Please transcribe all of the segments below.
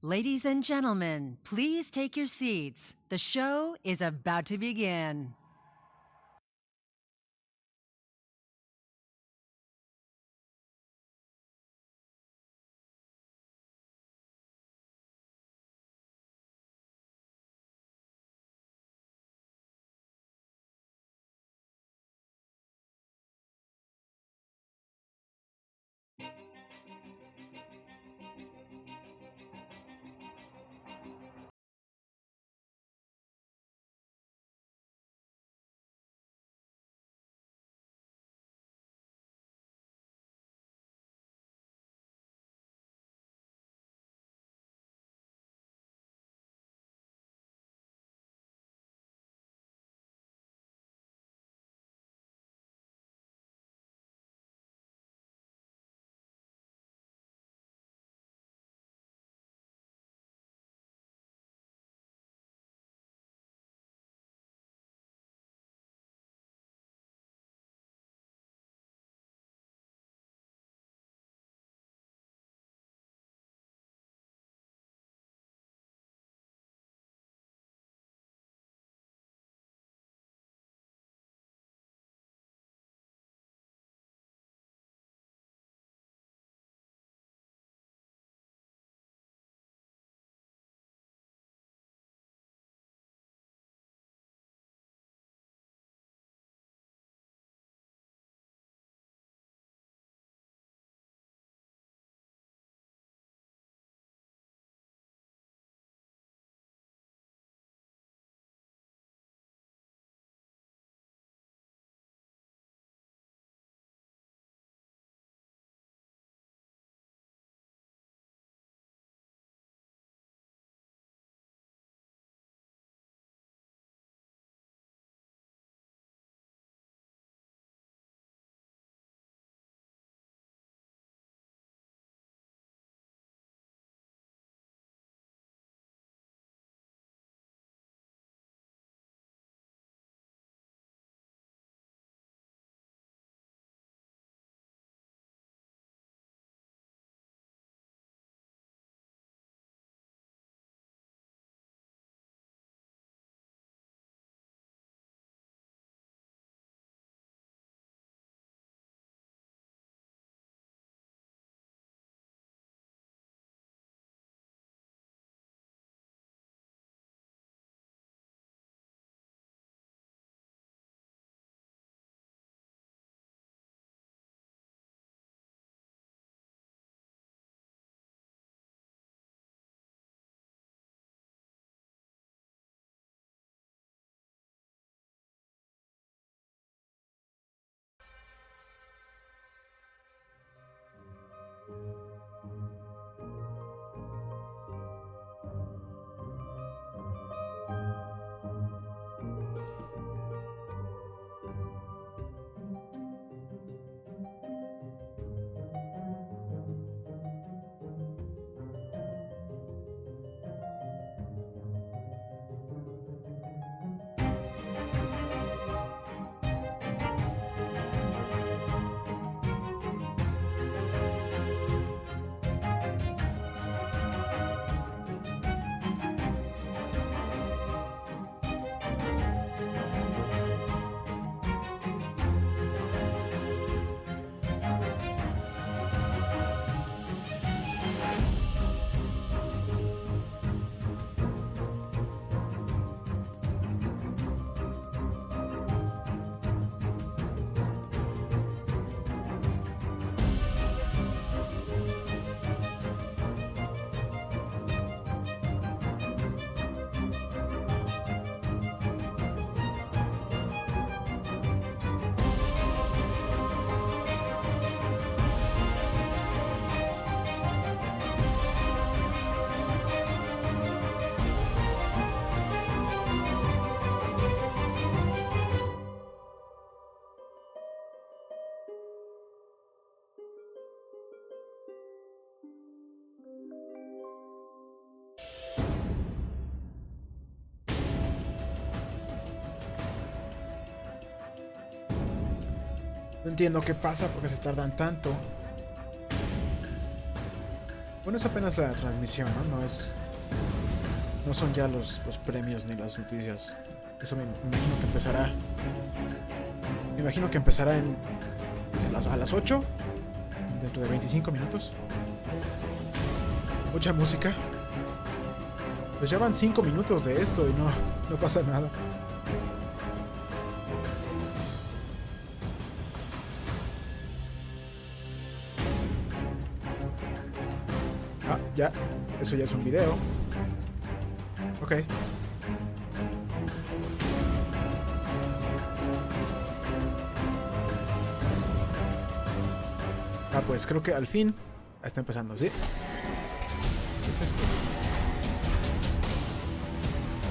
Ladies and gentlemen, please take your seats. The show is about to begin. No entiendo qué pasa porque se tardan tanto. Bueno, es apenas la transmisión, ¿no? No son ya los premios ni las noticias. Eso me imagino que empezará. Me imagino que empezará a las 8, dentro de 25 minutos. Mucha música. Pues ya van 5 minutos de esto y no pasa nada. Ah, ya. Eso ya es un video. Ok. Ah, pues creo que al fin está empezando, ¿sí? ¿Qué es esto?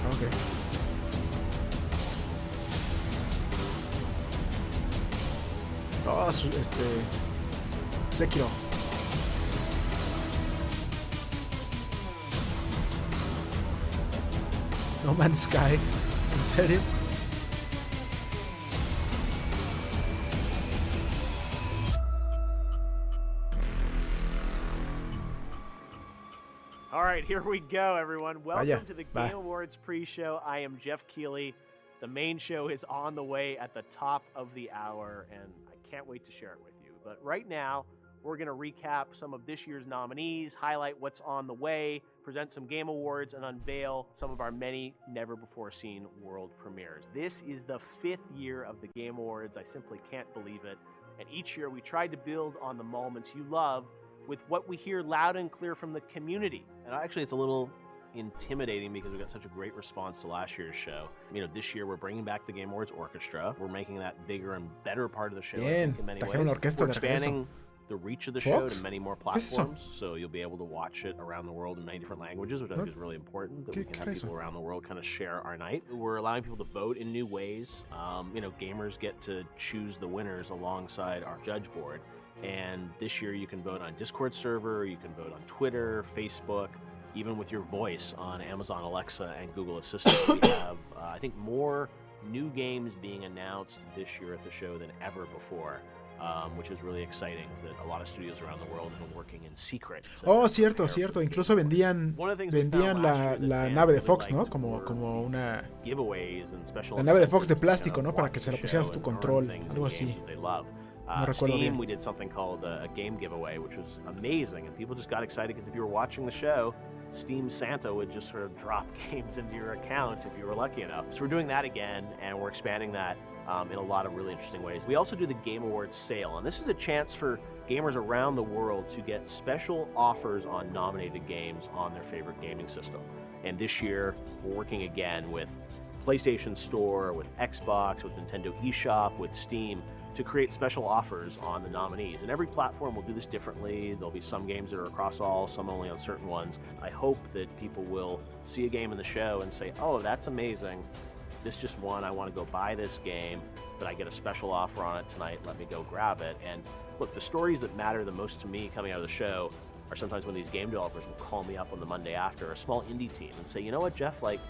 Ok. Oh, Sekiro. No Man's Sky. ¿En serio? All right, here we go, everyone. Welcome to the Game Awards pre-show. I am Jeff Keighley. The main show is on the way at the top of the hour, and I can't wait to share it with you. But right now, we're going to recap some of this year's nominees, highlight what's on the way, present some Game Awards, and unveil some of our many never-before-seen world premieres. This is the 5th year of the Game Awards. I simply can't believe it. And each year, we tried to build on the moments you love with what we hear loud and clear from the community. And actually, it's a little intimidating because we got such a great response to last year's show. You know, this year we're bringing back the Game Awards Orchestra. We're making that bigger and better part of the show. Bien, in many trajeron ways. la orquesta We're de regreso. expanding the reach of the show to many more platforms, so you'll be able to watch it around the world in many different languages, which I think is really important, that we can have people around the world kind of share our night. We're allowing people to vote in new ways. You know, gamers get to choose the winners alongside our judge board. And this year you can vote on Discord server, you can vote on Twitter, Facebook, even with your voice on Amazon Alexa and Google Assistant. We have, I think, more new games being announced this year at the show than ever before, which is really exciting that a lot of studios around the world have been working in secret. Oh, cierto. Incluso vendían la nave de Fox, ¿no? Como una... La nave de Fox de plástico, ¿no? Para que se la pusieras tu control, algo así. No recuerdo Steam, bien. we did something called a game giveaway, which was amazing, and people just got excited because if you were watching the show, Steam Santa would just sort of drop games into your account if you were lucky enough. So we're doing that again, and we're expanding that in a lot of really interesting ways. We also do the Game Awards sale, and this is a chance for gamers around the world to get special offers on nominated games on their favorite gaming system. And this year, we're working again with PlayStation Store, with Xbox, with Nintendo eShop, with Steam, to create special offers on the nominees. And every platform will do this differently. There'll be some games that are across all, some only on certain ones. I hope that people will see a game in the show and say, oh, that's amazing. This just won. I want to go buy this game, but I get a special offer on it tonight. Let me go grab it. And look, the stories that matter the most to me coming out of the show are sometimes when these game developers will call me up on the Monday after, a small indie team, and say, you know what, Jeff, like,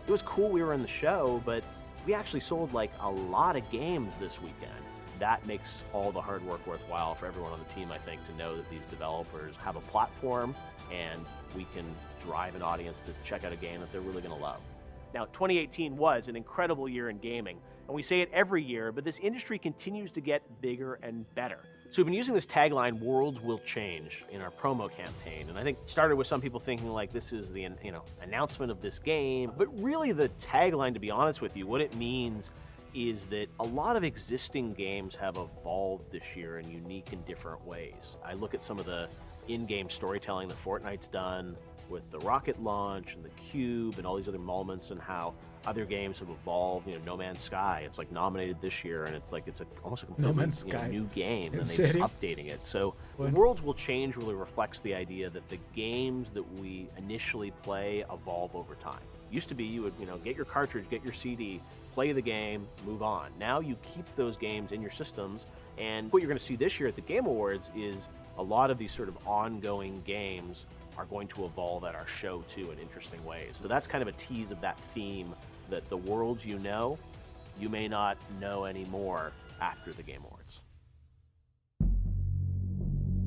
it was cool we were in the show, but we actually sold like a lot of games this weekend. That makes all the hard work worthwhile for everyone on the team, I think, to know that these developers have a platform and we can drive an audience to check out a game that they're really going to love. Now, 2018 was an incredible year in gaming, and we say it every year, but this industry continues to get bigger and better. So we've been using this tagline, worlds will change, in our promo campaign. And I think it started with some people thinking like this is the announcement of this game. But really the tagline, to be honest with you, what it means is that a lot of existing games have evolved this year in unique and different ways. I look at some of the in-game storytelling that Fortnite's done with the rocket launch and the cube and all these other moments, and how other games have evolved. You know, No Man's Sky, it's like nominated this year, and it's like almost a completely new game, and they've been updating it. So the worlds will change really reflects the idea that the games that we initially play evolve over time. Used to be you would get your cartridge, get your CD, play the game, move on. Now you keep those games in your systems, and what you're going to see this year at the Game Awards is a lot of these sort of ongoing games are going to evolve at our show too in interesting ways. So that's kind of a tease of that theme, that the worlds you may not know anymore after the Game Awards.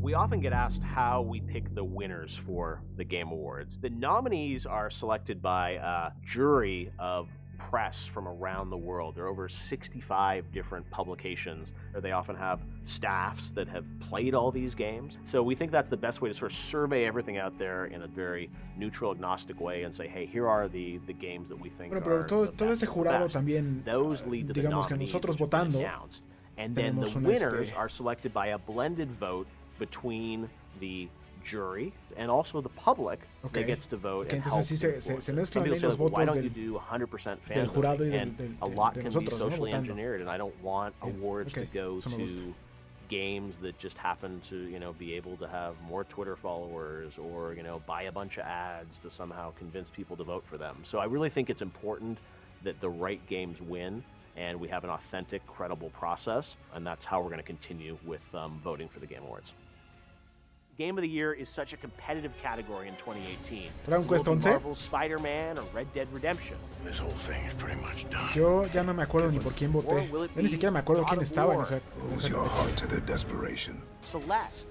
We often get asked how we pick the winners for the Game Awards. The nominees are selected by a jury of press from around the world. There are over 65 different publications. They often have staffs that have played all these games. So we think that's the best way to sort of survey everything out there in a very neutral, agnostic way and say, hey, here are the games that we think Bueno, pero are todo, the todo best este of the jurado best. también, Those lead to the digamos que nominees, nosotros which have been votando, announced. And then the tenemos un winners are selected by a blended vote between the jury and also the public that gets to vote. Okay, and entonces sí se mezclan ahí los votos why don't you do 100% fan del jurado y voting? del, And a lot de can nosotros, be ¿no? socially Votando. engineered, and I don't want awards to go eso me gusta. to games that just happen to, you know, be able to have more Twitter followers or, you know, buy a bunch of ads to somehow convince people to vote for them. So I really think it's important that the right games win, and we have an authentic, credible process, and that's how we're going to continue with voting for the Game Awards. Game of the Year is such a competitive category in 2018. Dragon Quest Will it be 11? Marvel's Spider-Man or Red Dead Redemption? This whole thing is pretty much done. Yo ya no me acuerdo ni por quién voté. Yo ni siquiera me acuerdo quién estaba en esa Lose your heart to their desperation. Celeste.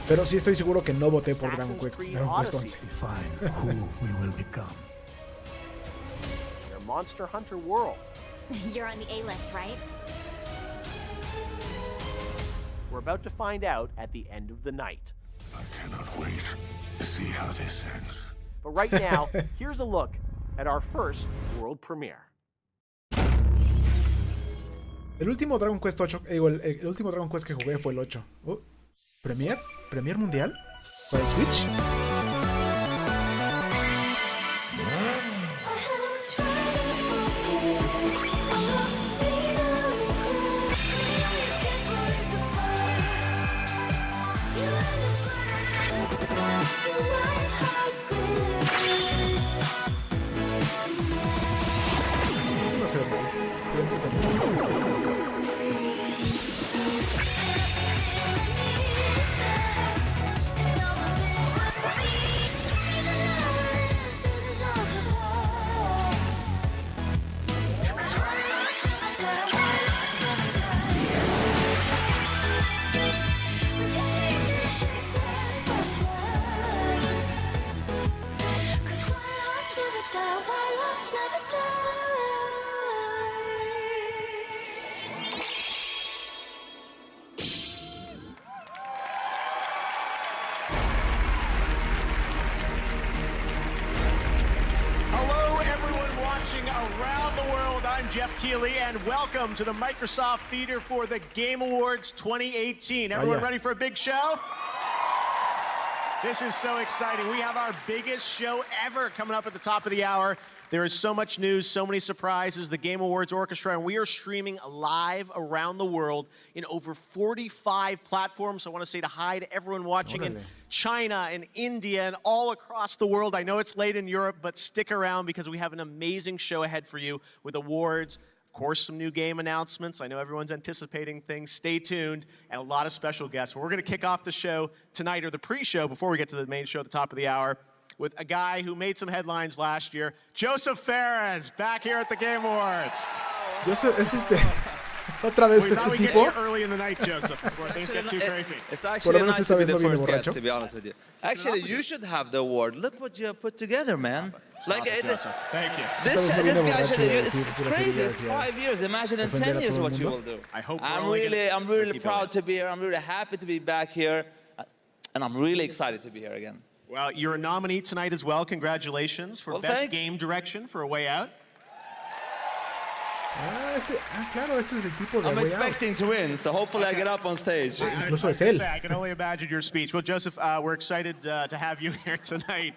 Pero sí estoy seguro que no voté por Dragon Assassin's Quest Creed 11. Odyssey. Define who we will become. Their Monster Hunter World. You're on the A-list, right? We're about to find out at the end of the night. I cannot wait to see how this ends. But right now, here's a look at our first world premiere. El último Dragon Quest 8, el último Dragon Quest que jugué fue el 8. ¿Premier? ¿Premier mundial? ¿Para el Switch? ¿Qué es esto? Eso no se ve mal. Se ve entretenido. Hello, everyone watching around the world. I'm Jeff Keighley, and welcome to the Microsoft Theater for the Game Awards 2018. Everyone ready for a big show? This is so exciting. We have our biggest show ever coming up at the top of the hour. There is so much news, so many surprises, the Game Awards Orchestra, and we are streaming live around the world in over 45 platforms. I want to say hi to everyone watching in China and India and all across the world. I know it's late in Europe, but stick around because we have an amazing show ahead for you with awards, of course, some new game announcements. I know everyone's anticipating things. Stay tuned, and a lot of special guests. We're going to kick off the show tonight, or the pre-show, before we get to the main show at the top of the hour, with a guy who made some headlines last year, Joseph Fares, back here at the Game Awards. Es otra vez We thought este we'd get tipo. you early in the night, Joseph, before things get too crazy. It's Por lo actually menos nice esta to be vez the no viene first guest, borracho. to be honest with you. Actually, you should have the award. Look what you have put together, man. Like Joseph. Thank you. this Esta vez no guy viene should. borracho, It's decir puras crazy. ideas It's y 5 years. Imagine in ofender 10 a years todo el what you will mundo. do. I hope we're I'm only really, gonna I'm really keep proud going. to be here. I'm really happy to be back here, and I'm really excited to be here again. Well, you're a nominee tonight as well. Congratulations for Well, Best thank- Game Direction for A Way Out. Claro, este es el tipo de I'm Way Out. expecting to win, so hopefully I get up on stage. Incluso es I él. I can only imagine your speech. Well, Joseph, we're excited to have you here tonight.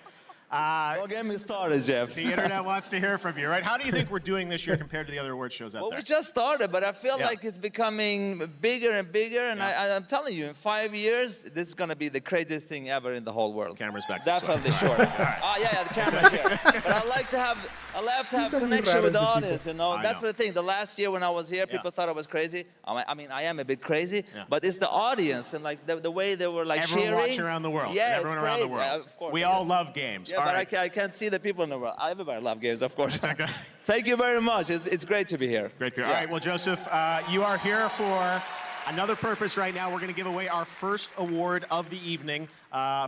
Don't get me started, Jeff. The internet wants to hear from you, right? How do you think we're doing this year compared to the other award shows out Well, there? we just started, but I feel Yeah. like it's becoming bigger and bigger. And I'm telling you, in 5 years, this is going to be the craziest thing ever in the whole world. Camera's back this way. Definitely sure. Yeah, the camera's here. But I love to have Está muy connection raro with the este tipo. audience. You know, I that's know. the thing. The last year when I was here, people thought I was crazy. I mean, I am a bit crazy, but it's the audience and like the way they were like Everyone cheering. watching around the world. Yeah, Everyone it's around the crazy. world. Of course. We all love games. Yeah, All but right. I can't see the people in the world. Everybody loves games, of course. Okay. Thank you very much. It's great to be here. Great. All Yeah. right. Well, Joseph, you are here for Another purpose right now, we're going to give away our first award of the evening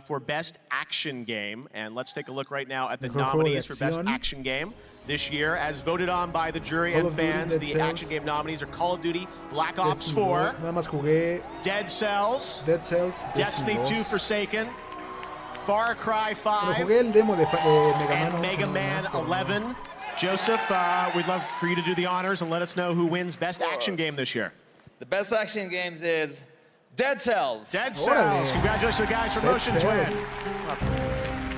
for Best Action Game. And let's take a look right now at the nominees for Best Action Game this year. As voted on by the jury and fans, the Action Game nominees are Call of Duty, Black Ops 4, Dead Cells, Destiny 2 Forsaken, Far Cry 5, and Mega Man 11. Joseph, we'd love for you to do the honors and let us know who wins Best Action Game this year. The Best Action Games is Dead Cells. Dead Cells. Congratulations to the guys from Motion Twin.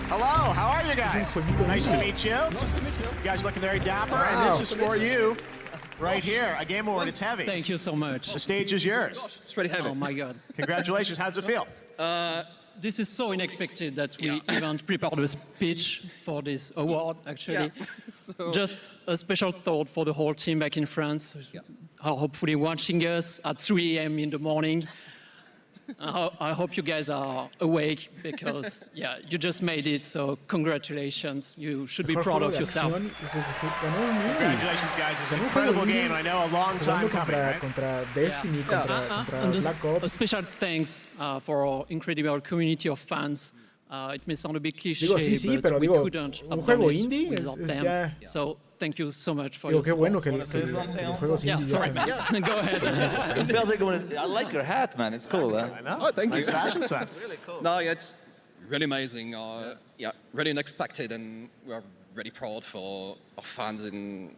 Hello, how are you guys? Nice to meet you. Nice to meet you. You guys looking very dapper, and this is for you right here. A Game Award, it's heavy. Thank you so much. The stage is yours. It's really heavy. Oh my God. Congratulations, how does it feel? This is so unexpected that we even prepared a speech for this award, actually. Yeah. So just a special thought for the whole team back in France, are hopefully watching us at 3 a.m. in the morning. I hope you guys are awake because, you just made it, so congratulations. You should be proud of yourself. Congratulations, guys. It's an incredible game. I know a long time coming, right? Contra Destiny, contra Black Ops. A special thanks for our incredible community of fans. It may sound a bit cliché, but we couldn't have done it without them. So thank you so much for your support. Qué bueno que el juegos indie sorry, man. Go ahead. It feels like I like your hat, man. It's cool, huh? I know. Oh, thank nice you. Fashion sense. Really cool. no, it's really amazing. Really unexpected, and we're really proud for our fans and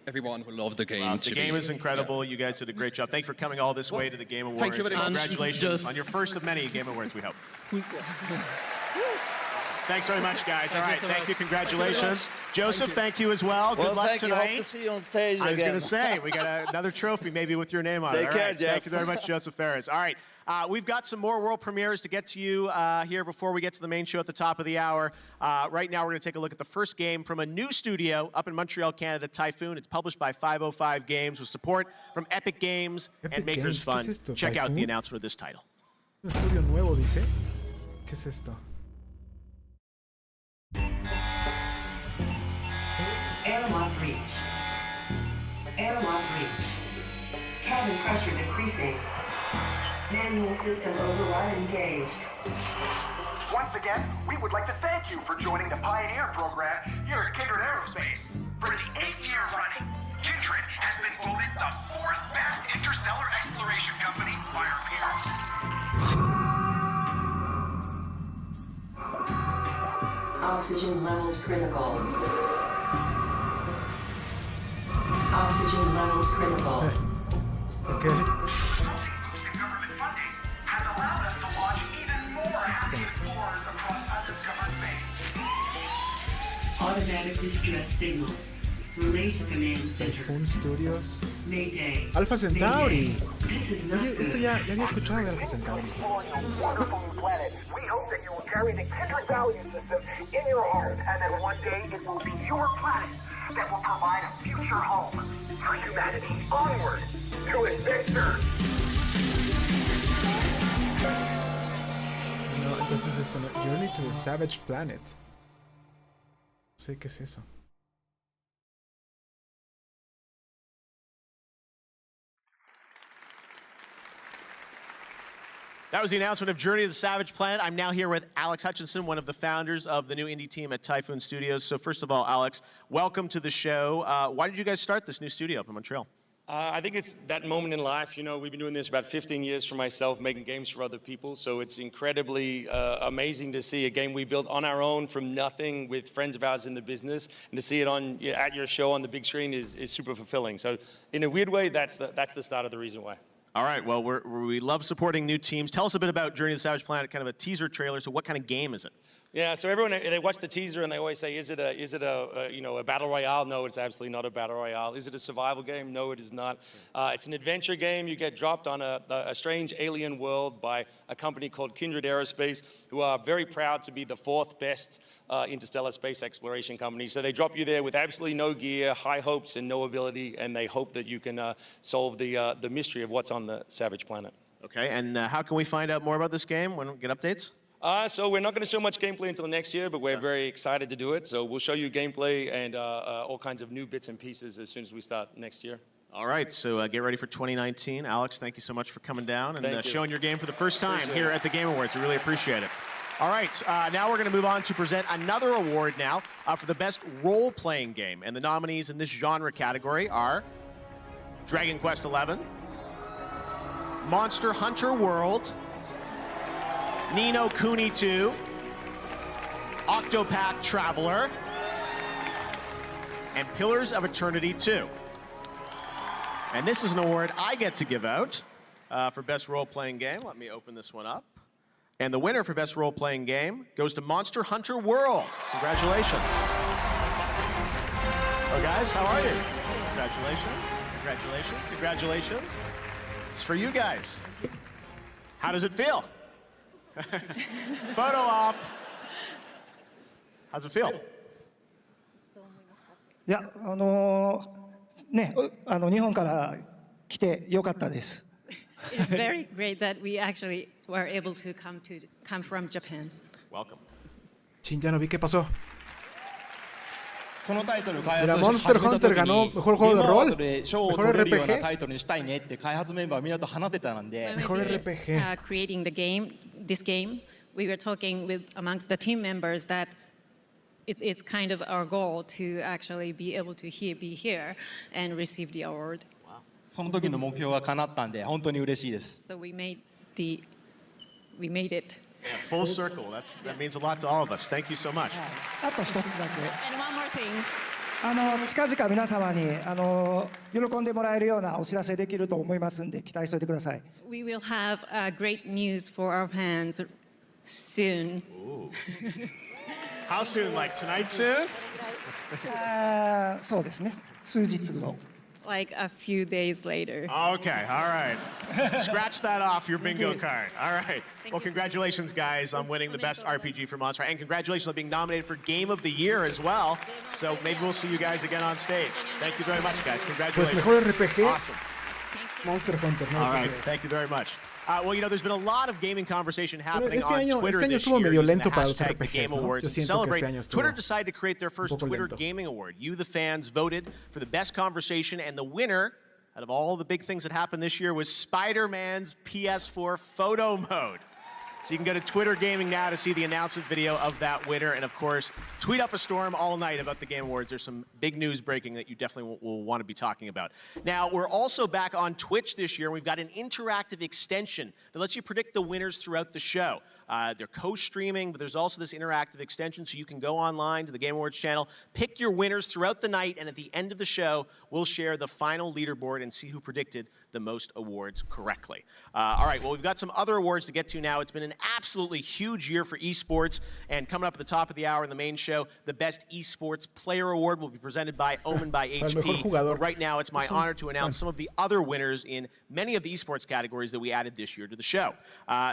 everyone who loved the game. The game is incredible. You guys did a great job. Thanks for coming all this way to the Game Awards. Thank you very much. Congratulations on your first of many Game Awards, we hope. Thanks very much, guys. All right, thank you. Congratulations. Joseph, thank you as well. Good luck tonight. Hope to see you on stage again. I was going to say, we got another trophy maybe with your name on it. Take care, Jeff. Thank you very much, Joseph Ferris. All right, we've got some more world premieres to get to you here before we get to the main show at the top of the hour. Right now, we're going to take a look at the first game from a new studio up in Montreal, Canada, Typhoon. It's published by 505 Games with support from Epic Games and Makers Fund. Check out the announcement of this title. Un estudio nuevo, dice. ¿Qué es esto? Airlock breach. Airlock breach. Cabin pressure decreasing. Manual system override engaged. Once again, we would like to thank you for joining the Pioneer program here at Kindred Aerospace. For the 8th year running, Kindred has been voted the 4th best interstellar exploration company by our peers. Oxygen levels critical. Oxygen levels critical. Okay. The government funding has allowed us to launch even more happy explorers across undiscovered space. Automatic distress signal. Relay to command center. Typhoon Studios. Mayday. Alpha Centauri. This is not Oye, esto ya había escuchado de Alpha Centauri. Exploring a wonderful new planet. We hope that you will carry the Kindred value system in your heart, and that one day it will be your planet that will provide a future home for humanity. Onward to adventure. No, entonces esto no. Journey to the Savage Planet. No sé qué es eso. That was the announcement of Journey to the Savage Planet. I'm now here with Alex Hutchinson, one of the founders of the new indie team at Typhoon Studios. So first of all, Alex, welcome to the show. Why did you guys start this new studio up in Montreal? I think it's that moment in life. You know, we've been doing this about 15 years for myself, making games for other people. So it's incredibly amazing to see a game we built on our own from nothing with friends of ours in the business, and to see it on at your show on the big screen is super fulfilling. So in a weird way, that's the start of the reason why. All right, well, we love supporting new teams. Tell us a bit about Journey to the Savage Planet, kind of a teaser trailer. So what kind of game is it? Yeah, so everyone, they watch the teaser and they always say, is it a battle royale? No, it's absolutely not a battle royale. Is it a survival game? No, it is not. It's an adventure game. You get dropped on a strange alien world by a company called Kindred Aerospace, who are very proud to be the 4th best interstellar space exploration company. So they drop you there with absolutely no gear, high hopes and no ability, and they hope that you can solve the mystery of what's on the Savage Planet. Okay, and how can we find out more about this game? When we get updates? So we're not going to show much gameplay until next year, but we're very excited to do it. So we'll show you gameplay and all kinds of new bits and pieces as soon as we start next year. All right, so get ready for 2019. Alex, thank you so much for coming down and showing your game for the first time here at the Game Awards. We really appreciate it. All right, now we're going to move on to present another award now for the best role-playing game. And the nominees in this genre category are Dragon Quest XI, Monster Hunter World, Ni no Kuni 2, Octopath Traveler, and Pillars of Eternity 2. And this is an award I get to give out for Best Role-Playing Game. Let me open this one up. And the winner for Best Role-Playing Game goes to Monster Hunter World. Congratulations. Oh, guys, how are you? Congratulations. Congratulations. Congratulations. It's for you guys. How does it feel? Photo op. How's it feel? いや、ね、日本から来てよかったです。It's very great that we actually were able to come from Japan. Welcome. Chin, ya no vi qué pasó. このタイトル開発をして始めた時に、ゲームアワードで賞を取れるようなタイトルにしたいねって開発メンバーみんなと話せたので。Mejor RPG. Creating this game, we were talking with amongst the team members that it's kind of our goal to actually be able to be here and receive the award. その時の目標が叶ったんで本当に嬉しいです。So we made it. Yeah, full circle. That means a lot to all of us. Thank you so much. あと一つだけ。And one more thing. 近々皆様に喜んでもらえるようなお知らせできると思いますんで期待しておいてください。We will have great news for our fans soon. How soon? Like tonight soon? そうですね。数日後。Like a few days later. Okay, all right. Scratch that off your bingo card. All right. Well, congratulations, guys, on winning the best RPG for Monster. And congratulations on being nominated for Game of the Year as well. So maybe we'll see you guys again on stage. Thank you very much, guys. Congratulations. Pues mejor RPG. Awesome. Monster Hunter. All right. Thank you very much. Well, you know, there's been a lot of gaming conversation happening on Twitter este año this estuvo year medio using lento the para los hashtag RPGs, ¿no? Awards Yo to siento que celebrate. este año estuvo Twitter decided to create their first Twitter lento. Gaming Award. You, the fans, voted for the best conversation, and the winner out of all the big things that happened this year was Spider-Man's PS4 photo mode. So you can go to Twitter Gaming now to see the announcement video of that winner. And of course, tweet up a storm all night about the Game Awards. There's some big news breaking that you definitely will want to be talking about. Now, we're also back on Twitch this year. We've got an interactive extension that lets you predict the winners throughout the show. They're co-streaming, but there's also this interactive extension so you can go online to the Game Awards channel, pick your winners throughout the night, and at the end of the show, we'll share the final leaderboard and see who predicted the most awards correctly. All right, well, we've got some other awards to get to now. It's been an absolutely huge year for esports, and coming up at the top of the hour in the main show, the Best Esports Player Award will be presented by Omen by HP. But right now, it's my honor to announce some of the other winners in many of the esports categories that we added this year to the show.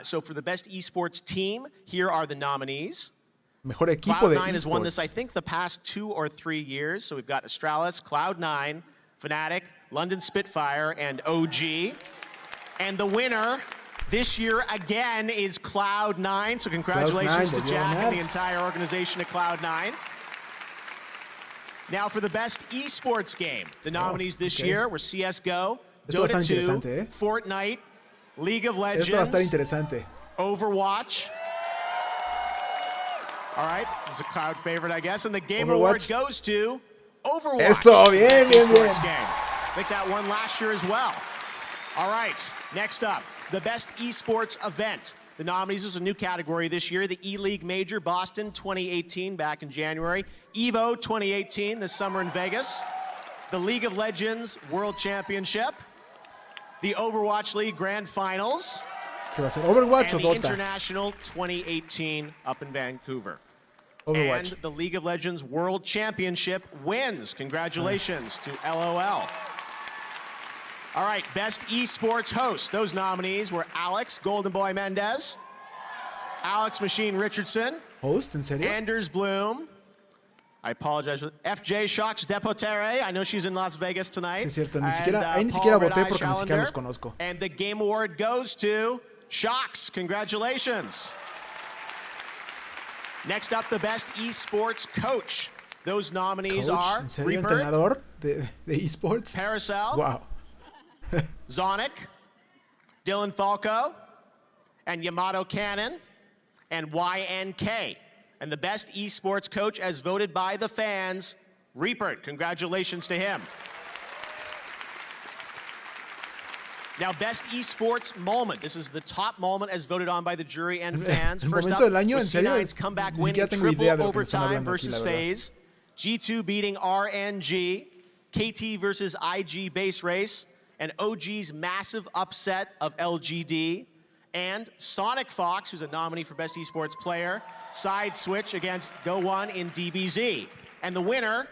So for the Best Esports Team, here are the nominees. Mejor equipo de Cloud9 has won this, esports. I think, the past 2 or 3 years. So we've got Astralis, Cloud9, Fnatic, London Spitfire, and OG. And the winner this year again is Cloud9. So congratulations to Jack and the entire organization at Cloud9. Now for the best esports game, the nominees this year were CSGO, Dota 2, Fortnite, League of Legends, Esto va a estar interesante. Overwatch. All right, it's a Cloud favorite, I guess. And the Game Award goes to Overwatch. Eso, bien, bien, bien. Game. I think that won last year as well. All right, next up, the best esports event. The nominees is a new category this year. The E-League Major Boston 2018 back in January. EVO 2018 this summer in Vegas. The League of Legends World Championship. The Overwatch League Grand Finals. ¿Qué va a ser? ¿Overwatch o and the Dota? International 2018 up in Vancouver. Overwatch. And the League of Legends World Championship wins. Congratulations to LOL. All right, best esports host. Those nominees were Alex Golden Boy Mendez, Alex Machine Richardson, Host, ¿en serio? Anders Bloom. I apologize for FJ Shocks Depotere. I know she's in Las Vegas tonight. Sí, es cierto. Ni And, siquiera, ahí ni Paul siquiera Red voté Eye porque ni siquiera los Challenger. conozco. And the Game Award goes to Shocks. Congratulations. Next up, the best esports coach. Those nominees Coach, are ¿en serio? Reaper, ¿Entrenador de esports? Paracel, Wow. Zonic, Dylan Falco, and Yamato Cannon, and YNK. And the best esports coach as voted by the fans, Reaper. Congratulations to him. Now, best esports moment. This is the top moment as voted on by the jury and fans. El First momento up del año, was en serio, C9's comeback ni win siquiera in tengo idea de triple lo que están overtime hablando aquí, versus la verdad. FaZe. G2 beating RNG. KT versus IG base race. And OG's massive upset of LGD. And Sonic Fox, who's a nominee for Best Esports Player, side switch against Go1 in DBZ. And the winner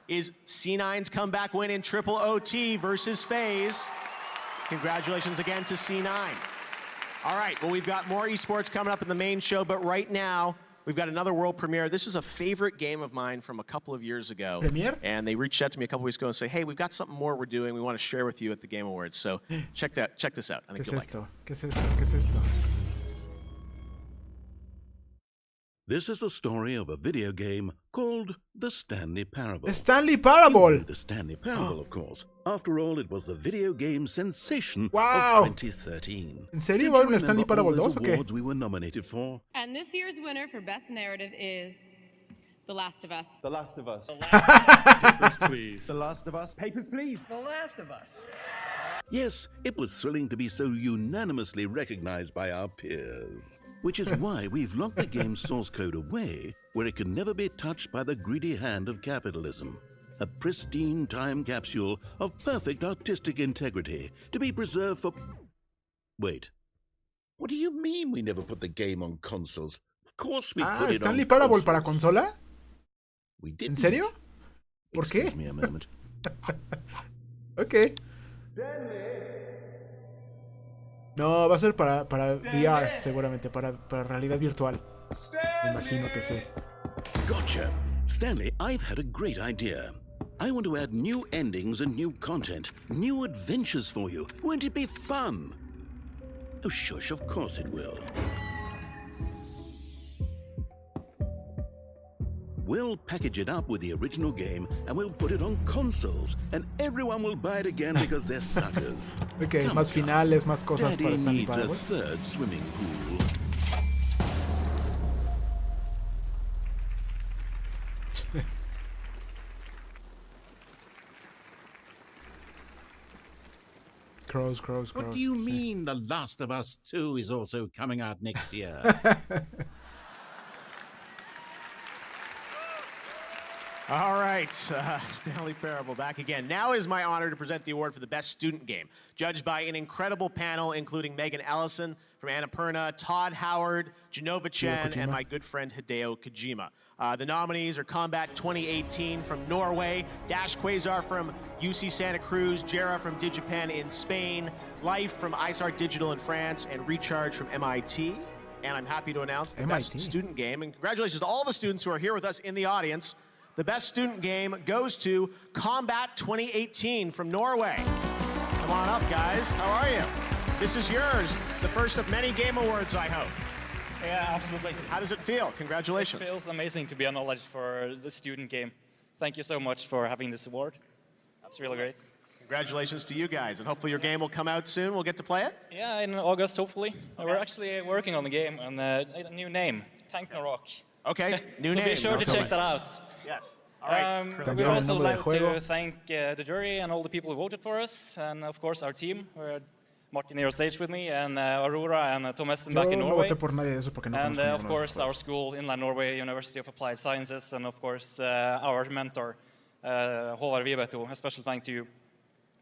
is C9's comeback win in triple OT versus FaZe. Congratulations again to C9. All right, well, we've got more esports coming up in the main show, but right now, we've got another world premiere. This is a favorite game of mine from a couple of years ago. Premiere? And they reached out to me a couple weeks ago and say, hey, we've got something more we're doing. We want to share with you at the Game Awards. So check this out. I think you'll like it. ¿Qué es esto? ¿Qué es esto? This is the story of a video game called The Stanley Parable. The Stanley Parable! You know the Stanley Parable, of course. After all, it was the video game sensation Wow. of 2013. ¿En serio Don't va a you haber una Stanley remember all Parable those 2 o qué? awards we were nominated for? And this year's winner for Best Narrative is The Last of Us. The Last of Us. Papers, please. The Last of Us. Papers, please. The Last of Us. Yes, it was thrilling to be so unanimously recognized by our peers. Which is why we've locked the game's source code away where it can never be touched by the greedy hand of capitalism. A pristine time capsule of perfect artistic integrity to be preserved for... Wait. What do you mean we never put the game on consoles? Of course we put it Stanley on Parable consoles. para consola? We didn't. ¿En serio? ¿Por qué? Excuse me a moment. Ok. No, va a ser para VR, seguramente, para realidad virtual. Me imagino que sí. Gotcha. Stanley, I've had a great idea. I want to add new endings and new content, new adventures for you. Won't it be fun? Oh, shush, of course it will. We'll package it up with the original game and we'll put it on consoles and everyone will buy it again because they're suckers. Ok, más finales, más cosas para Daddy Stanley needs a Parable. third swimming pool. Crows. What do you mean The Last of Us 2 is also coming out next year? All right, Stanley Parable back again. Now is my honor to present the award for the best student game, judged by an incredible panel including Megan Ellison from Annapurna, Todd Howard, Genova Chen, and my good friend Hideo Kojima. The nominees are Combat 2018 from Norway, Dash Quasar from UC Santa Cruz, Jera from Digipen in Spain, Life from ISAR Digital in France, and Recharge from MIT. And I'm happy to announce the best student game. And congratulations to all the students who are here with us in the audience. The best student game goes to Combat 2018 from Norway. Come on up, guys. How are you? This is yours, the first of many Game Awards, I hope. Yeah, absolutely. How does it feel? Congratulations. It feels amazing to be acknowledged for the student game. Thank you so much for having this award. That's really great. Congratulations to you guys, and hopefully your game will come out soon. We'll get to play it? Yeah, in August, hopefully. Okay. We're actually working on the game and a new name, Tank and Rock. Okay, new so name. Be sure to check that out. Yes. All right. We'd also like to thank the jury and all the people who voted for us, and of course our team. We're Martin here on stage with me, and Aurora and Tom Espen back in Norway. And of course our school, Inland Norway University of Applied Sciences, and of course our mentor, Håvard Vibeto. A special thank to you.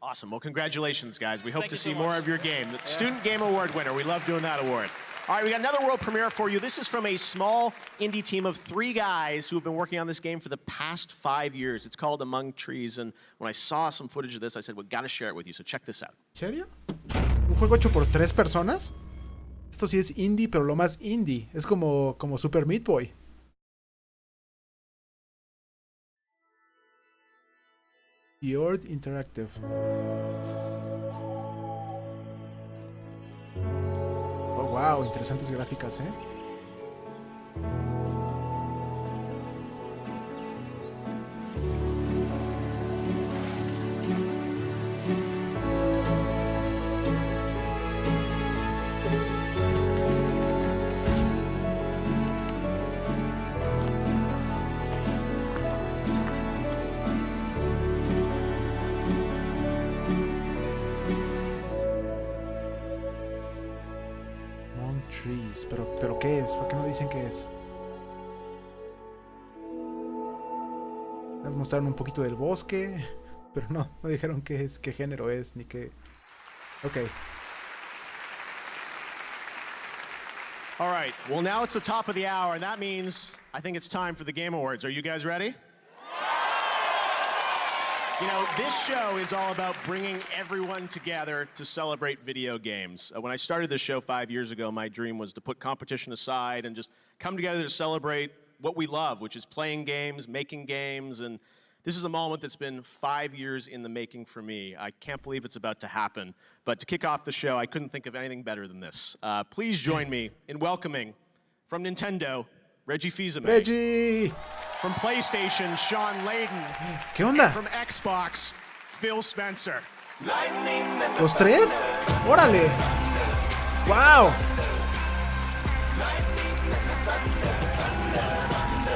Awesome. Well, congratulations, guys. We hope to see more of your game. The Student Game Award winner. We love doing that award. All right, we got another world premiere for you. This is from a small indie team of 3 guys who have been working on this game for the past 5 years. It's called Among Trees, and when I saw some footage of this, I said, we've got to share it with you, so check this out. ¿En serio? ¿Un juego hecho por 3 personas? Esto sí es indie, pero lo más indie. Es como Super Meat Boy. Yord Interactive. Oh, wow, interesantes gráficas, ¿eh? Awards, pero ¿qué es? ¿Por qué no dicen qué es? Nos mostraron un poquito del bosque, pero no dijeron qué es, qué género es, ni qué... Ok. All right, well now it's the top of the hour, and that means I think it's time for the Game Awards. Are you guys ready? You know, this show is all about bringing everyone together to celebrate video games. When I started this show 5 years ago, my dream was to put competition aside and just come together to celebrate what we love, which is playing games, making games, and this is a moment that's been 5 years in the making for me. I can't believe it's about to happen. But to kick off the show, I couldn't think of anything better than this. Please join me in welcoming, from Nintendo, Reggie Fils-Aimé. Reggie! From PlayStation, Sean Layden. ¿Qué onda? And from Xbox, Phil Spencer. ¿Los tres? ¡Órale! ¡Wow!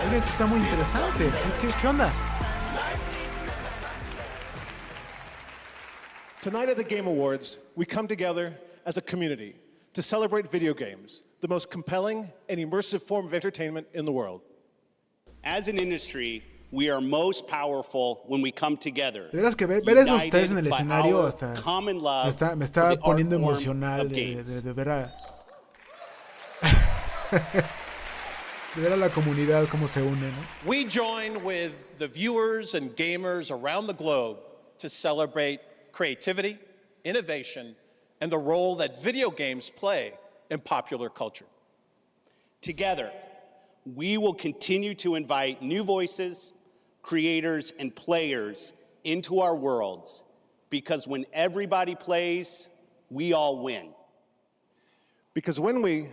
Oye, esto está muy interesante. ¿Qué onda? Tonight at the Game Awards, we come together as a community to celebrate video games, the most compelling and immersive form of entertainment in the world. As an industry, we are most powerful when we come together. De veras que ver esos tres en el escenario hasta me está poniendo emocional de ver a de ver a la comunidad cómo se une, ¿no? We join with the viewers and gamers around the globe to celebrate creativity, innovation, and the role that video games play in popular culture. Together, we will continue to invite new voices, creators, and players into our worlds, because when everybody plays, we all win. Because when we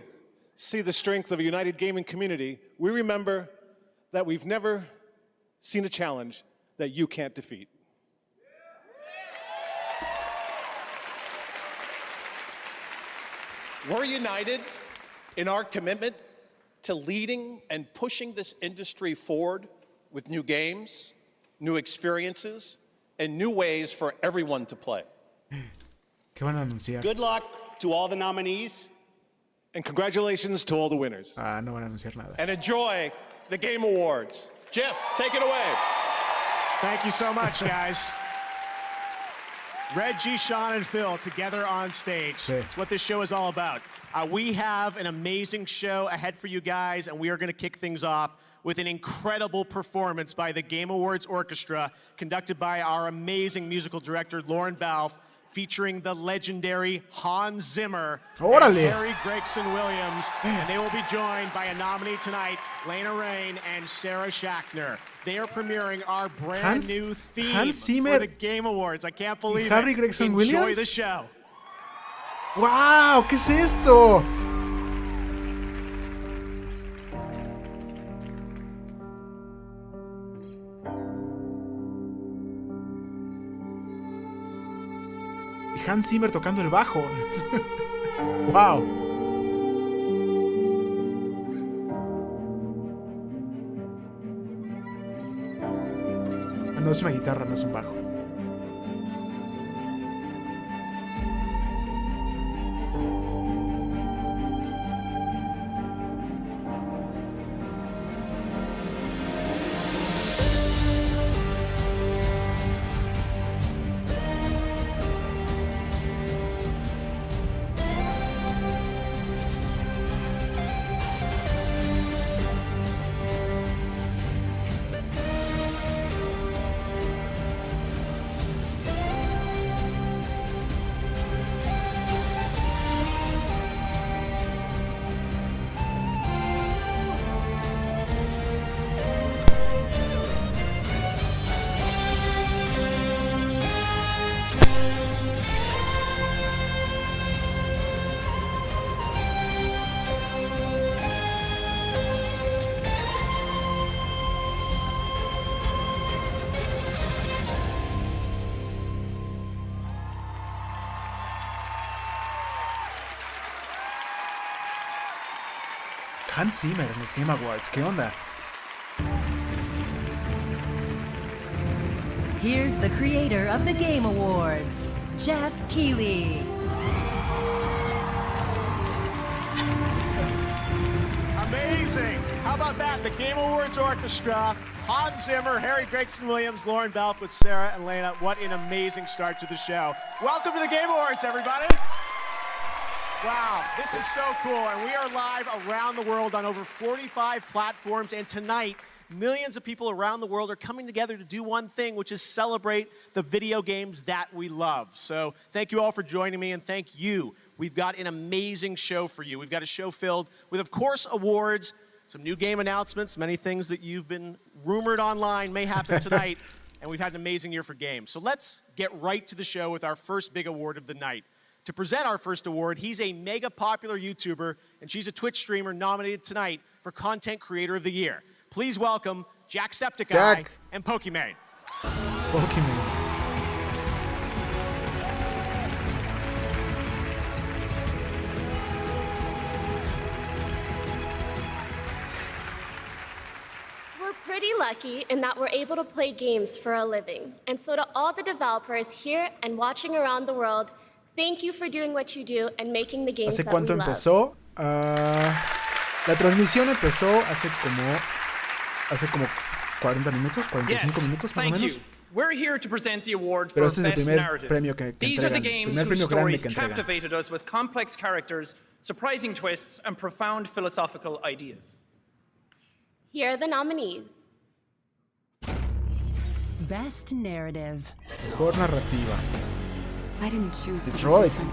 see the strength of a united gaming community, we remember that we've never seen a challenge that you can't defeat. We're united in our commitment to leading and pushing this industry forward with new games, new experiences, and new ways for everyone to play. ¿Qué van a anunciar? Good luck to all the nominees. And congratulations to all the winners. No van a anunciar nada. And enjoy the Game Awards. Jeff, take it away. Thank you so much, guys. Reggie, Sean, and Phil together on stage. Sí. It's what this show is all about. We have an amazing show ahead for you guys, and we are going to kick things off with an incredible performance by the Game Awards Orchestra, conducted by our amazing musical director, Lauren Balfe, featuring the legendary Hans Zimmer and Harry Gregson Williams. And they will be joined by a nominee tonight, Lena Raine and Sarah Schachner. They are premiering our brand new theme for the Game Awards. I can't believe Harry it. Gregson Enjoy Williams? the show. ¡Wow! ¿Qué es esto? Y Hans Zimmer tocando el bajo. ¡Wow! No es una guitarra, no es un bajo. Hans Zimmer en los Game Awards, ¿qué onda? Here's the creator of the Game Awards, Jeff Keighley. amazing. How about that? The Game Awards Orchestra, Hans Zimmer, Harry Gregson Williams, Lauren Belk with Sarah and Lena. What an amazing start to the show. Welcome to the Game Awards, everybody. Wow, this is so cool. And we are live around the world on over 45 platforms. And tonight, millions of people around the world are coming together to do one thing, which is celebrate the video games that we love. So thank you all for joining me, and thank you. We've got an amazing show for you. We've got a show filled with, of course, awards, some new game announcements, many things that you've been rumored online may happen tonight, and we've had an amazing year for games. So let's get right to the show with our first big award of the night. To present our first award, he's a mega popular YouTuber, and she's a Twitch streamer nominated tonight for Content Creator of the Year. Please welcome Jacksepticeye and Pokimane. Pokimane. We're pretty lucky in that we're able to play games for a living. And so to all the developers here and watching around the world, thank you for doing what you do and making the games that we love. ¿Hace cuánto empezó? La transmisión empezó hace como 40 minutos, 45 minutos más o menos. We're here to present the award for Pero este es el Best primer Narrative. premio que These are the entregan, games primer whose premio grande stories que entregan. captivated us with complex characters, surprising twists, and profound philosophical ideas. Here are the nominees. Best Narrative. Mejor narrativa. I didn't choose Detroit. To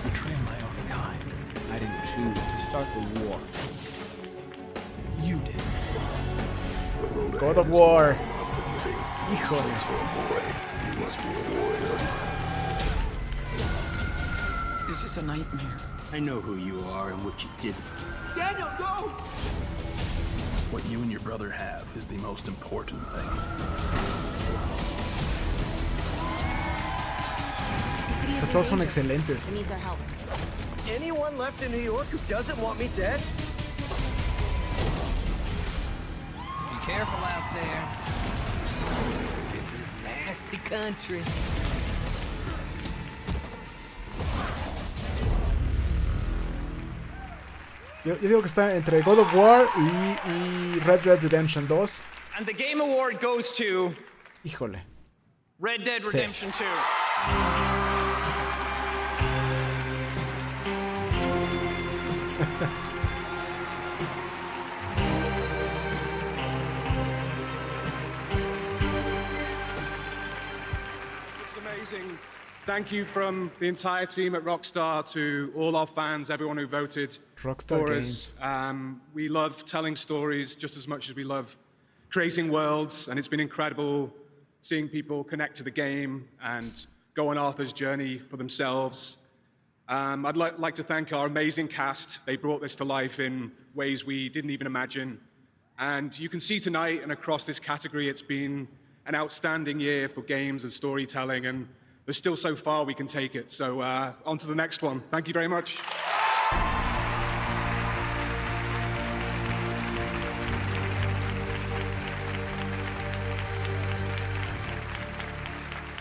betray my own kind. I didn't choose to start the war. You did. God of War. Híjole. This is a nightmare. I know who you are and what you did. Daniel, go! What you and your brother have is the most important thing. Todos son excelentes. Needs our help. Anyone left in New York who doesn't want me dead? Be careful out there. This is nasty country. Yo digo que está entre God of War y Red Dead Redemption 2. And the Game Award goes to Híjole. Red Dead Redemption 2. It's amazing. Thank you from the entire team at Rockstar to all our fans, everyone who voted Rockstar for Games. us. We love telling stories just as much as we love creating worlds, and it's been incredible seeing people connect to the game and go on Arthur's journey for themselves. I'd like to thank our amazing cast. They brought this to life in ways we didn't even imagine. And you can see tonight and across this category, it's been an outstanding year for games and storytelling, and there's still so far we can take it. So on to the next one. Thank you very much.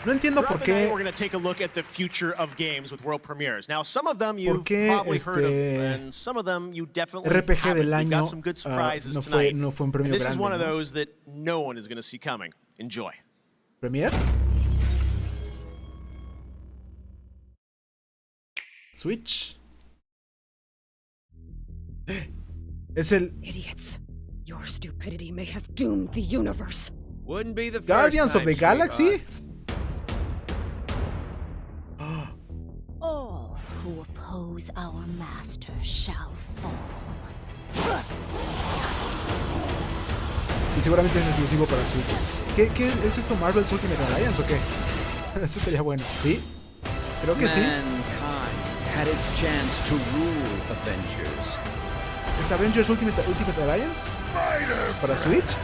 No entiendo por qué. We're going to take a look at the future of games with world premieres. Now, some of them you've probably heard of, and some of them you definitely RPG haven't. del We've got año some good surprises no tonight. fue un premio and this grande, is one of ¿no? those that no one is going to see coming. Enjoy. Premier. Switch. Es el Idiots. Your stupidity may have doomed the universe. Wouldn't be the first Guardians of time, the Galaxy. All who oppose our master shall fall. Y seguramente es exclusivo para Switch. ¿Qué es esto? ¿Marvel's Ultimate Alliance o qué? Eso estaría bueno. ¿Sí? Creo que sí. Mankind had its chance to rule Avengers. ¿Es Avengers Ultimate Alliance? ¿Para Switch?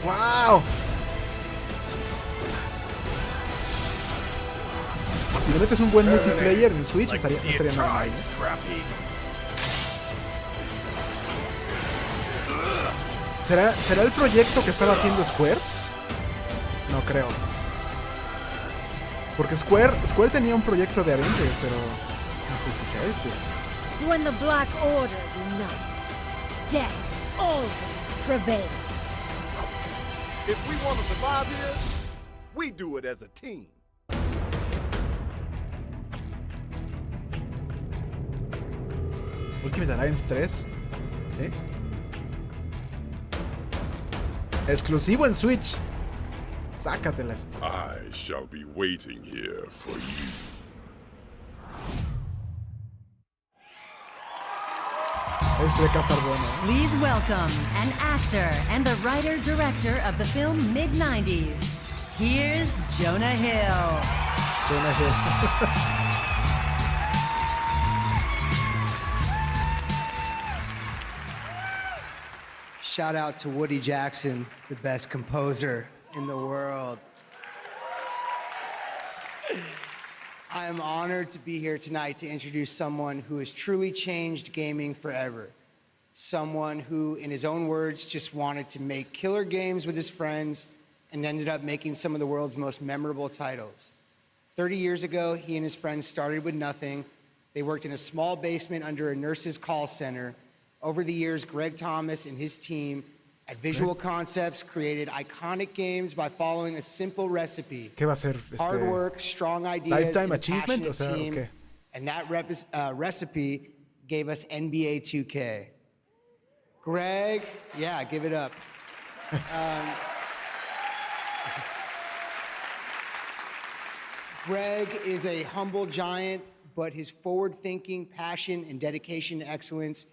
¡Wow! Si le metes un buen multiplayer en Switch, no estaría nada mal, ¿eh? ¿Será el proyecto que estaba haciendo Square? No creo. Porque Square tenía un proyecto de Avengers, pero no sé si sea este. When the Black Order unites, death always prevails. If we want to survive here, we do it as a team. Ultimate Alliance 3, ¿sí? Exclusivo en Switch. Sácatelas. I shall be waiting here for you. Ese va a estar bueno. Please welcome an actor and the writer-director of the film Mid-90s. Here's Jonah Hill. Jonah Hill. Shout out to Woody Jackson, the best composer in the world. I am honored to be here tonight to introduce someone who has truly changed gaming forever. Someone who, in his own words, just wanted to make killer games with his friends and ended up making some of the world's most memorable titles. 30 years ago, he and his friends started with nothing. They worked in a small basement under a nurse's call center. Over the years, Greg Thomas and his team at Visual Concepts created iconic games by following a simple recipe. ¿Qué va a ser? Hard work, strong ideas, Lifetime and a achievement, passionate team. okay. And that recipe gave us NBA 2K. Greg, yeah, give it up. Greg is a humble giant, but his forward-thinking, passion, and dedication to excellence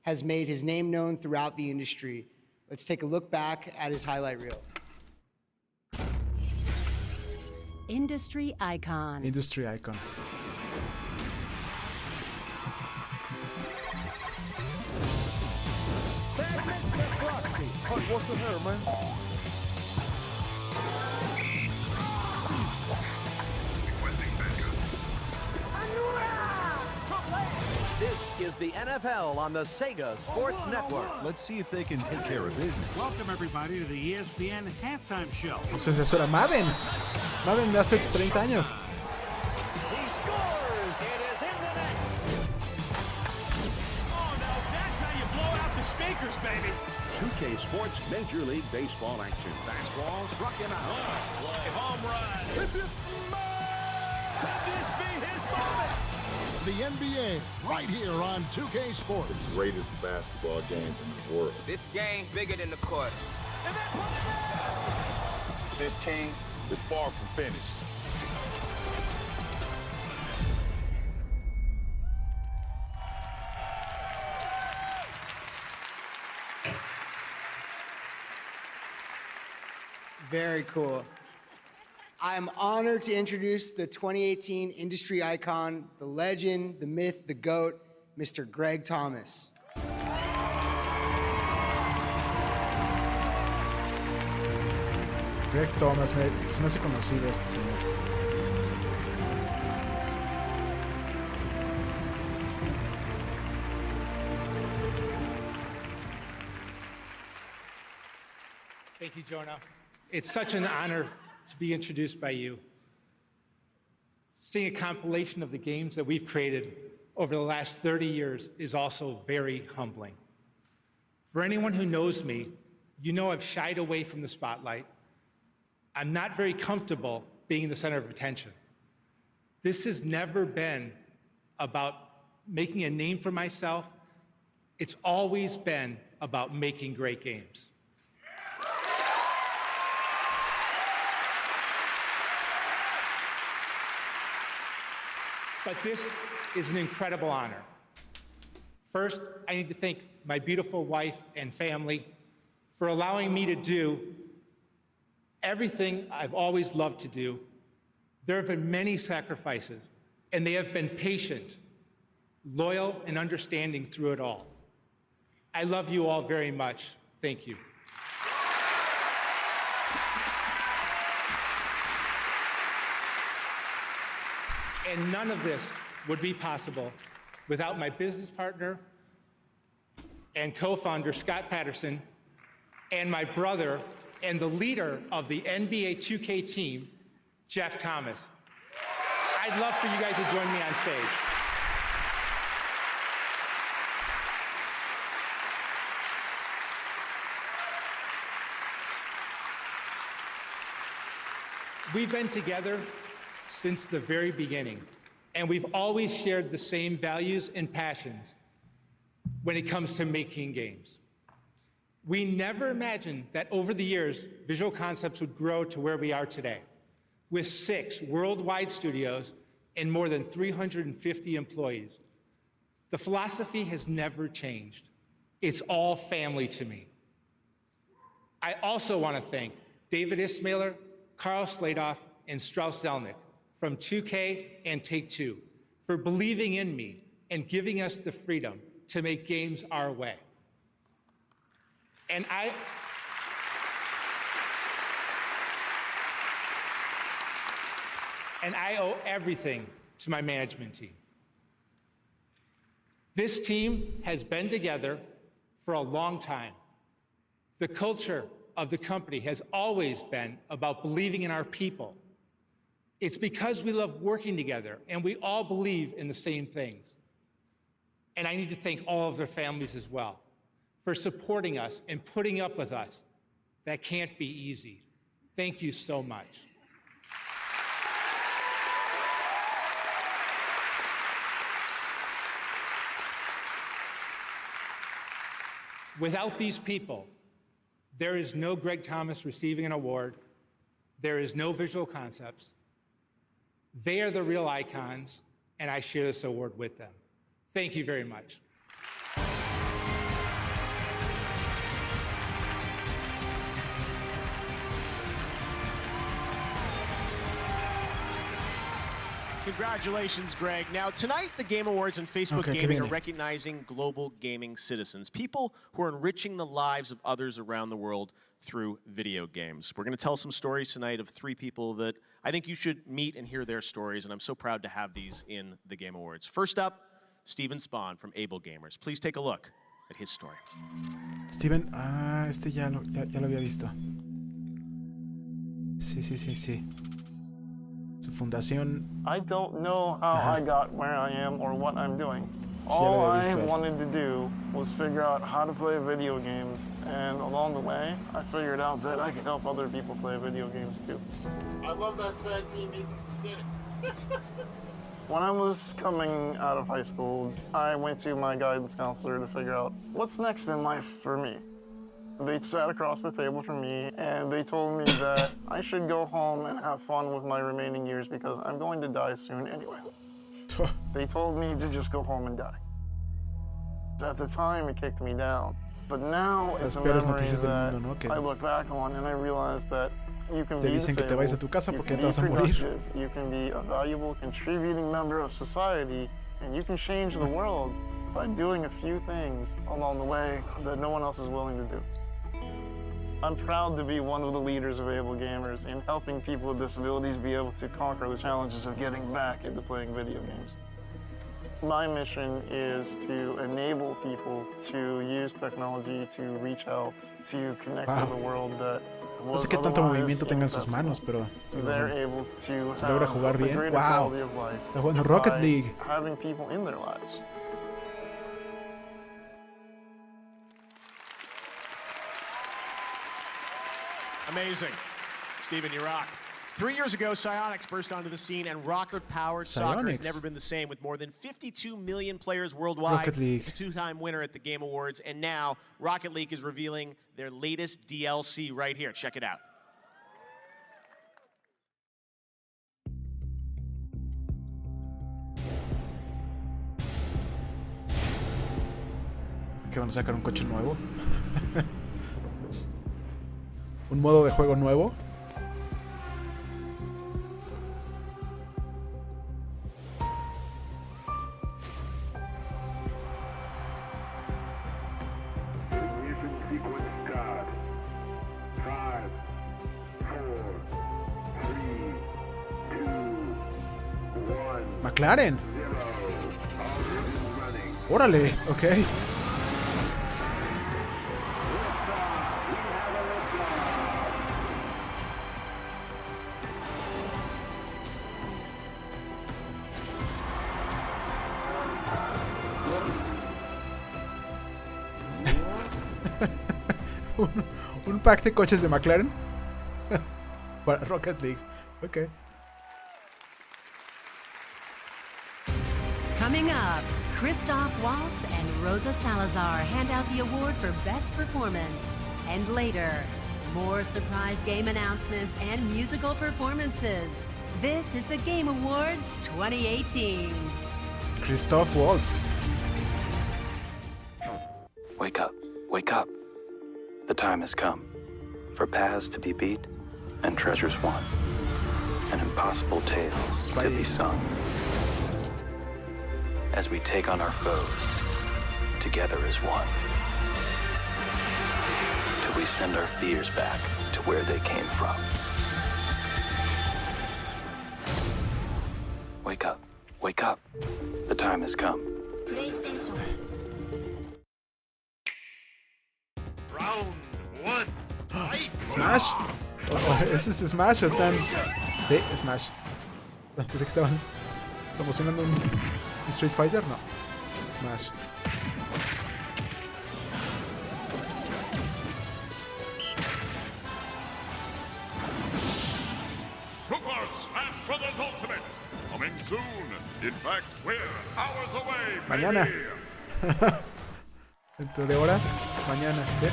has made his name known throughout the industry. Let's take a look back at his highlight reel. Industry icon. Industry icon. What's the matter, man? This is the NFL on the Sega Sports Network. Let's see if they can take care of business. Welcome everybody to the ESPN halftime show. Entonces eso era Madden. Madden de hace 30 años. He scores. It is in the net. Oh no, that's how you blow out the speakers, baby. 2K Sports Major League Baseball action. Fastball struck him out. Play home run. If it's could this be his moment? The NBA, right here on 2K Sports. The greatest basketball game in the world. This game bigger than the court. This king is far from finished. Very cool. I am honored to introduce the 2018 industry icon, the legend, the myth, the GOAT, Mr. Greg Thomas. Greg Thomas, se me hace conocido este señor. Thank you, Jonah. It's such an honor to be introduced by you. Seeing a compilation of the games that we've created over the last 30 years is also very humbling. For anyone who knows me, you know I've shied away from the spotlight. I'm not very comfortable being the center of attention. This has never been about making a name for myself. It's always been about making great games. But this is an incredible honor. First, I need to thank my beautiful wife and family for allowing me to do everything I've always loved to do. There have been many sacrifices, and they have been patient, loyal, and understanding through it all. I love you all very much. Thank you. And none of this would be possible without my business partner and co-founder, Scott Patterson, and my brother and the leader of the NBA 2K team, Jeff Thomas. I'd love for you guys to join me on stage. We've been together since the very beginning, and we've always shared the same values and passions when it comes to making games. We never imagined that over the years, Visual Concepts would grow to where we are today, with 6 worldwide studios and more than 350 employees. The philosophy has never changed. It's all family to me. I also want to thank David Ismailer, Carl Sladoff, and Strauss Zelnick from 2K and Take-Two for believing in me and giving us the freedom to make games our way. And I owe everything to my management team. This team has been together for a long time. The culture of the company has always been about believing in our people. It's because we love working together and we all believe in the same things. And I need to thank all of their families as well for supporting us and putting up with us. That can't be easy. Thank you so much. Without these people, there is no Greg Thomas receiving an award. There is no Visual Concepts. They are the real icons, and I share this award with them. Thank you very much. Congratulations, Greg. Now, tonight, the Game Awards and Facebook Gaming are recognizing global gaming citizens, people who are enriching the lives of others around the world through video games. We're going to tell some stories tonight of 3 people that I think you should meet and hear their stories, and I'm so proud to have these in the Game Awards. First up, Steven Spahn from Able Gamers. Please take a look at his story. Steven, este ya lo había visto. Sí. Su fundación. I don't know how I got where I am or what I'm doing. All I wanted to do was figure out how to play video games, and along the way, I figured out that I could help other people play video games too. I love that tag team you did it. When I was coming out of high school, I went to my guidance counselor to figure out what's next in life for me. They sat across the table from me and they told me that I should go home and have fun with my remaining years because I'm going to die soon anyway. They told me to just go home and die. At the time, it kicked me down. But now it's a memory that I look back on and I realize that you can be disabled, you can be productive, you can be a valuable, contributing member of society, and you can change the world by doing a few things along the way that no one else is willing to do. I'm proud to be one of the leaders of Able Gamers in helping people with disabilities be able to conquer the challenges of getting back into playing video games. My mission is to enable people to use technology to reach out, to connect with the world that no sé qué tanto movimiento tenga en sus manos, pero se logra jugar bien. ¡Wow! Está jugando Rocket League. Having people in their lives. Amazing. Steven, you rock. 3 years ago, Psyonix burst onto the scene, and rocket-powered soccer has never been the same. With more than 52 million players worldwide, it's a 2-time winner at the Game Awards, and now Rocket League is revealing their latest DLC right here. Check it out. ¿Que van a sacar un coche nuevo? ¿Un modo de juego nuevo? McLaren. Órale, ok. un pack de coches de McLaren para Rocket League. Okay. Coming up, Christoph Waltz and Rosa Salazar hand out the award for Best Performance. And later, more surprise game announcements and musical performances. This is the Game Awards 2018. Christoph Waltz. Wake up, wake up. The time has come for paths to be beat and treasures won, and impossible tales to be sung. As we take on our foes, together as one. Till we send our fears back to where they came from. Wake up, wake up. The time has come. Round one. Smash. ¿Ese es Smash o están...? Sí, Smash. Pensé que estaban promocionando un Street Fighter. No, Smash. Super Smash Brothers Ultimate. Coming soon. In fact, we're hours away. Mañana. Dentro de horas. Mañana, ¿sí?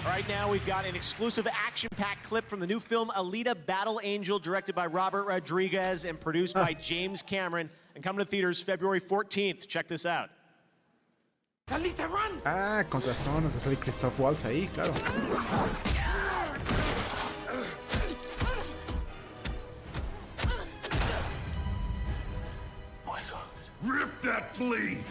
All right, now we've got an exclusive action-packed clip from the new film Alita Battle Angel, directed by Robert Rodriguez and produced by James Cameron, and coming to theaters February 14th. Check this out. Alita, run! Ah, con razón, nos sale Christoph Waltz ahí, claro. Rip that flea!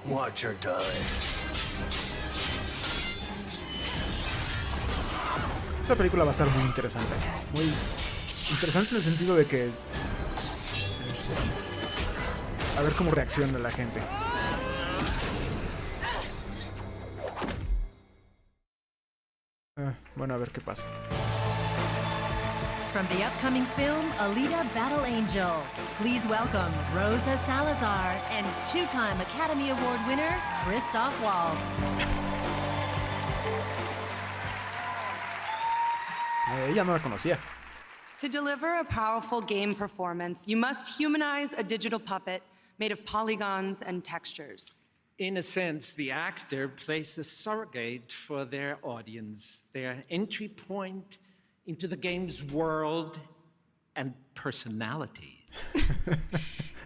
Watch her die. Esa película va a estar muy interesante. Muy interesante en el sentido de que... a ver cómo reacciona la gente. Bueno, a ver qué pasa. From the upcoming film Alita Battle Angel, please welcome Rosa Salazar and two-time Academy Award winner Christoph Waltz. Ella no la conocía. To deliver a powerful game performance, you must humanize a digital puppet made of polygons and textures. In a sense, the actor plays the surrogate for their audience, their entry point into the game's world and personality.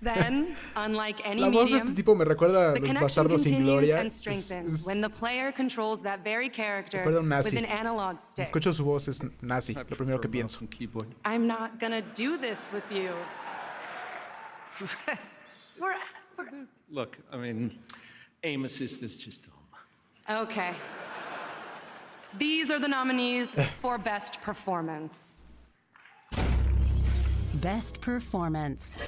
Then, unlike any La voz de este medium, tipo me recuerda a the los connection bastardos sin continues gloria. and strengthens when the player controls that very character Recuerda a un with nazi. an analog stick. Escucho su voz, es nazi, lo primero que pienso. I'm not gonna do this with you. We're Look, I mean, aim assist is just home. okay. These are the nominees for Best Performance. Best Performance.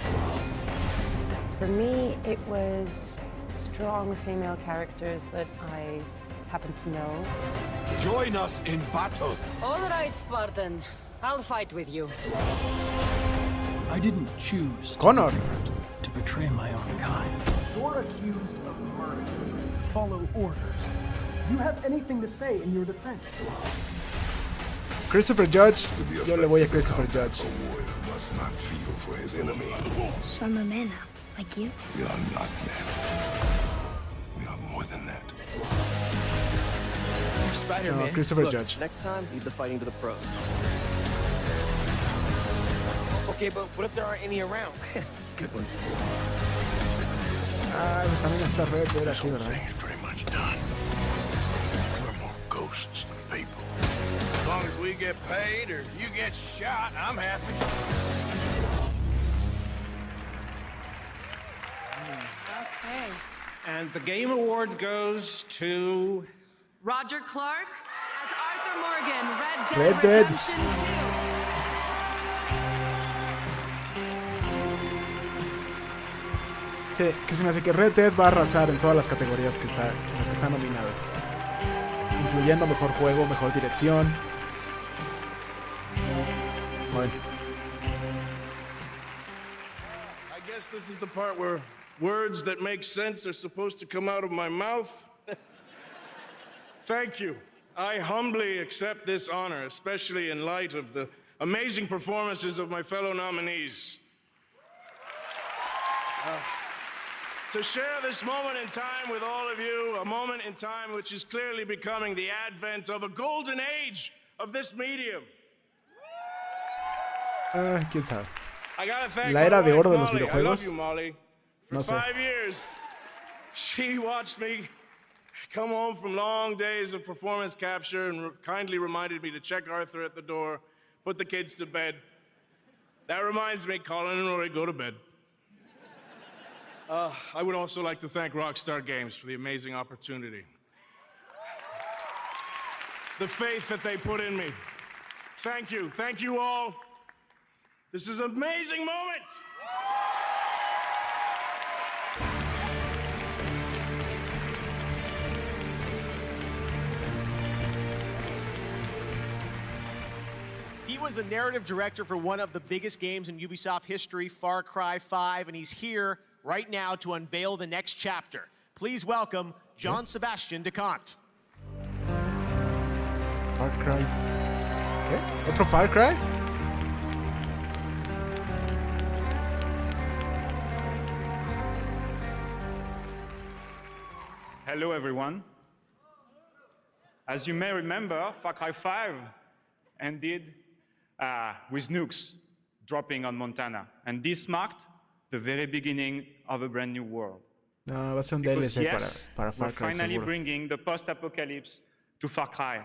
For me, it was strong female characters that I happen to know. Join us in battle. All right, Spartan. I'll fight with you. I didn't choose Connor to betray my own kind. You're accused of murder. Follow orders. Do you have anything to say in your defense? Christopher Judge. Yo le voy a Christopher Judge. A warrior must not feel for his enemy. So I'm a man now, like you? We are not men. We are more than that. You're Spider-Man. No, Christopher Look, Judge. Next time, leave the fighting to the pros. Okay, but what if there aren't any around? Good one. Ah, también está Red Dead aquí, ¿verdad? Thing's pretty much done. We're more ghosts than people. As long as we get paid or you get shot, I'm happy. Okay. And the Game Award goes to... Roger Clark as Arthur Morgan, Red Dead Redemption 2. Sí, que se me hace que Red Dead va a arrasar en todas las categorías en las que están nominadas. Incluyendo mejor juego, mejor dirección. Bueno. guess this is the part where words that make sense are supposed to come out of my mouth. Thank you. I humbly accept this honor, especially in light of the amazing performances of my fellow nominees. To share this moment in time with all of you, a moment in time which is clearly becoming the advent of a golden age of this medium. Quién sabe. I gotta thank La era my de oro wife, de los Molly. I love videojuegos. you, Molly. For No sé. 5 years, she watched me come home from long days of performance capture and kindly reminded me to check Arthur at the door, put the kids to bed. That reminds me, Colin and Rory, go to bed. I would also like to thank Rockstar Games for the amazing opportunity. The faith that they put in me. Thank you. Thank you all. This is an amazing moment. He was the narrative director for one of the biggest games in Ubisoft history, Far Cry 5, and he's here right now to unveil the next chapter. Please welcome Jean-Sebastian Decant. Far Cry. ¿Qué? ¿Otro Far Cry? Hello, everyone. As you may remember, Far Cry 5 ended with nukes dropping on Montana, and this marked the very beginning of a brand new world. No, va a ser un Because DLC yes, para Far we're Cry finally seguro. bringing the post-apocalypse to Far Cry.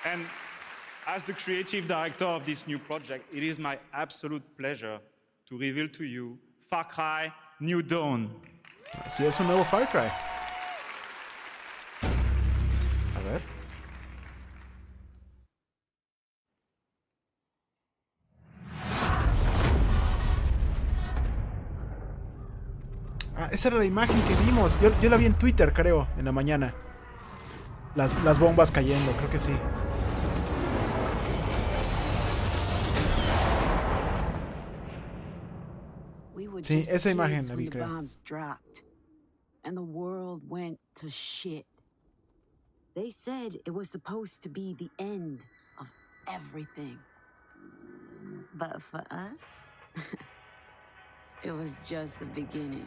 And as the creative director of this new project, it is my absolute pleasure to reveal to you Far Cry New Dawn. Sí, es un nuevo Far Cry. A ver. Ah, esa era la imagen que vimos. Yo la vi en Twitter, creo, en la mañana. Las bombas cayendo, creo que sí. Sí, esa imagen la vi, creo. And the world went to shit. They said it was supposed to be the end of everything. But for us, it was just the beginning.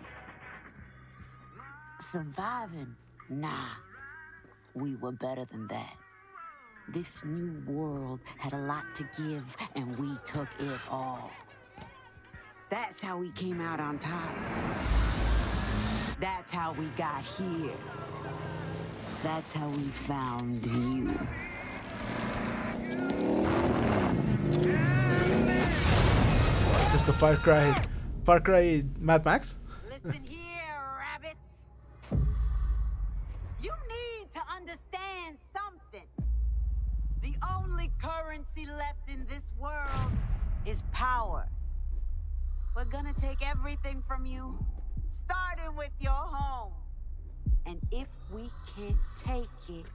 Surviving? Nah. We were better than that. This new world had a lot to give, and we took it all. That's how we came out on top. That's how we got here. That's how we found you. ¿Es esto Far Cry? ¿Far Cry Mad Max? Listen here, rabbits. You need to understand something. The only currency left in this world is power. We're gonna take everything from you, starting with your home. And if we can't take it,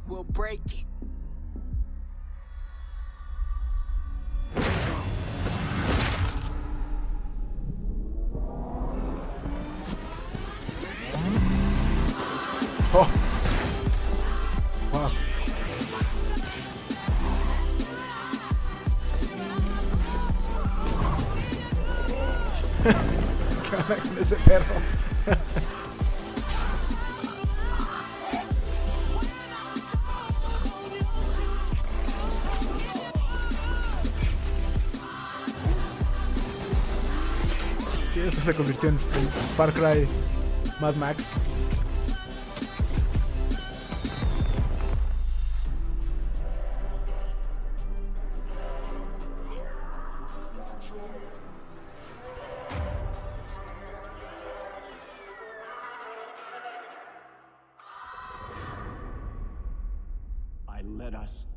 we'll break it. Oh. Wow. ¿Qué onda con ese perro? Sí, eso se convirtió en Far Cry Mad Max.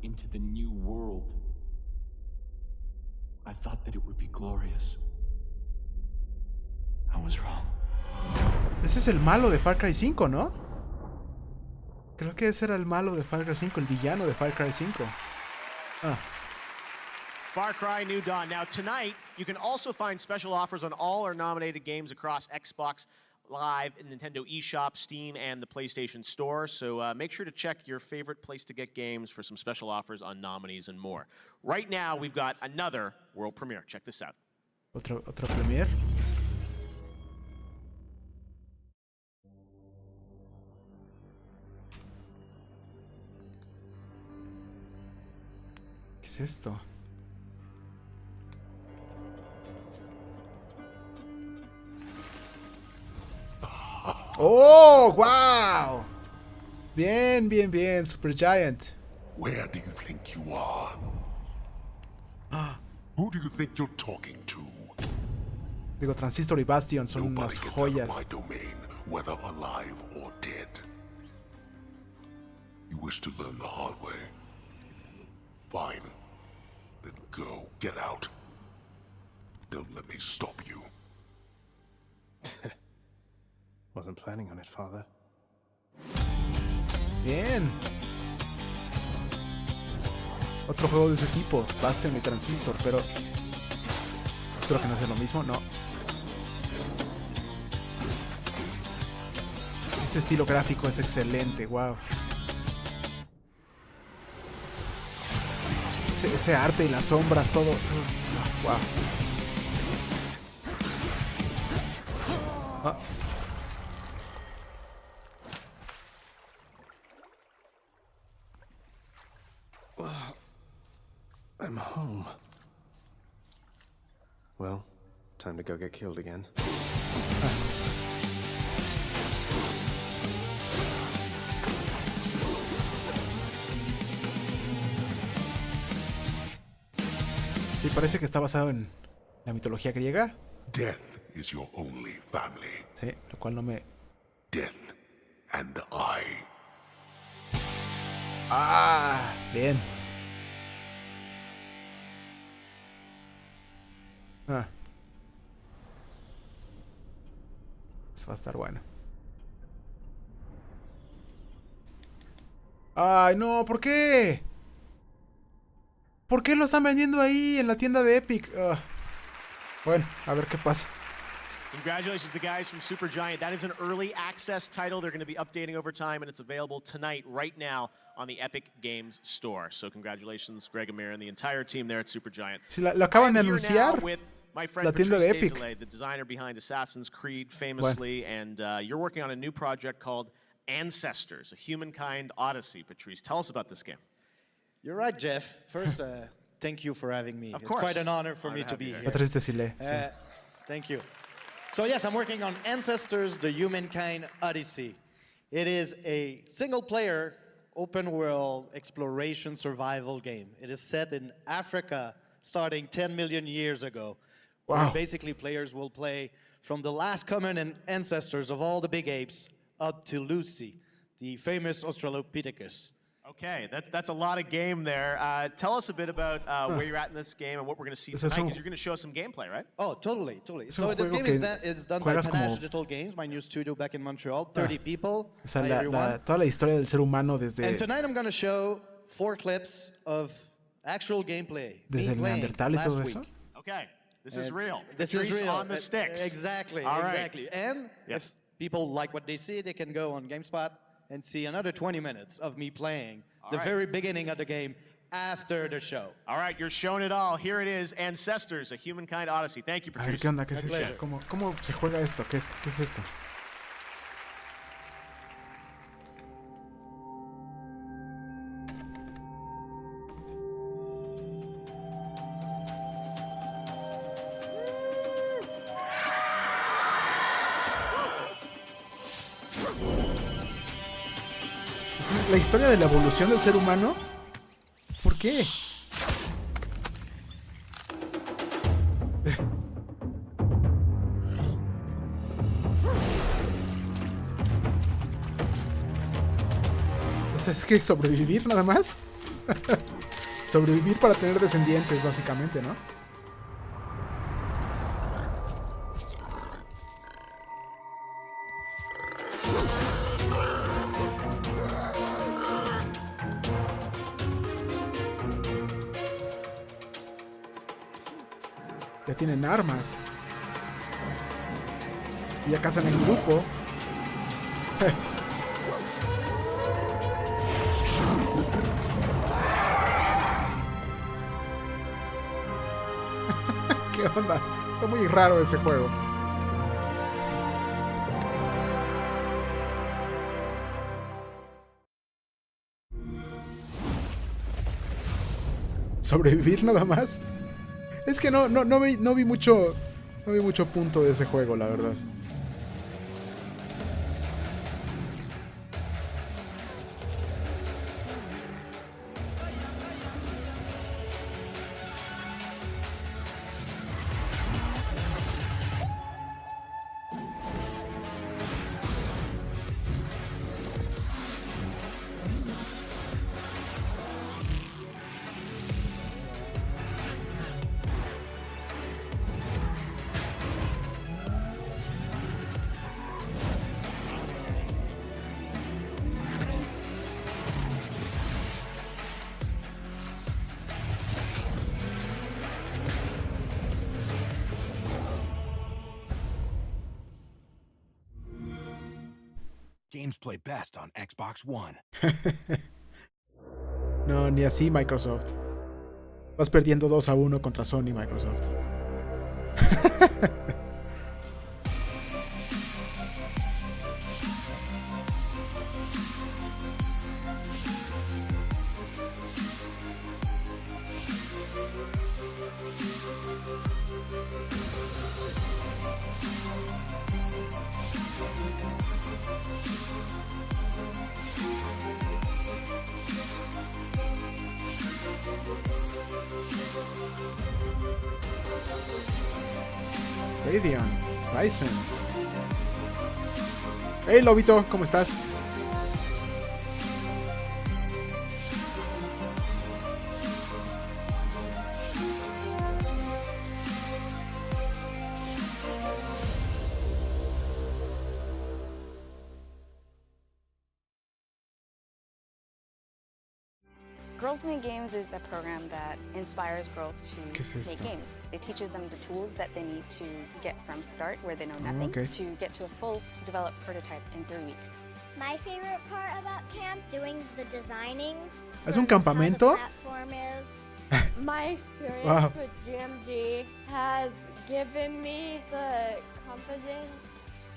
Into the new world. I thought that it would be glorious. I was wrong. Ese es el malo de Far Cry 5, ¿no? Creo que ese era el malo de Far Cry 5, el villano de Far Cry 5. Ah. Far Cry New Dawn. Now, tonight, you can also find special offers on all our nominated games across Xbox Live, Nintendo eShop, Steam, and the PlayStation Store. So make sure to check your favorite place to get games for some special offers on nominees and more. Right now, we've got another world premiere. Check this out. Otro premiere. ¿Qué es esto? ¡Oh! ¡Wow! Bien, bien, bien. Supergiant. Where do you think you are? Who do you think you're talking to? Digo, Transistor y Bastion son Nobody unas gets joyas. out of my domain, whether alive or dead. You wish to learn the hard way? Fine. Then go. Get out. Don't let me stop you. Wasn't planning on it, Father. Bien. Otro juego de ese tipo, Bastion y Transistor, pero espero que no sea lo mismo, no. Ese estilo gráfico es excelente, wow. Ese arte y las sombras, todo wow. Ah. I'm home. Well, time to go get killed again. Sí, parece que está basado en la mitología griega. Death is your only family. Sí, lo cual no me... Death and I. Ah, bien. Ah. Eso va a estar bueno. Ay, no, ¿por qué? ¿Por qué lo están vendiendo ahí en la tienda de Epic? Bueno, a ver qué pasa. Congratulations to the guys from Supergiant. That is an early access title. They're going to be updating over time, and it's available tonight, right now, on the Epic Games Store. So congratulations, Greg Amir, and the entire team there at Supergiant. Si lo acaban de anunciar, la tienda de Epic. The designer behind Assassin's Creed, famously, and you're working on a new project called Ancestors, a Humankind Odyssey. Patrice, tell us about this game. You're right, Jeff. First, thank you for having me. It's quite an honor for me to be here. Patrice Desilets, sí. Thank you. So yes, I'm working on Ancestors, the Humankind Odyssey. It is a single-player, open-world exploration survival game. It is set in Africa, starting 10 million years ago. Wow. Where basically, players will play from the last common ancestors of all the big apes up to Lucy, the famous Australopithecus. Okay, that's a lot of game there. Tell us a bit about where you're at in this game and what we're going to see tonight, because you're going to show us some gameplay, right? Oh, totally. So this game is done by Panache Digital Games, my new studio back in Montreal. 30 people. O sea, toda la historia del ser humano desde... And tonight I'm going to show 4 clips of actual gameplay. Desde el Neandertal y todo eso. Okay, this is real. This is real. On the sticks. Exactly, All right. exactly. And if people like what they see, they can go on GameSpot and see another 20 minutes of me playing the very beginning of the game after the show. All right, you're showing it all. Here it is, Ancestors, a Humankind Odyssey. Thank you, A ver, Patrice. ¿qué onda? ¿Qué es esto? ¿Cómo se juega esto? ¿Qué es esto? La historia de la evolución del ser humano. ¿Por qué? O sea, es que sobrevivir nada más. Sobrevivir para tener descendientes, básicamente, ¿no? Ya tienen armas. Y ya cazan en grupo. ¿Qué onda? Está muy raro ese juego. ¿Sobrevivir nada más? Es que no vi mucho punto de ese juego, la verdad. Games play best on Xbox One. No, ni así Microsoft. Vas perdiendo 2-1 contra Sony, Microsoft. Ryzen. Hey Lobito, ¿cómo estás? Girls Make Games is a program that inspires girls to make games. It teaches them the tools that they need to get from start, where they know nothing, to get to a full developed prototype in 3 weeks. My favorite part about camp, doing the designing. ¿Es un campamento? My experience with GMG has given me the confidence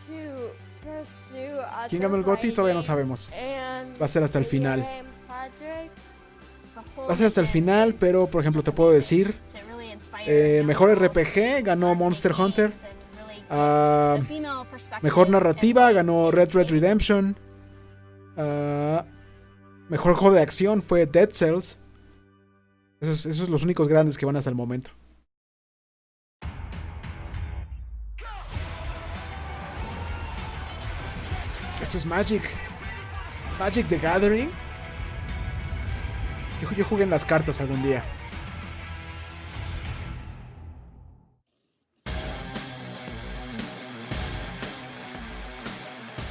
to pursue other ¿Quién ganó el GOTY? Todavía no sabemos. Va a ser hasta el final. Va a ser hasta el final, pero por ejemplo te puedo decir mejor RPG ganó Monster Hunter, mejor narrativa ganó Red Dead Redemption, mejor juego de acción fue Dead Cells. Esos son los únicos grandes que van hasta el momento. Esto es Magic the Gathering. Yo jugué en las cartas algún día.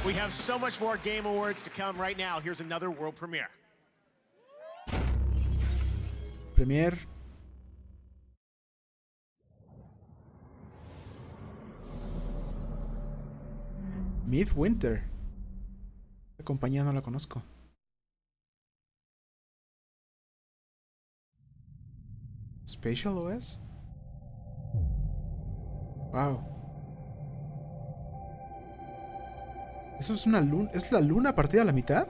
We have so much more Game Awards to come right now. Here's another world premiere. Premiere. Midwinter. La compañía no la conozco. Spatial OS. Wow. ¿Eso es una luna? ¿Es la luna partida a la mitad?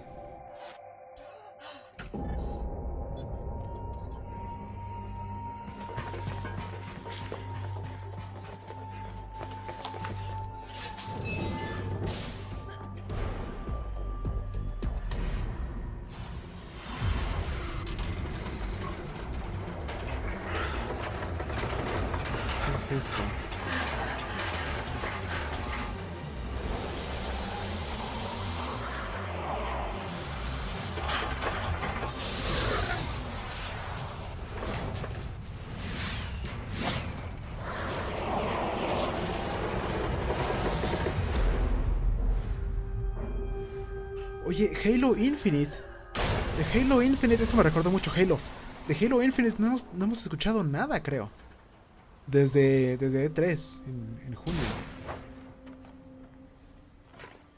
¿Qué es esto? Oye, Halo Infinite. De Halo Infinite, esto me recordó mucho Halo. De Halo Infinite no hemos escuchado nada, creo. desde E3 en junio.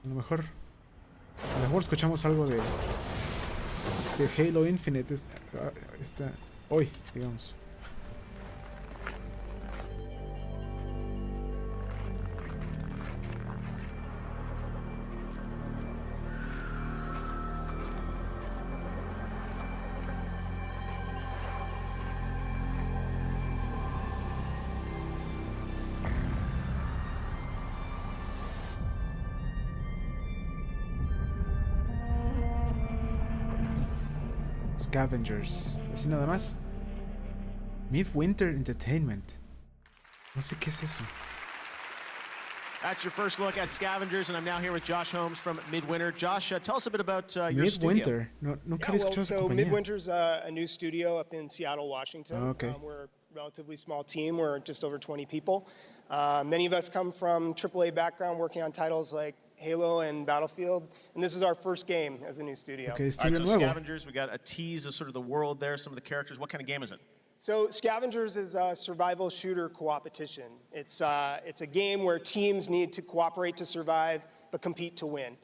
A lo mejor escuchamos algo de Halo Infinite hoy, digamos. Scavengers, así nada más. Midwinter Entertainment. No sé qué es eso. That's your first look at Scavengers, and I'm now here with Josh Holmes from Midwinter. Josh, tell us a bit about your Midwinter. studio. Nunca había escuchado esa compañía. Midwinter's a new studio up in Seattle, Washington. Oh, okay. We're a relatively small team. We're just over 20 people. Many of us come from AAA background, working on titles like Halo and Battlefield, and this is our first game as a new studio. Okay, All right, so Scavengers, we got a tease of sort of the world there, some of the characters. What kind of game is it? So Scavengers is a survival shooter co-opetition. It's a game where teams need to cooperate to survive, but compete to win.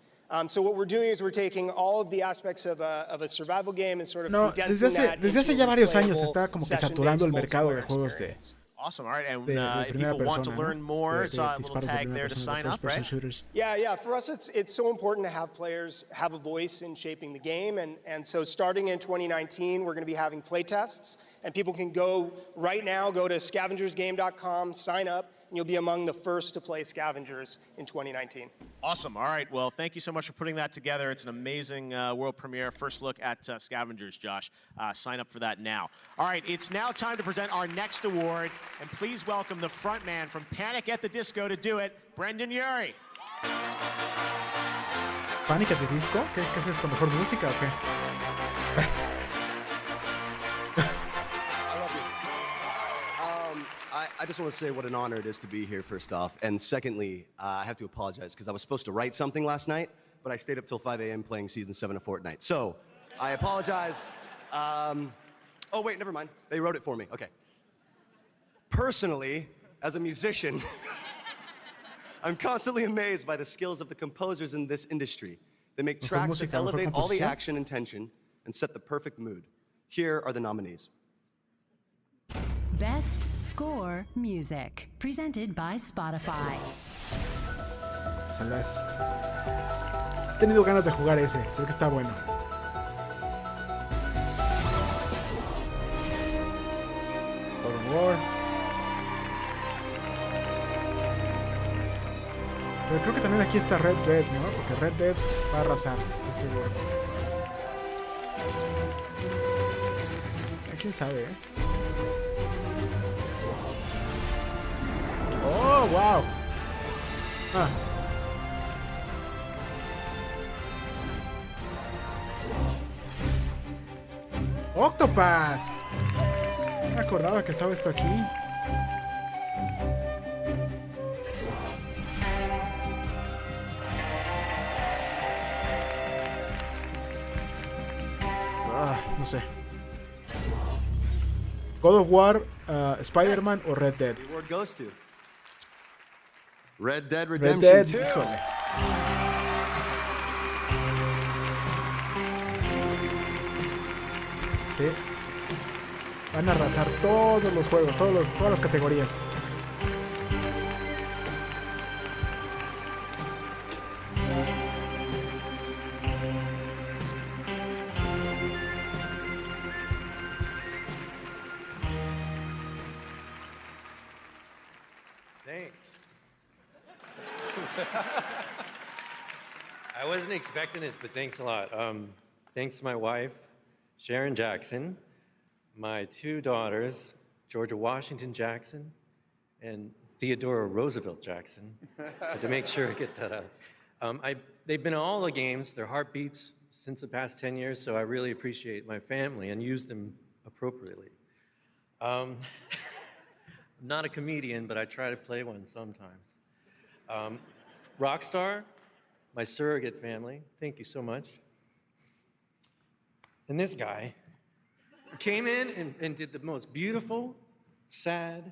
So what we're doing is we're taking all of the aspects of a survival game and sort of desde hace ya varios años está como que saturando el mercado de juegos de Awesome. All right. And if people want to learn more, it's a little tag there to sign up, right? Yeah. For us, it's so important to have players have a voice in shaping the game. And so starting in 2019, we're going to be having play tests. And people can go right now, go to scavengersgame.com, sign up, and you'll be among the first to play Scavengers in 2019. Awesome. All right. Well, thank you so much for putting that together. It's an amazing world premiere. First look at Scavengers, Josh. Sign up for that now. All right. It's now time to present our next award. And please welcome the front man from Panic at the Disco to do it, Brendan Urie. ¿Panic at the Disco? ¿Qué es esto? ¿Mejor música o qué? I just want to say what an honor it is to be here, first off. And secondly, I have to apologize because I was supposed to write something last night, but I stayed up till 5 a.m. playing Season 7 of Fortnite. So, I apologize. Oh, wait, never mind. They wrote it for me. Okay. Personally, as a musician, I'm constantly amazed by the skills of the composers in this industry. They make tracks that elevate all the action and tension and set the perfect mood. Here are the nominees. Best Score Music, presented by Spotify. Celeste. He tenido ganas de jugar ese, se ve que está bueno. God of War. Pero creo que también aquí está Red Dead, ¿no? Porque Red Dead va a arrasar, estoy seguro. ¿Quién sabe, eh? Oh, wow. Octopath. Me acordaba que estaba esto aquí. No sé. God of War, Spider-Man o Red Dead. The award goes to Red Dead Redemption 2. Híjole. Sí. Van a arrasar todos los juegos, todas las categorías. Thanks. I wasn't expecting it, but thanks a lot. Thanks to my wife, Sharon Jackson, my two daughters, Georgia Washington Jackson and Theodora Roosevelt Jackson, to make sure I get that out. They've been in all the games, their heartbeats, since the past 10 years, so I really appreciate my family and use them appropriately. I'm not a comedian, but I try to play one sometimes. Rockstar, my surrogate family, thank you so much. And this guy came in and did the most beautiful, sad,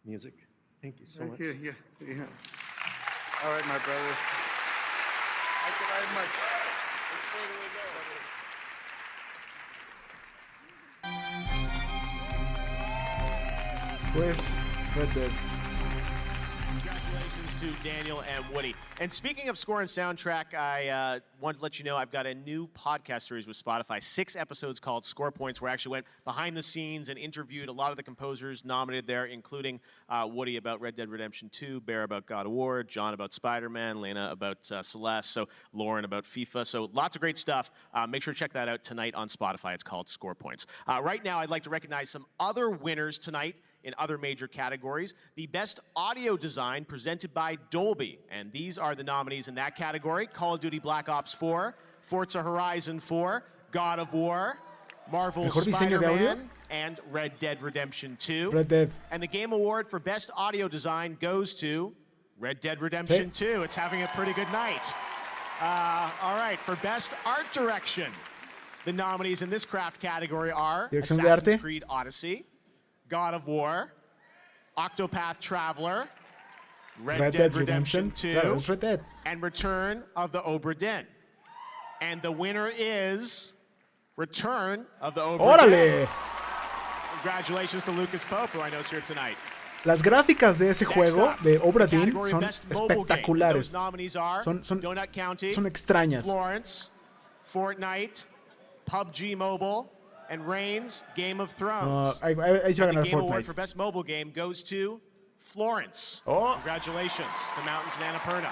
music. Thank you so much. Yeah. All right, my brother. Thank you very much. Pues, Red Dead. Congratulations to Daniel and Woody. And speaking of score and soundtrack, I wanted to let you know I've got a new podcast series with Spotify. 6 episodes called Score Points, where I actually went behind the scenes and interviewed a lot of the composers nominated there, including Woody about Red Dead Redemption 2, Bear about God of War, John about Spider-Man, Lena about Celeste, so Lauren about FIFA. So lots of great stuff. Make sure to check that out tonight on Spotify. It's called Score Points. Right now, I'd like to recognize some other winners tonight in other major categories. The Best Audio Design presented by Dolby. And these are the nominees in that category: Call of Duty Black Ops 4, Forza Horizon 4, God of War, Marvel's Spider-Man, and Red Dead Redemption 2. Red Dead. And the Game Award for Best Audio Design goes to Red Dead Redemption 2. It's having a pretty good night. All right, for Best Art Direction, the nominees in this craft category are Dirección de Assassin's arte. Creed Odyssey, God of War, Octopath Traveler, Red Dead Redemption 2, Claro, es Red Dead. and Return of the Obra Dinn. And the winner is Return of the Obra Dinn. ¡Órale! Congratulations to Lucas Pope, who I know is here tonight. Las gráficas de ese juego, de Obra Dinn, Category son Best Mobile Game. espectaculares. Those nominees are Donut County, Son extrañas. Florence, Fortnite, PUBG Mobile, and Reigns Game of Thrones. Ahí se va a And the ganar Game Award Fortnite. for Best Mobile Game goes to Florence. Oh. Congratulations to Mountains and Annapurna.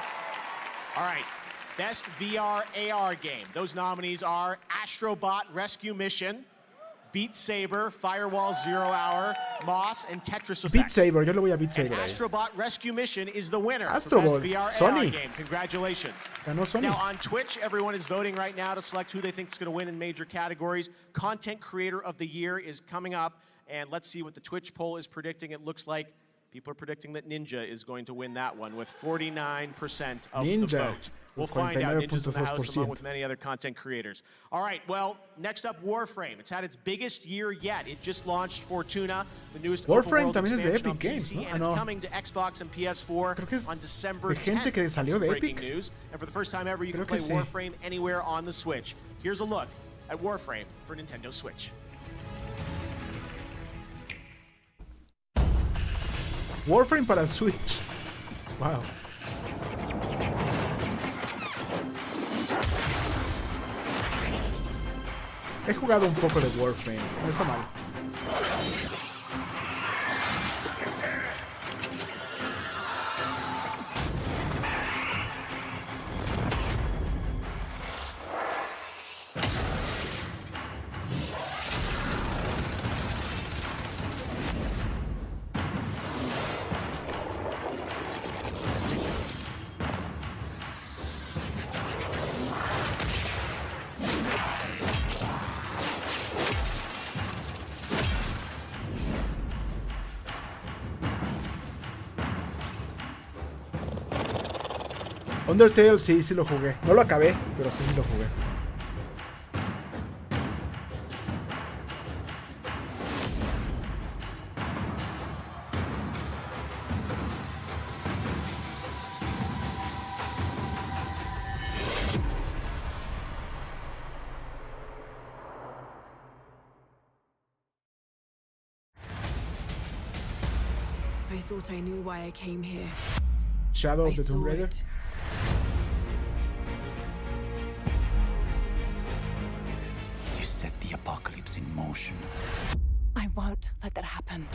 All right, Best VR AR Game. Those nominees are Astrobot Rescue Mission, Beat Saber, Firewall Zero Hour, Moss, and Tetris Effect. Beat Saber, yo le voy a Beat And Saber ahí. Astrobot Rescue Mission is the winner Astrobot, for Best VR Sony. AR Game. Congratulations. Ganó Sony. Now on Twitch, everyone is voting right now to select who they think is going to win in major categories. Content Creator of the Year is coming up, and let's see what the Twitch poll is predicting. It looks like people are predicting that Ninja is going to win that one with 49% of the Ninja, vote. We'll find out. Ninja's in the house 49.2%. along with many other content creators. All right, well, next up, Warframe. It's had its biggest year yet. It just launched Fortuna, the newest Warframe open-world también es de expansion Epic on Games, PC, ¿no? and Ah, it's no. coming to Xbox and PS4 on December de gente 10th. que salió Some de breaking Epic. news. And for the first time ever, you can Creo play que sí. Warframe anywhere on the Switch. Here's a look at Warframe for Nintendo Switch. Warframe para Switch. Wow. He jugado un poco de Warframe. No está mal. Undertale, sí lo jugué. No lo acabé, pero sí lo jugué. I thought I knew why I came here. Shadow of the Tomb Raider. You set the apocalypse in motion. I won't let that happen.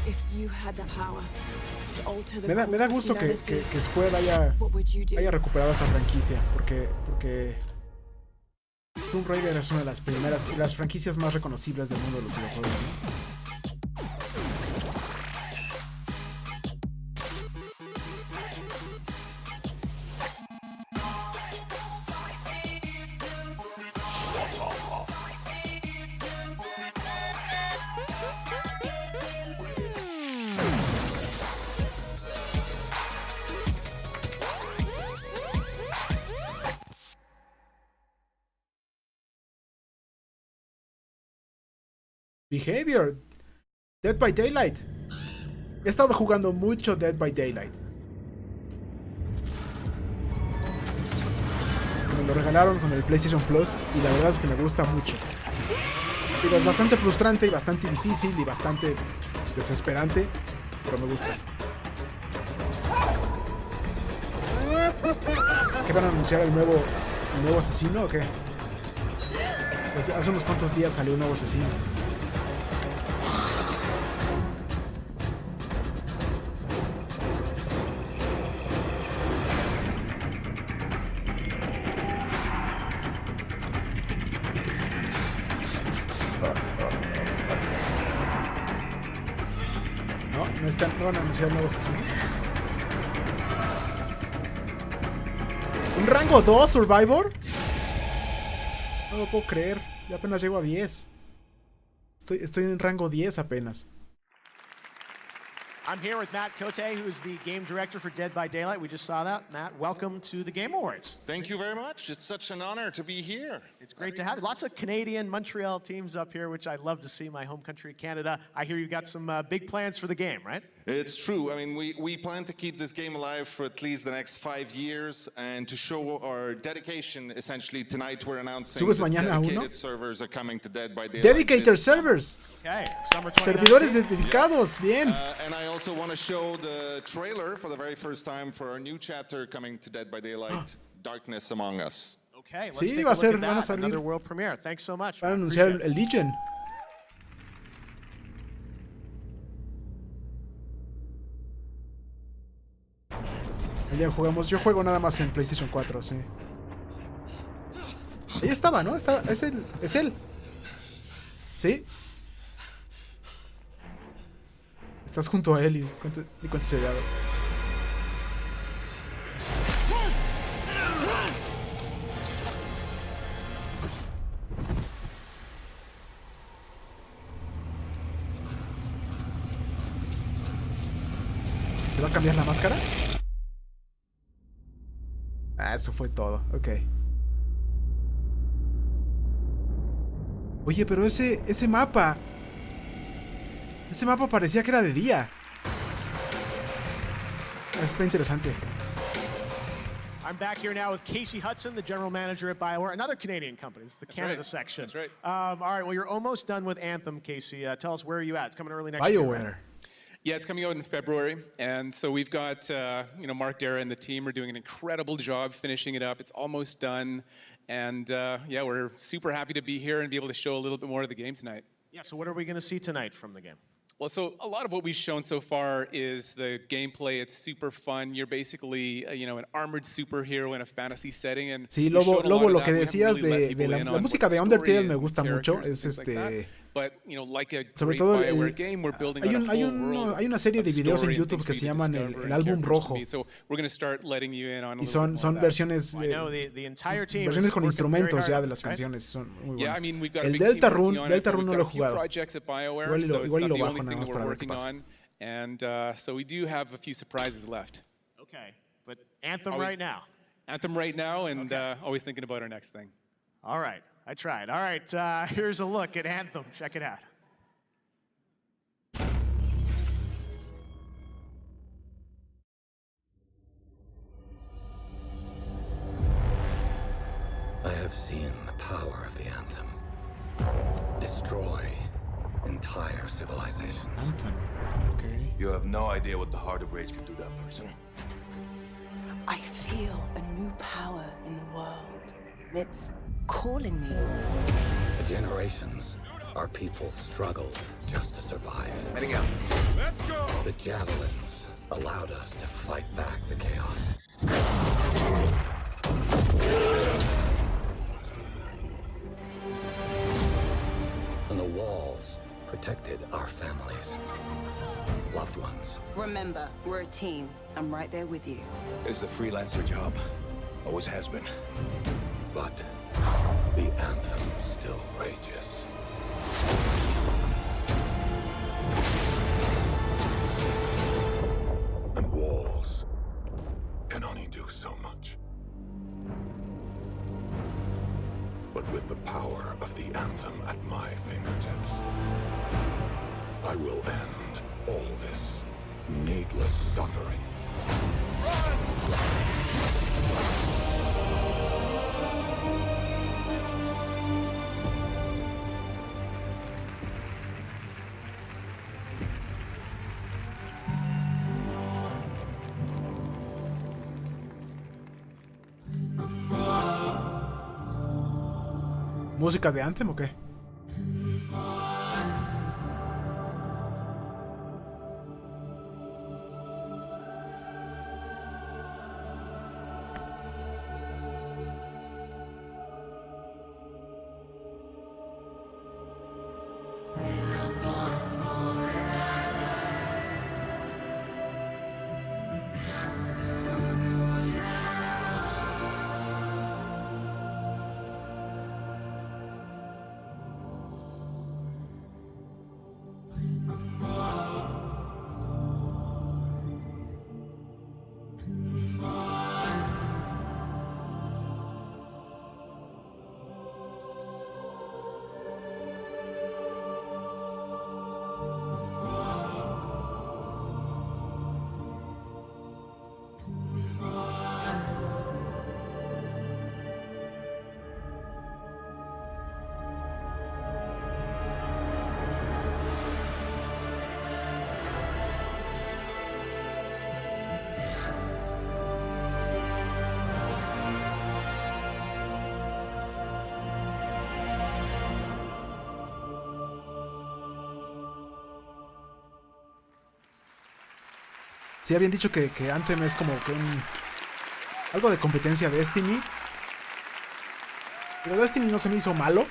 If you had the power to alter the Me da gusto que Square haya recuperado esta franquicia, porque Tomb Raider es una de las franquicias más reconocibles del mundo de los videojuegos, ¿no? Behavior. Dead by Daylight. He estado jugando mucho Dead by Daylight. Me lo regalaron con el PlayStation Plus y la verdad es que me gusta mucho. Digo, es bastante frustrante y bastante difícil y bastante desesperante, pero me gusta. ¿Qué van a anunciar el nuevo asesino o qué? Hace unos cuantos días salió un nuevo asesino. No van a anunciar nuevos así. ¿Un rango 2 Survivor? No lo puedo creer. Ya apenas llego a 10. Estoy en rango 10 apenas. I'm here with Matt Cote, who is the game director for Dead by Daylight. We just saw that. Matt, welcome to the Game Awards. Thank you very much. It's such an honor to be here. It's great to have you. Lots of Canadian, Montreal teams up here, which I love to see, my home country, Canada. I hear you've got some big plans for the game, right? It's true. I mean, we plan to keep this game alive for at least the next 5 years, and to show our dedication, essentially, tonight we're announcing that dedicated servers are coming to Dead by Daylight. Dedicated servers. Okay. Servidores dedicados. Bien. And I also want to show the trailer for the very first time for our new chapter coming to Dead by Daylight, Darkness Among Us. Okay, let's sí, take va a a ser, look at van a that. salir. Another world premiere. Thanks so much. Van a anunciar el Legion. El día que jugamos, yo juego nada más en PlayStation 4, sí. Ahí estaba, ¿no? Es él. ¿Sí? Estás junto a él y cuánto se ha dado. ¿Se va a cambiar la máscara? Ah, eso fue todo. Ok. Oye, pero ese mapa... Ese mapa parecía que era de día. Eso está interesante. I'm back here now with Casey Hudson, the general manager at BioWare, another Canadian company. It's the Canada section. That's right. All right, well, you're almost done with Anthem, Casey. Tell us, where are you at? It's coming early next year. BioWare. Yeah, it's coming out in February, and so we've got, Mark Dara and the team are doing an incredible job finishing it up. It's almost done, and yeah, we're super happy to be here and be able to show a little bit more of the game tonight. Yeah, so what are we going to see tonight from the game? Well, so a lot of what we've shown so far is the gameplay. It's super fun. You're basically, an armored superhero in a fantasy setting. And sí, Lobo, lo que decías de la música de Undertale me gusta mucho. Es sobre todo hay una serie de videos en YouTube que se llaman el álbum rojo. Y son versiones con instrumentos ya de las canciones. Son muy buenas. El Delta Run no lo he jugado. Igual lo bajo nada más para ver qué pasa. And so we do have a few surprises left. Okay, but Anthem right now. Anthem right now, and always thinking about our next thing. All right, I tried. All right, here's a look at Anthem. Check it out. I have seen the power of the Anthem destroy entire civilizations. Anthem. Okay. You have no idea what the Heart of Rage can do to that person. I feel a new power in the world. It's calling me. For generations, our people struggled just to survive. Heading out. Let's go! The javelins allowed us to fight back the chaos. And the walls protected our families, loved ones. Remember, we're a team. I'm right there with you. It's a freelancer job. Always has been. But the Anthem still rages. And walls can only do so much. But With the power of the anthem at my fingertips, I will end all this needless suffering. ¿Música de Anthem o qué? Sí, habían dicho que Anthem es como que algo de competencia de Destiny. Pero Destiny no se me hizo malo.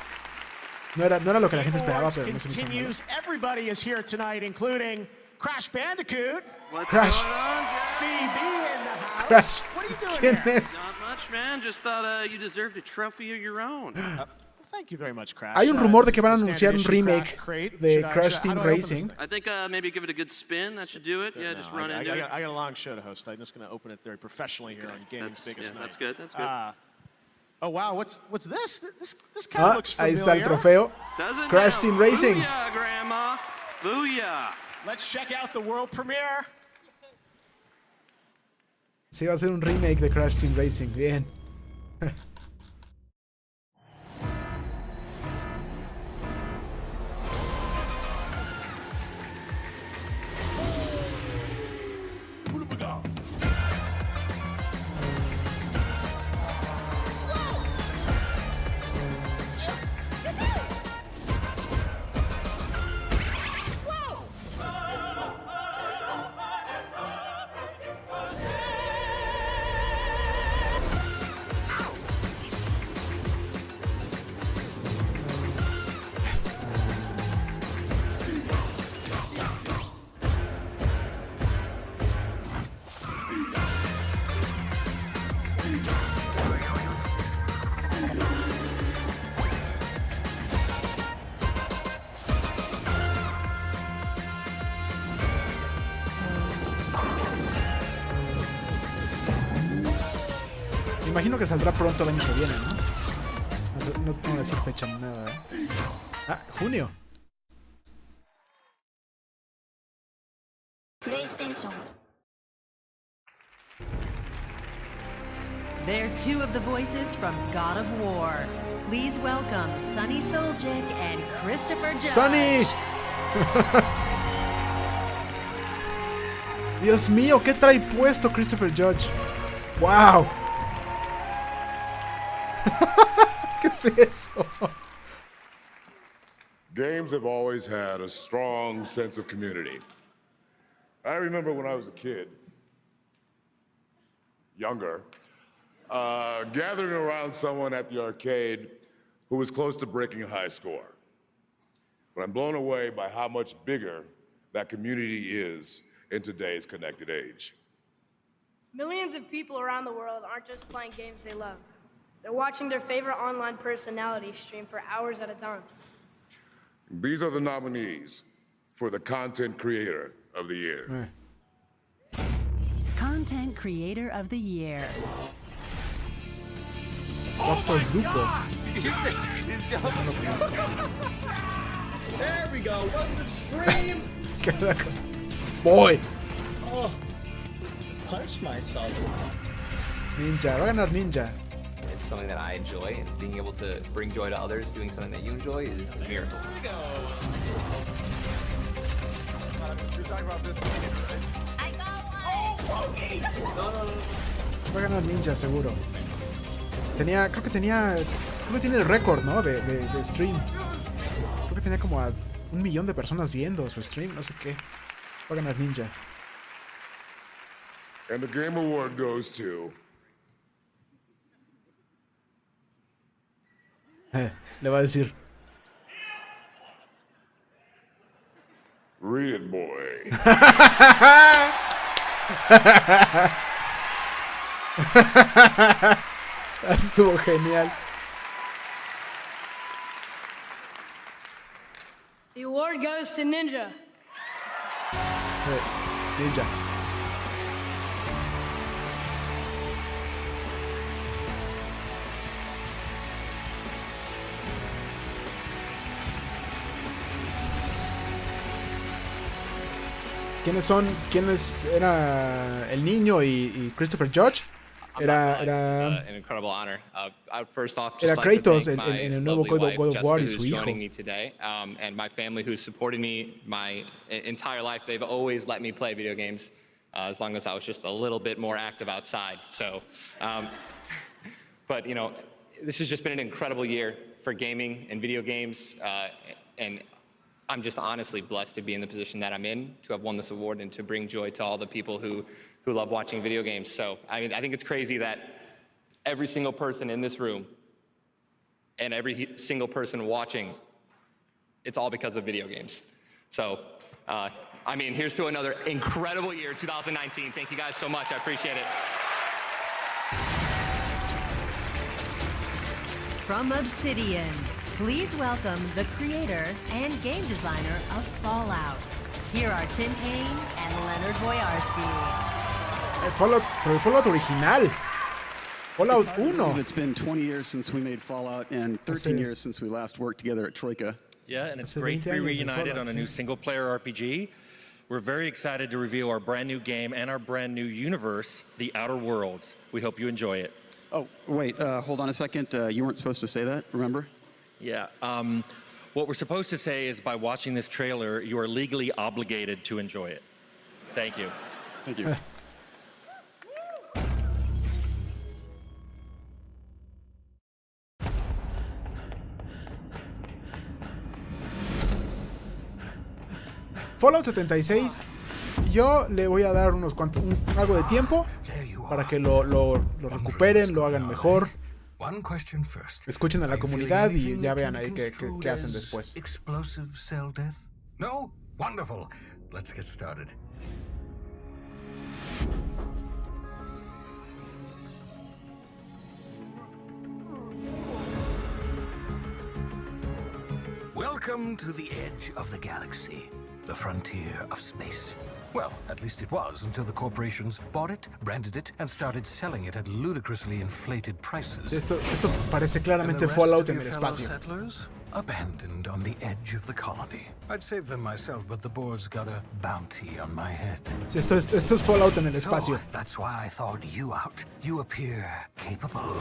No era lo que la gente esperaba, pero no se me hizo malo. Everybody is here tonight, including Crash Bandicoot. Crash. CB in the house. Crash. What are you doing ¿Quién here? es? Not much, man. Just thought you deserved a trophy of your own. Thank you very much, Crash. Hay un rumor de que van a anunciar un remake de Crash Team Racing. I think maybe give it a good spin. That should do it. Yeah, just run into it. I got a long show to host. I'm just going to open it very professionally here on Gaming's Biggest Night. That's good. That's good. Oh wow, what's this? This kind of looks familiar. Ahí está el trofeo. Crash Team Racing. Booyah, Grandma. Booyah. Let's check out the world premiere. Sí, va a ser un remake de Crash Team Racing. Bien. Imagino que saldrá pronto el año que viene, ¿no? No tengo que decir fecha ni nada, ¿eh? Ah, junio. PlayStation. They're two of the voices from God of War. Please welcome Sonny Soljic and Christopher Judge. ¡Sonny! Dios mío, ¿qué trae puesto Christopher Judge? ¡Wow! ¿Qué es eso? Games have always had a strong sense of community. I remember when I was a kid, younger, gathering around someone at the arcade who was close to breaking a high score. But I'm blown away by how much bigger that community is in today's connected age. Millions of people around the world aren't just playing games they love. They're watching their favorite online personality stream for hours at a time. These are the nominees for the Content Creator of the Year. Content Creator of the Year. Dr. Lupo. He's jumping. There we go. Welcome to the stream. Boy. Oh, punch myself. Ninja, va a ganar Ninja. It's something that I enjoy, and being able to bring joy to others, doing something that you enjoy, is a miracle. Here we go. You're talking about this thing, right? I got one. No. Va a ganar Ninja, seguro. Creo que tiene el récord, ¿no? De stream. Creo que tenía como a 1 millón de personas viendo su stream, no sé qué. Va a ganar Ninja. And the Game Award goes to... Le va a decir. Read it, boy. Estuvo genial. The award goes to Ninja. Ninja. ¿Quiénes era el niño y Christopher Judge? Era an incredible honor. First off, just era like Kratos to thank en my el nuevo lovely God wife, of War y Jessica, su who's hijo. joining me today, and my family who's supported me my entire life. They've always let me play video games as long as I was just a little bit more active outside. So, but you know, this has just been an incredible year for gaming and video games, and I'm just honestly blessed to be in the position that I'm in, to have won this award, and to bring joy to all the people who love watching video games. So, I mean, I think it's crazy that every single person in this room and every single person watching, it's all because of video games. So, I mean, here's to another incredible year, 2019. Thank you guys so much. I appreciate it. From Obsidian, please welcome the creator and game designer of Fallout. Here are Tim Payne and Leonard Boyarsky. Pero el Fallout original. Fallout 1. It's been 20 years since we made Fallout and 13 years since we last worked together at Troika. Yeah, and it's great to be reunited on a new single-player RPG. We're very excited to reveal our brand new game and our brand new universe, The Outer Worlds. We hope you enjoy it. Oh, wait, hold on a second. You weren't supposed to say that, remember? Yeah, what we're supposed to say is by watching this trailer, you are legally obligated to enjoy it. Thank you. Thank you. Fallout 76, yo le voy a dar algo de tiempo para que lo recuperen, lo hagan mejor. Escuchen a la comunidad y ya vean ahí qué hacen después. Explosive cell death? No? Wonderful. Let's get started. Welcome to the edge of the galaxy, the frontier of space. Well, at least it was until the corporations bought it, branded it, and started selling it at ludicrously inflated prices. Esto parece claramente Fallout en el espacio. Settlers abandoned on the edge of the colony. I'd save them myself, but the board's got a bounty on my head. Sí, esto es Fallout en el espacio. So, that's why I thought you out. You appear capable.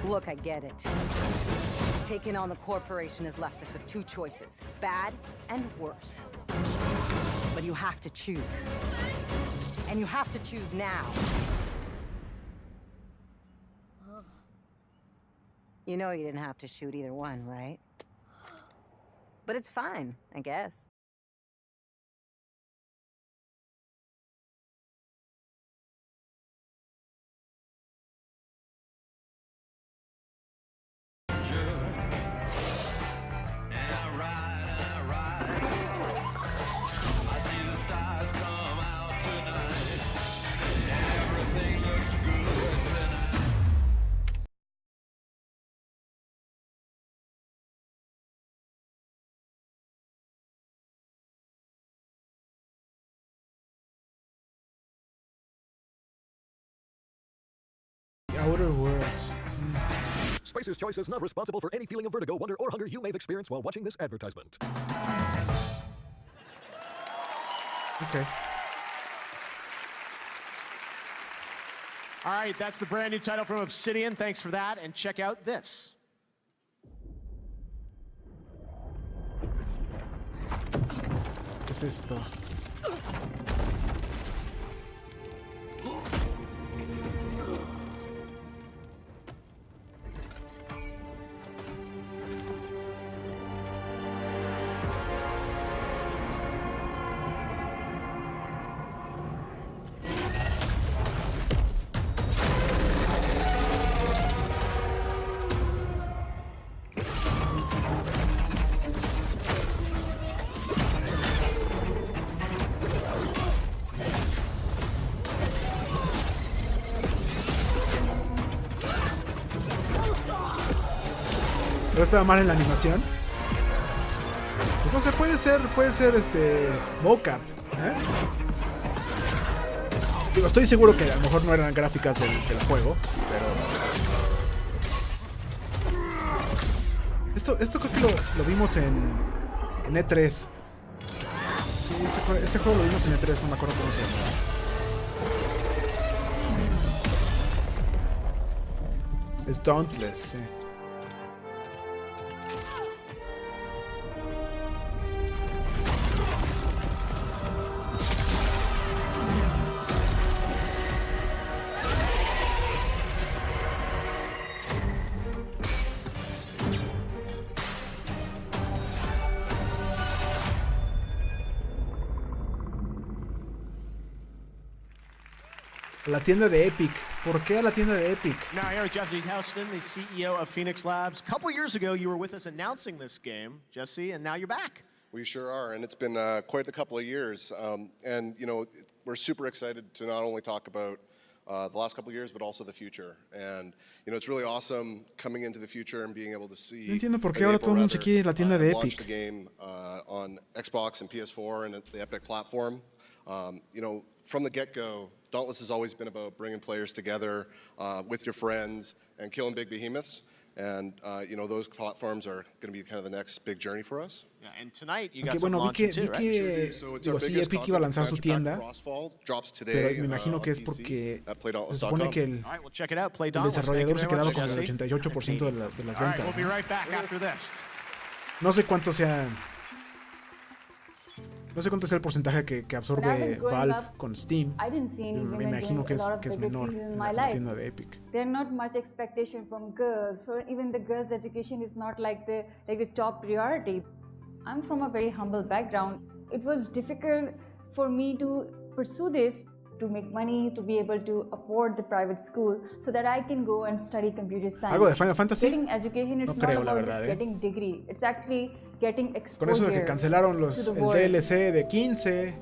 Look, I get it. Taking on the corporation has left us with two choices, bad and worse. But you have to choose. And you have to choose now. You know you didn't have to shoot either one, right? But it's fine, I guess. Outer Worlds. Spacer's Choice is not responsible for any feeling of vertigo, wonder, or hunger you may have experienced while watching this advertisement. Okay. All right, that's the brand new title from Obsidian. Thanks for that, and check out this. ¿Qué es esto? Pero estaba mal en la animación. Entonces puede ser mocap, ¿eh? Digo, estoy seguro que a lo mejor no eran gráficas del juego, pero esto creo que lo vimos en E3. Sí, este juego lo vimos en E3, no me acuerdo cómo se llama. Es Dauntless, sí. La tienda de Epic. ¿Por qué a la tienda de Epic? Now, here is Jesse Houston, the CEO of Phoenix Labs. A couple years ago, you were with us announcing this game, Jesse, and now you're back. We sure are, and it's been quite a couple of years. And, you know, we're super excited to not only talk about the last couple of years, but also the future. And, you know, it's really awesome coming into the future and being able to see... No entiendo por qué ahora todo el mundo se quiere la tienda de Epic. Launch the game on Xbox and PS4 and the Epic platform. You know, from the get-go, Dauntless has always been about bringing players together with your friends and killing big behemoths. And, you know, those platforms are going to be kind of the next big journey for us. Yeah, and tonight you got Bueno, vi que digo, sí, Epic iba a lanzar su tienda, pero me imagino que es porque se supone que el desarrollador se quedaba con el 88% de las ventas. No sé cuánto sea... No sé cuánto es el porcentaje que absorbe Valve con Steam. Me imagino que es menor en la tienda de Epic. There's not much expectation from girls. So even the girls' education is not like the top priority. I'm from a very humble background. It was difficult for me to pursue this, to make money, to be able to afford the private school, so that I can go and study computer science. ¿Algo de Final Fantasy? Getting education, it's no creo, not la about verdad, getting degree. It's actually getting exposure. Con eso de que cancelaron el DLC de 15,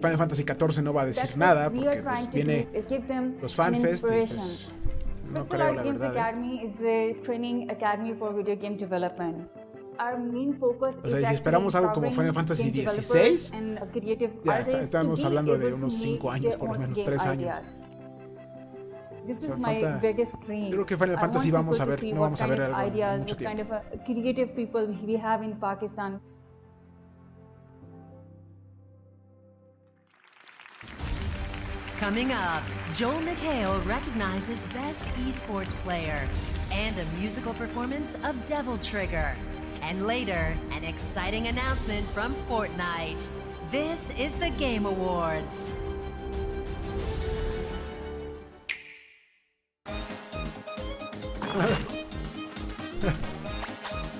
Final Fantasy 14 no va a decir nada porque pues, viene los FanFest y pues no creo, la verdad. Academy is a training academy for video game development. Our main focus o sea, si esperamos algo como Final Fantasy 16, ya estamos hablando de unos 5 años, por lo menos 3 años. This o sea, is my biggest dream. Yo creo que Final Fantasy vamos a ver, no vamos a ver algo en mucho tiempo. Kind of creative people we have in Pakistan. Coming up, Joel McHale recognizes Best Esports Player and a musical performance of Devil Trigger. And later, an exciting announcement from Fortnite. This is the Game Awards.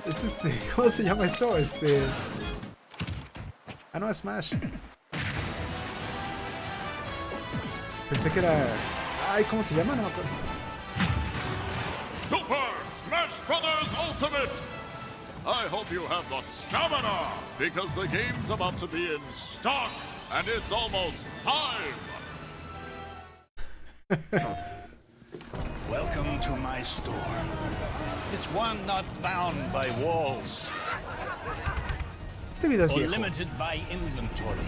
Es ¿cómo se llama esto? Ah, no, Smash. Pensé que era... Ay, ¿cómo se llama? No me acuerdo. Super Smash Brothers Ultimate! I hope you have the stamina, because the game's about to be in stock, and it's almost time! Welcome to my store. It's one not bound by walls. Este video es viejo. Or limited by inventory.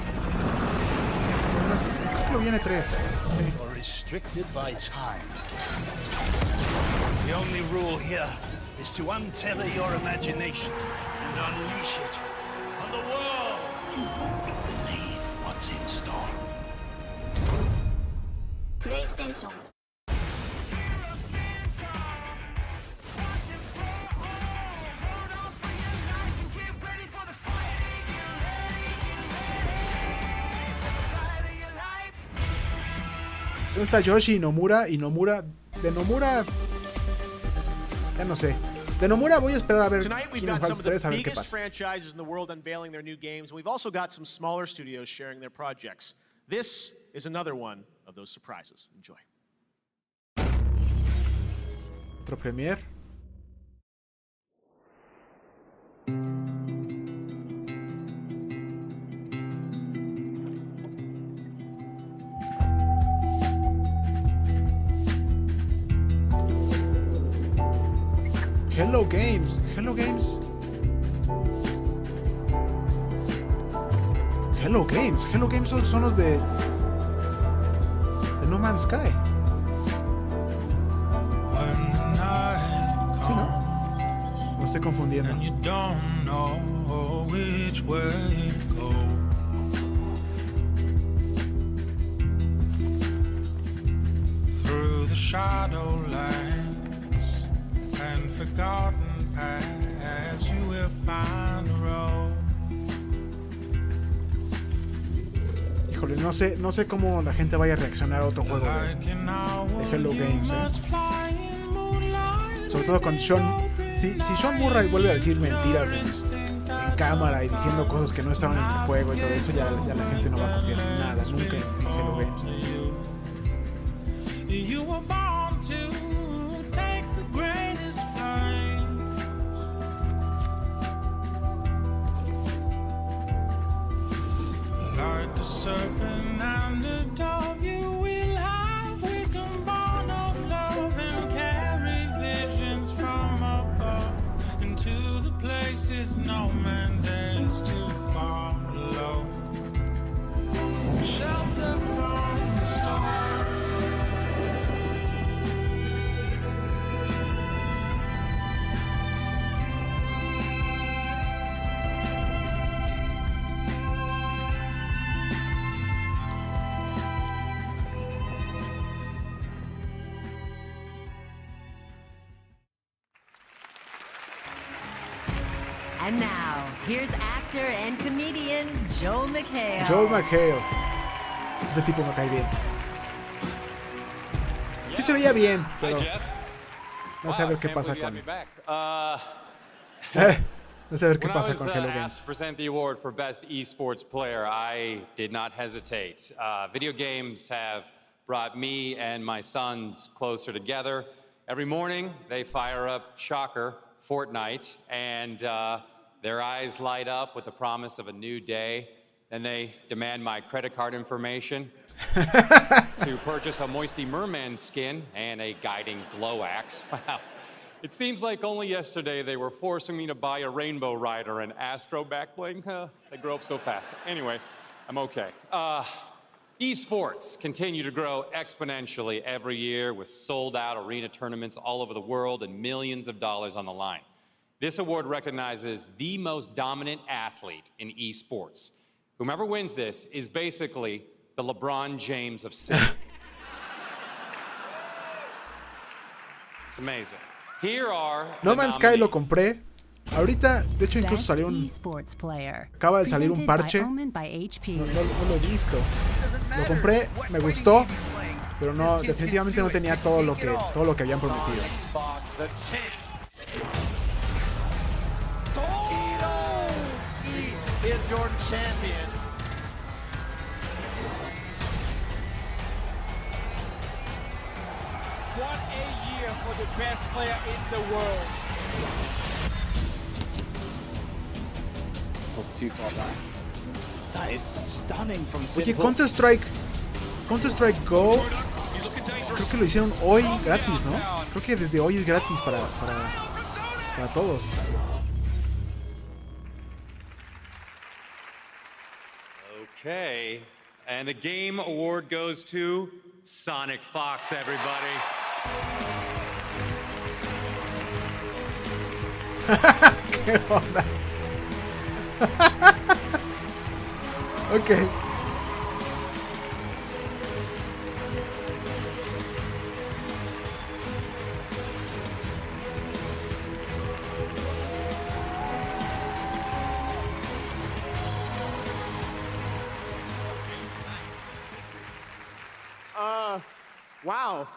Creo que lo viene 3. Sí. Or restricted by time. The only rule here is to untether your imagination and unleash it on the world. You won't believe what's in store. PlayStation. ¿Dónde está Yoshi y Nomura? De Nomura... Ya no sé. De Nomura voy a esperar a ver Kingdom Hearts 3 a ver qué pasa. Franchises in the world unveiling their new games. We've also got some smaller studios sharing their projects. This is another one of those surprises. Enjoy. Otro premier. Hello Games. Hello Games. Hello Games. Hello Games son los de No Man's Sky. ¿Sí, no? Me estoy confundiendo. Through the shadowlands and forgotten paths, you will find the road. Híjole, no sé cómo la gente vaya a reaccionar a otro juego de Hello Games, Sobre todo con Sean. Si Sean Murray vuelve a decir mentiras en cámara y diciendo cosas que no estaban en el juego y todo eso, ya la gente no va a confiar en nada, nunca en Hello Games. You were born to take the greatest flight. Like the serpent and the dove, you will have wisdom born of love and carry visions from above into the places no man dares to follow. Shelter from the storm. And now, here's actor and comedian Joel McHale. Joel McHale. Este tipo me cae bien. Sí se veía bien, pero no sé a ver qué pasa con... No sé a ver qué pasa con Hello Games. To present the award for best esports player, I did not hesitate. Video games have brought me and my sons closer together. Every morning, they fire up, shocker, Fortnite, and their eyes light up with the promise of a new day. Then they demand my credit card information to purchase a Moisty Merman skin and a guiding glow axe. Wow. It seems like only yesterday they were forcing me to buy a Rainbow Rider and Astro backbling. They grow up so fast. Anyway, I'm okay. Esports continue to grow exponentially every year with sold-out arena tournaments all over the world and millions of dollars on the line. This award recognizes the most dominant athlete in esports. Whomever wins this is basically the LeBron James of sin. It's amazing. Here are No Man's Sky lo compré. Ahorita, de hecho, incluso salió acaba de salir un parche. No lo he visto. Lo compré, me gustó, pero no, definitivamente no tenía todo lo que habían prometido. Is Jordan champion. What a year for the best player in the world. Was too far back. That is stunning from Oye, Counter-Strike Go, creo que lo hicieron hoy gratis, ¿no? Creo que desde hoy es gratis para todos. Okay, And the game award goes to Sonic Fox, everybody. ¿Qué onda? Ok. Wow.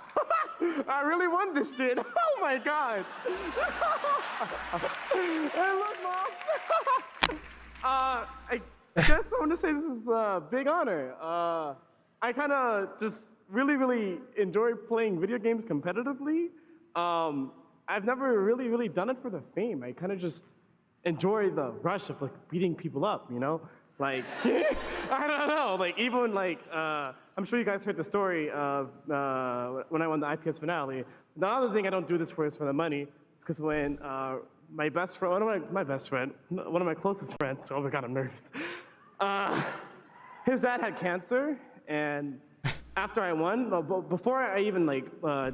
I really won this shit. Oh my god. Hey, look, Mom. I guess I want to say this is a big honor. I kind of just really enjoy playing video games competitively. I've never really done it for the fame. I kind of just enjoy the rush of like beating people up, you know? Like, I don't know, like even like, I'm sure you guys heard the story of when I won the IPS finale. The other thing I don't do this for is for the money. It's because when my best friend, one of my closest friends, oh my God, I'm nervous. His dad had cancer, and after I won, before I even like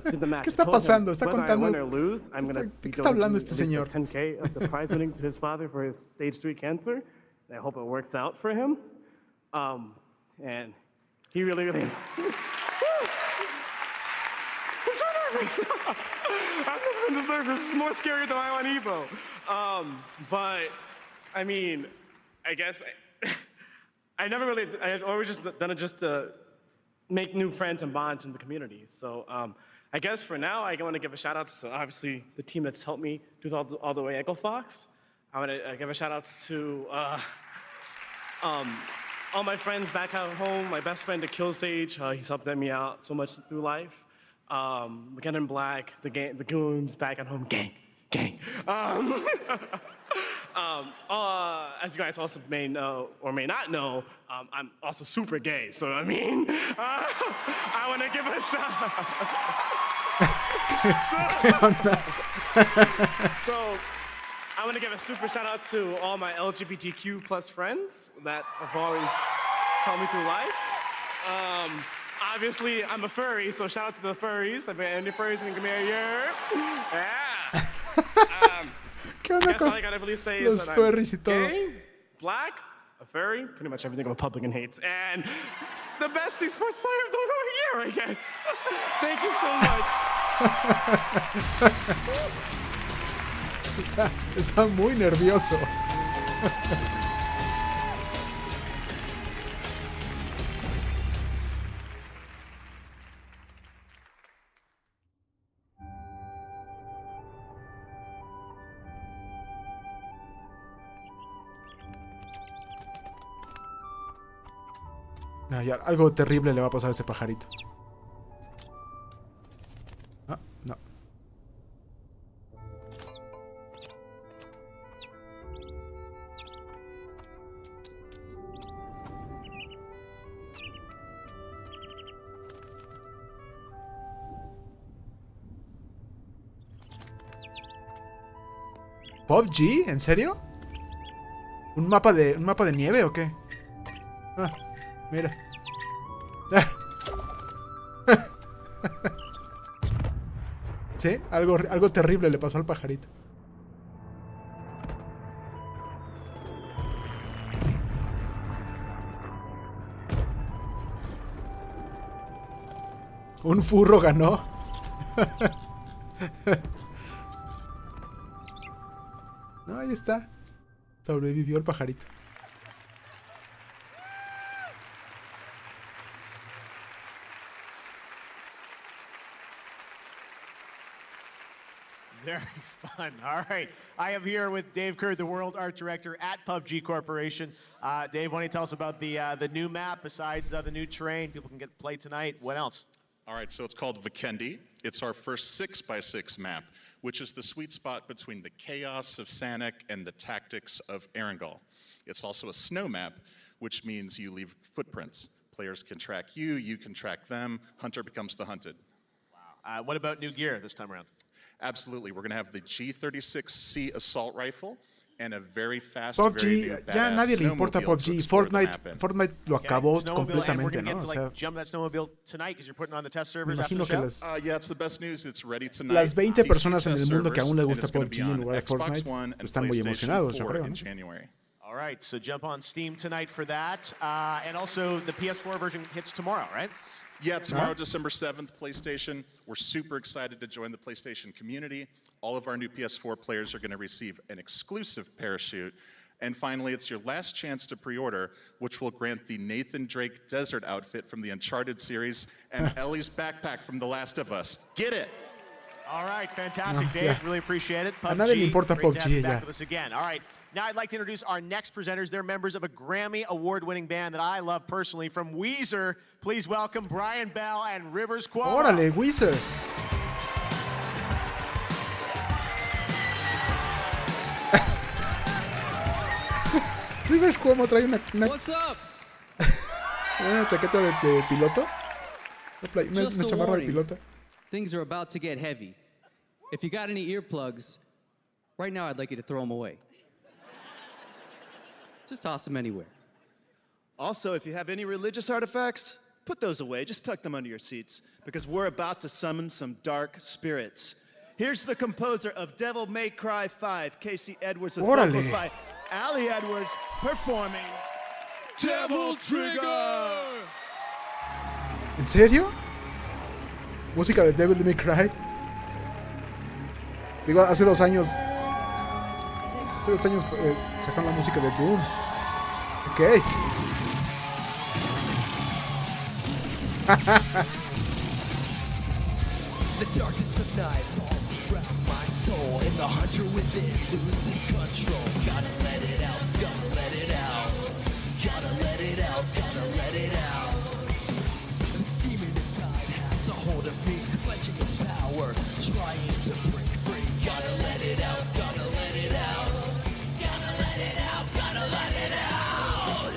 did the match, ¿Qué está pasando? Está contando. Win or lose, I'm gonna ¿De qué está hablando este señor? 10K of the prize winning to his father for his stage 3 cancer. I hope it works out for him. And he really. I'm so nervous. I've never been this nervous. It's more scary than I on Evo. But I mean, I guess I've always just done it just to make new friends and bonds in the community. So I guess for now, I want to give a shout out to obviously the team that's helped me do all the way Echo Fox. I want to give a shout out to all my friends back at home. My best friend, the Kill Sage, he's helped me out so much through life. Again in Black, the goons back at home, gang. As you guys also may know or may not know, I'm also super gay. So I mean, I want to give a So I want to give a super shout out to all my LGBTQ plus friends that have always helped me through life. Obviously, I'm a furry, so shout out to the furries. If any furries can give me a year. Yeah. ¿Qué onda con los furries y todo? Gay, Black, a furry, pretty much everything a Republican hates, and the best esports player of the year, I guess. Thank you so much. Está muy nervioso. No, ya, algo terrible le va a pasar a ese pajarito. Ah, no. ¿PUBG? ¿En serio? ¿Un mapa de nieve o qué? Ah, mira. Sí, algo terrible le pasó al pajarito. Un furro ganó. No, ahí está. Sobrevivió el pajarito. Very fun. All right. I am here with Dave Kerr, the World Art Director at PUBG Corporation. Dave, why don't you tell us about the new map besides the new terrain? People can get play tonight. What else? All right, so it's called Vikendi. It's our first 6x6 map, which is the sweet spot between the chaos of Sanic and the tactics of Erangel. It's also a snow map, which means you leave footprints. Players can track you, you can track them. Hunter becomes the hunted. Wow. What about new gear this time around? Absolutely. We're going to have the G36C assault rifle and a very fast, PUBG, very new, ya badass nadie le importa snowmobile to PUBG. explore the map in. Fortnite lo acabó Snowmobile, completamente, and we're ¿no? gonna O get to, sea, like, jump that snowmobile tonight because you're putting on the test me servers after imagino the que show. Yeah, it's the best news. It's ready tonight. las 20 These personas en test el mundo que aún les servers, gusta and it's gonna PUBG be en on lugar de Xbox Fortnite One and están muy PlayStation emocionados, yo 4 creo, in ¿no? January. All right, so jump on Steam tonight for that. And also, the PS4 version hits tomorrow, right? Yeah, tomorrow, December 7th, PlayStation. We're super excited to join the PlayStation community. All of our new PS4 players are going to receive an exclusive parachute. And finally, it's your last chance to pre-order, which will grant the Nathan Drake desert outfit from the Uncharted series and Ellie's backpack from The Last of Us. Get it! All right, fantastic, No, Dave. yeah. Really appreciate it. A nadie le importa great to have you PUBG, back ya. with us again. All right, now I'd like to introduce our next presenters. They're members of a Grammy Award-winning band that I love personally. From Weezer, please welcome Brian Bell and Rivers Cuomo. ¡Órale, Weezer! Rivers Cuomo trae una What's up? una chaqueta de piloto. Una Just a chamarra de warning. piloto. Things are about to get heavy. If you got any earplugs, right now I'd like you to throw them away. Just toss them anywhere. Also, if you have any religious artifacts, put those away. Just tuck them under your seats, because we're about to summon some dark spirits. Here's the composer of Devil May Cry 5, Casey Edwards, with Órale. vocals by Allie Edwards, performing Devil Trigger! ¿En serio? Música de Devil May Cry. Digo, hace 2 años. Hace 2 años sacaron la música de Doom. Ok. The darkness of night falls around my soul, and the hunter within loses control. Gotta let it out, gotta let it out. Gotta let it out, gotta let it out. This demon inside has a hold of me, clutching its power, trying to break free. Gotta let it out, gotta let it out. Gotta let it out, gotta let it out.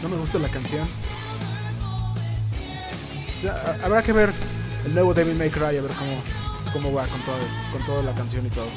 No me gusta la canción. Ya, habrá que ver el nuevo Devil May Cry, a ver cómo va con toda la canción y todo.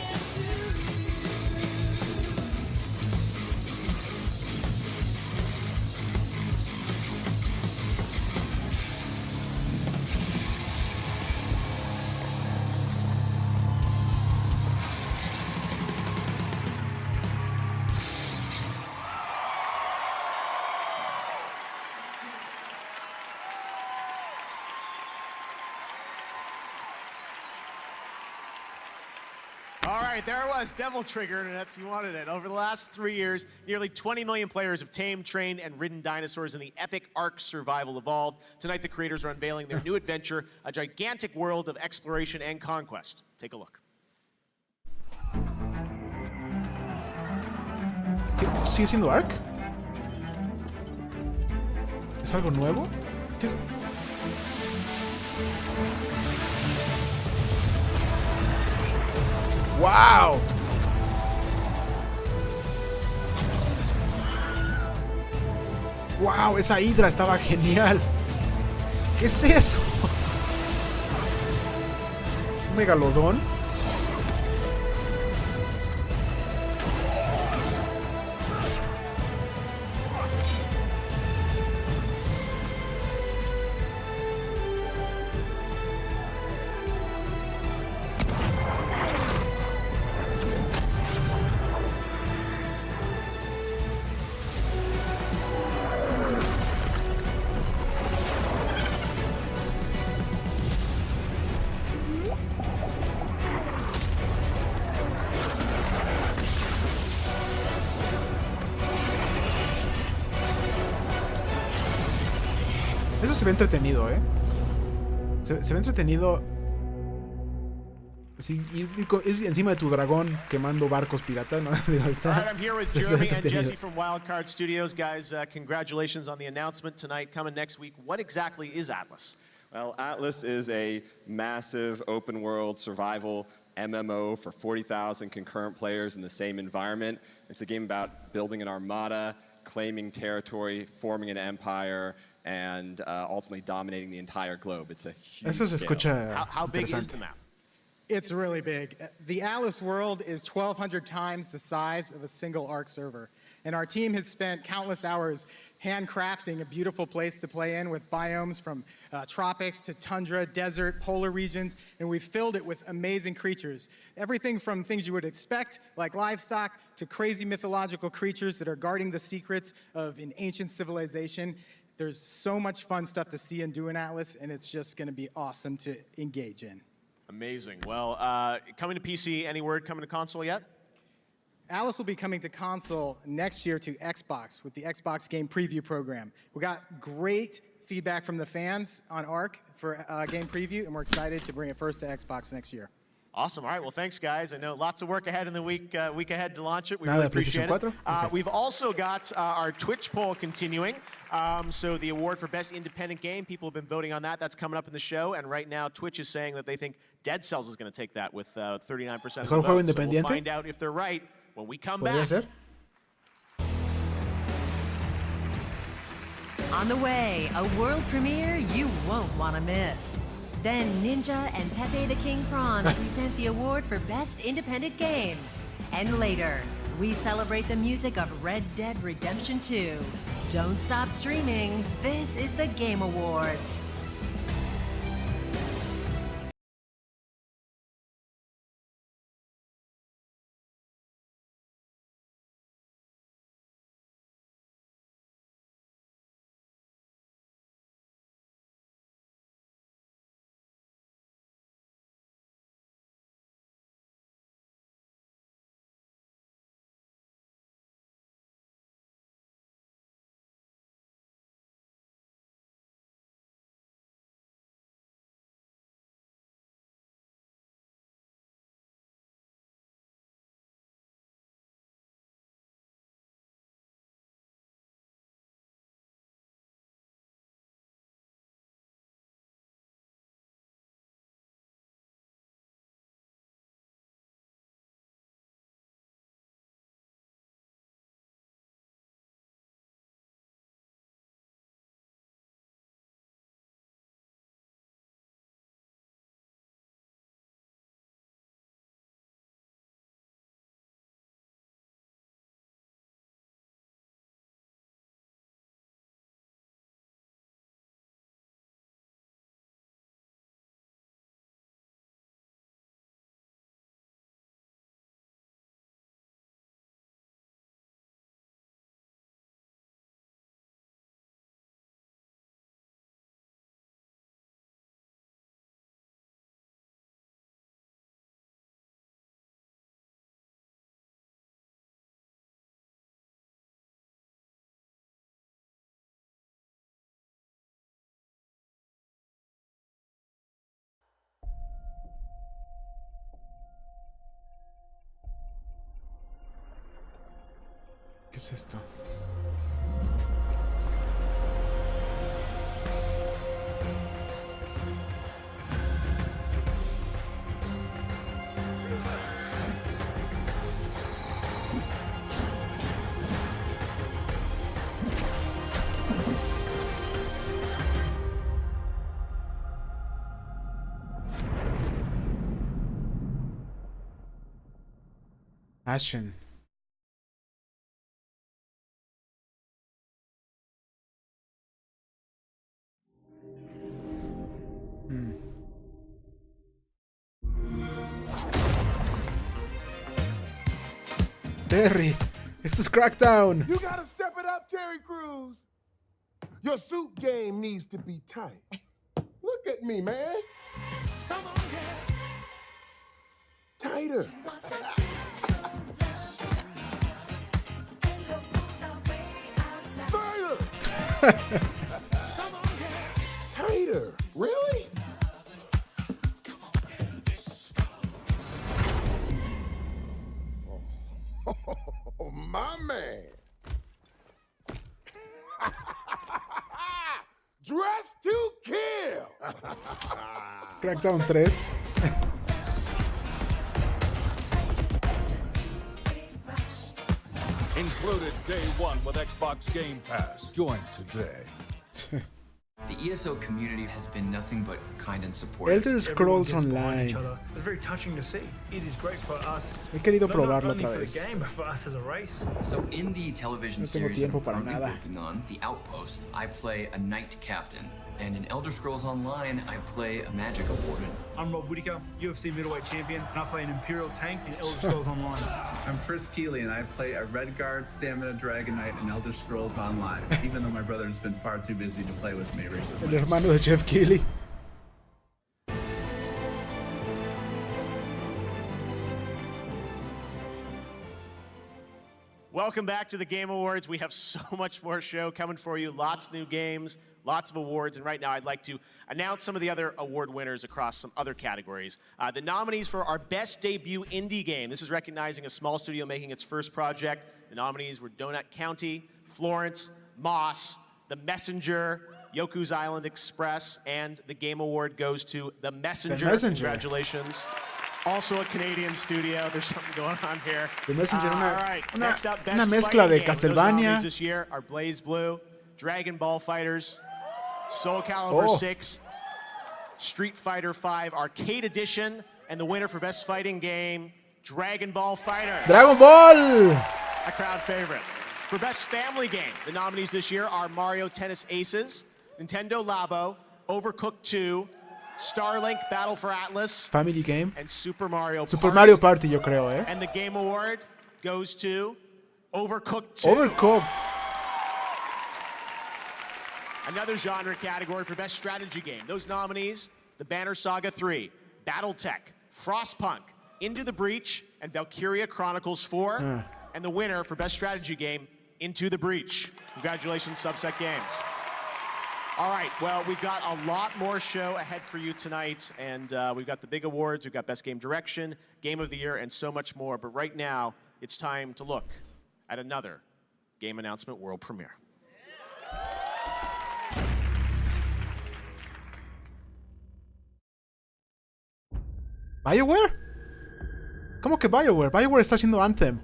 All right, there it was, Devil Trigger, and that's you wanted it. Over the last 3 years, nearly 20 million players have tamed, trained, and ridden dinosaurs in the epic Ark Survival Evolved. Tonight, the creators are unveiling their new adventure, a gigantic world of exploration and conquest. Take a look. ¿Esto sigue siendo Ark? ¿Es algo nuevo? ¿Qué es? ¡Wow! ¡Wow! Esa hidra estaba genial. ¿Qué es eso? ¿Un megalodón? Eso se ve entretenido, ¿eh? Se ve entretenido. Sí, ir encima de tu dragón quemando barcos pirata, ¿no? Digo, está, All right, I'm here with Jeremy and Jesse from Wildcard Studios. Guys, congratulations on the announcement tonight. Coming next week, what exactly is Atlas? Well, Atlas is a massive open world survival MMO for 40,000 concurrent players in the same environment. It's a game about building an armada, claiming territory, forming an empire, and ultimately dominating the entire globe. It's a huge Eso se escucha How big is the map? It's really big. The Atlas world is 1,200 times the size of a single Ark server. And our team has spent countless hours handcrafting a beautiful place to play in with biomes from tropics to tundra, desert, polar regions, and we've filled it with amazing creatures. Everything from things you would expect, like livestock, to crazy mythological creatures that are guarding the secrets of an ancient civilization. There's so much fun stuff to see and do in Atlas, and it's just going to be awesome to engage in. Amazing. Well, coming to PC, any word coming to console yet? Atlas will be coming to console next year to Xbox with the Xbox Game Preview program. We got great feedback from the fans on Ark for Game Preview, and we're excited to bring it first to Xbox next year. Awesome. All right. Well, thanks, guys. I know lots of work ahead in the week ahead to launch it. We Nada really de PlayStation appreciate it. 4? Okay. We've also got our Twitch poll continuing. So the award for Best Independent Game, people have been voting on that. That's coming up in the show. And right now, Twitch is saying that they think Dead Cells is going to take that with 39% of the ¿Mejor vote. juego So independiente? we'll find out if they're right when we come ¿Podría back. ser? On the way, a world premiere you won't want to miss. Then Ninja and Pepe the King Prawn present the award for Best Independent Game. And later, we celebrate the music of Red Dead Redemption 2. Don't stop streaming. This is the Game Awards. es esto? Ashen. Terry, esto es Crackdown. You gotta step it up, Terry Crews. Your suit game needs to be tight. Look at me, man. Come on, girl. Tighter. Tighter. Really? Oh, my man. Dress to kill. Crackdown 3. Included day one with Xbox Game Pass. Join today. The ESO community has been nothing but kind and supportive. Elder Scrolls Online. It's very touching to see. It is great for us. He querido not probarlo only otra for vez. the game, but for us as a race. So in the television No tengo series tiempo I'm para currently nada. working on, The Outpost, I play a knight captain. And in Elder Scrolls Online, I play a magic warden. I'm Rob Whittaker, UFC middleweight champion, and I play an Imperial tank in Elder Scrolls Online. I'm Chris Keeley, and I play a Redguard Stamina Dragon Knight in Elder Scrolls Online, even though my brother has been far too busy to play with me recently. El hermano de Jeff Keighley. Welcome back to the Game Awards. We have so much more show coming for you. Lots of new games, lots of awards. And right now, I'd like to announce some of the other award winners across some other categories. The nominees for our Best Debut Indie Game. This is recognizing a small studio making its first project. The nominees were Donut County, Florence, Moss, The Messenger, Yoku's Island Express, and the Game Award goes to The Messenger. Congratulations. Also a Canadian studio. There's something going on here. The Messenger, all right. Next up, Best una mezcla de Fighting Game. Those Castlevania. nominees this year are Blaze Blue, Dragon Ball Fighters, Soul Calibur 6, Street Fighter 5 Arcade Edition, and the winner for Best Fighting Game, Dragon Ball Fighter. Dragon Ball! A crowd favorite. For Best Family Game, the nominees this year are Mario Tennis Aces, Nintendo Labo, Overcooked 2, Starlink Battle for Atlas, Family Game. and Super Mario Super Party. Mario Party, yo creo, eh. And the Game Award goes to Overcooked 2. Overcooked. Another genre category for Best Strategy Game. Those nominees, The Banner Saga 3, Battletech, Frostpunk, Into the Breach, and Valkyria Chronicles 4. And the winner for Best Strategy Game, Into the Breach. Congratulations, Subset Games. All right, well, we've got a lot more show ahead for you tonight, and we've got the big awards, we've got Best Game Direction, Game of the Year, and so much more. But right now, it's time to look at another game announcement world premiere. ¿BioWare? ¿Cómo que BioWare? BioWare está haciendo Anthem.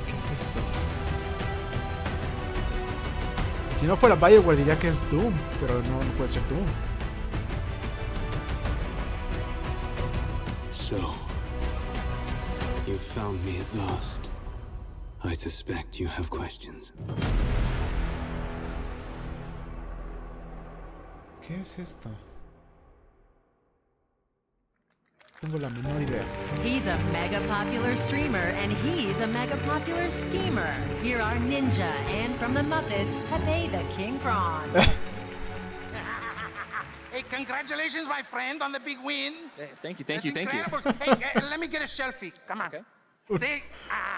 ¿Qué es esto? Si no fuera BioWare diría que es Doom, pero no puede ser Doom. So, you found me at last. I suspect you have questions. ¿Qué es esto? Tengo la menor idea. He's a mega popular streamer, and he's a mega popular steamer. Here are Ninja and from the Muppets, Pepe the King Prawn. Hey, congratulations, my friend, on the big win. Thank you. That's incredible. Hey, let me get a selfie. Come on. Okay. See?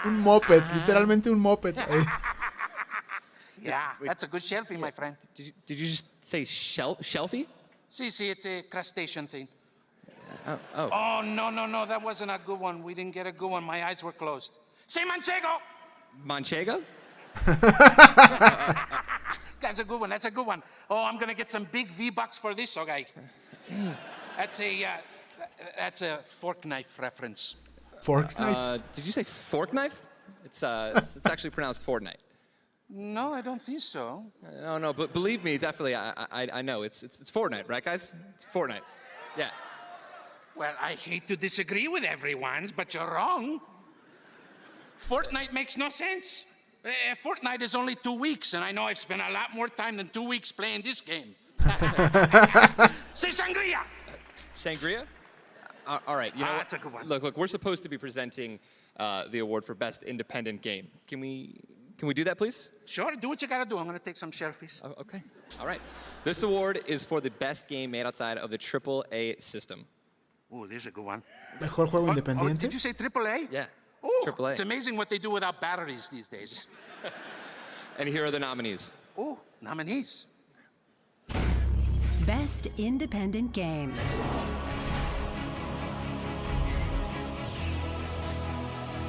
Un moped, literalmente un moped. Yeah, that's a good selfie, my friend. Did you just say shelfie? See, it's a crustacean thing. Oh. Oh, no, that wasn't a good one. We didn't get a good one. My eyes were closed. Say Manchego! Manchego? That's a good one. Oh, I'm gonna get some big V-Bucks for this, okay? That's a fork knife reference. Fork knife? Did you say fork knife? It's actually pronounced Fortnite. No, I don't think so. No, but believe me, definitely, I know. It's Fortnite, right, guys? It's Fortnite. Yeah. Well, I hate to disagree with everyone's, but you're wrong. Fortnite makes no sense. Fortnite is only 2 weeks, and I know I've spent a lot more time than 2 weeks playing this game. Say sangria! Sangria? All right, you know what? That's a good one. Look, we're supposed to be presenting the award for Best Independent Game. Can we do that, please? Sure, do what you gotta do. I'm gonna take some selfies. Oh, okay, all right. This award is for the best game made outside of the AAA system. Oh, there's a good one. Mejor juego independiente. Did you say AAA? Yeah. Oh, AAA. it's amazing what they do without batteries these days. And here are the nominees. Oh, nominees. Best Independent Game.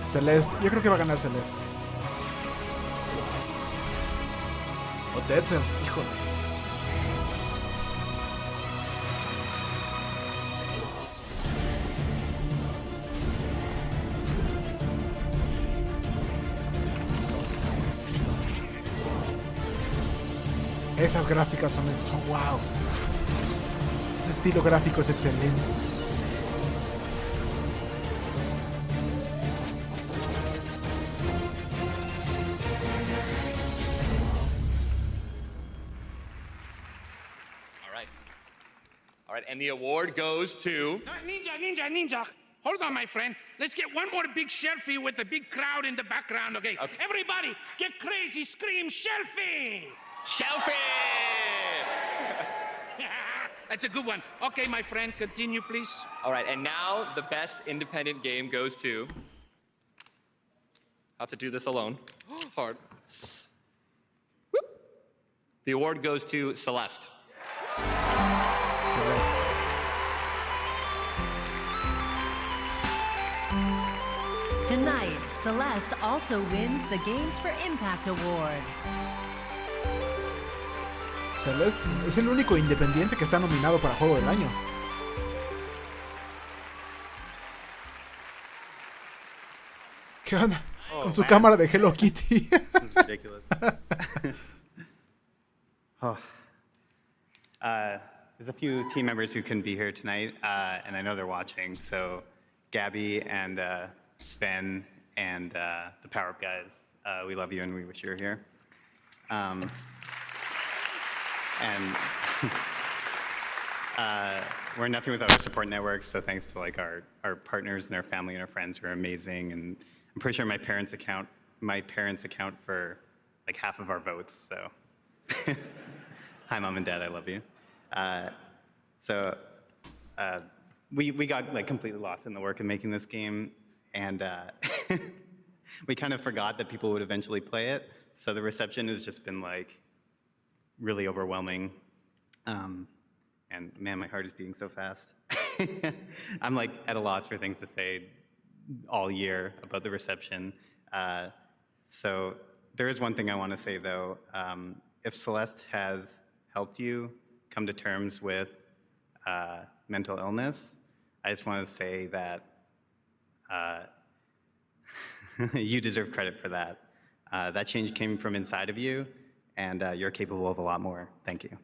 Celeste. Yo creo que va a ganar Celeste. O Dead Cells, híjole. Esas gráficas son wow. Ese estilo gráfico es excelente. All right, and the award goes to... Ninja. Hold on, my friend. Let's get one more big selfie with the big crowd in the background, okay? Everybody, get crazy, scream, selfie! Selfie! That's a good one. Okay, my friend, continue, please. All right, and now the best independent game goes to... How to do this alone. It's hard. Whoop. The award goes to Celeste. Celeste. Tonight, Celeste also wins the Games for Impact Award. Celeste es el único independiente que está nominado para Juego del Año. ¿Qué onda? Con su cámara de Hello Kitty. Ridiculous. There's a few team members who couldn't be here tonight, and I know they're watching. So Gabby and Sven and the Power Up guys, we love you and we wish you were here. And we're nothing without our support networks, so thanks to like our partners and our family and our friends who are amazing. And I'm pretty sure my parents account for like half of our votes. So hi, Mom and Dad, I love you. We got like completely lost in the work of making this game, and we kind of forgot that people would eventually play it. So the reception has just been like really overwhelming. And man, my heart is beating so fast. I'm like at a loss for things to say all year about the reception. So there is one thing I want to say though. If Celeste has helped you come to terms with mental illness, I just want to say that you deserve credit for that. That change came from inside of you, and you're capable of a lot more. Thank you.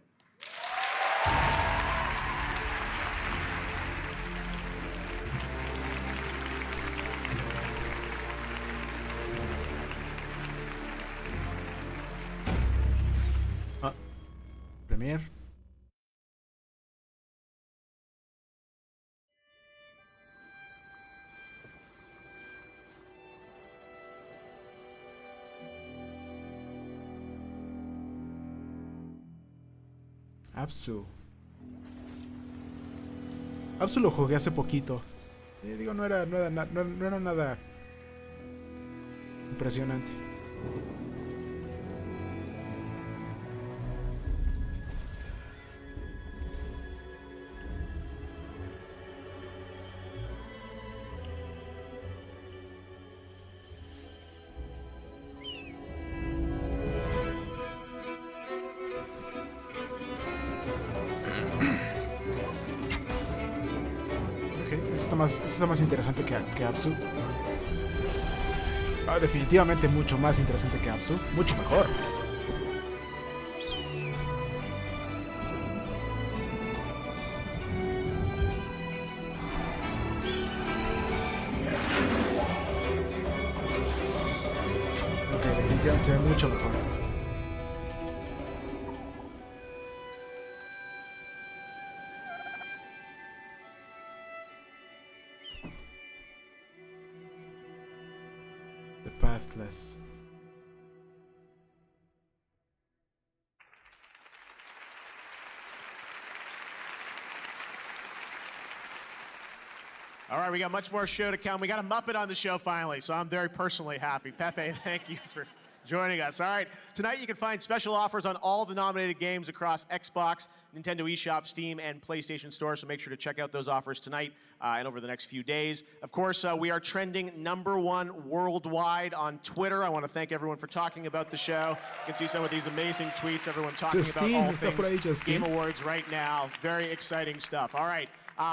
Premier. Absu. Absu lo jugué hace poquito. Digo, no era nada impresionante. Esto está más interesante que Absu. Definitivamente mucho más interesante que Absu. Mucho mejor. Ok, definitivamente se ve mucho mejor. Pathless. All right, we got much more show to come. We got a Muppet on the show finally, so I'm very personally happy. Pepe, thank you for joining us. All right, tonight you can find special offers on all the nominated games across Xbox, Nintendo eShop, Steam, and PlayStation Store, so make sure to check out those offers tonight and over the next few days. Of course, we are trending #1 worldwide on Twitter. I want to thank everyone for talking about the show. You can see some of these amazing tweets, everyone talking about all things Game Awards right now. Very exciting stuff. All right.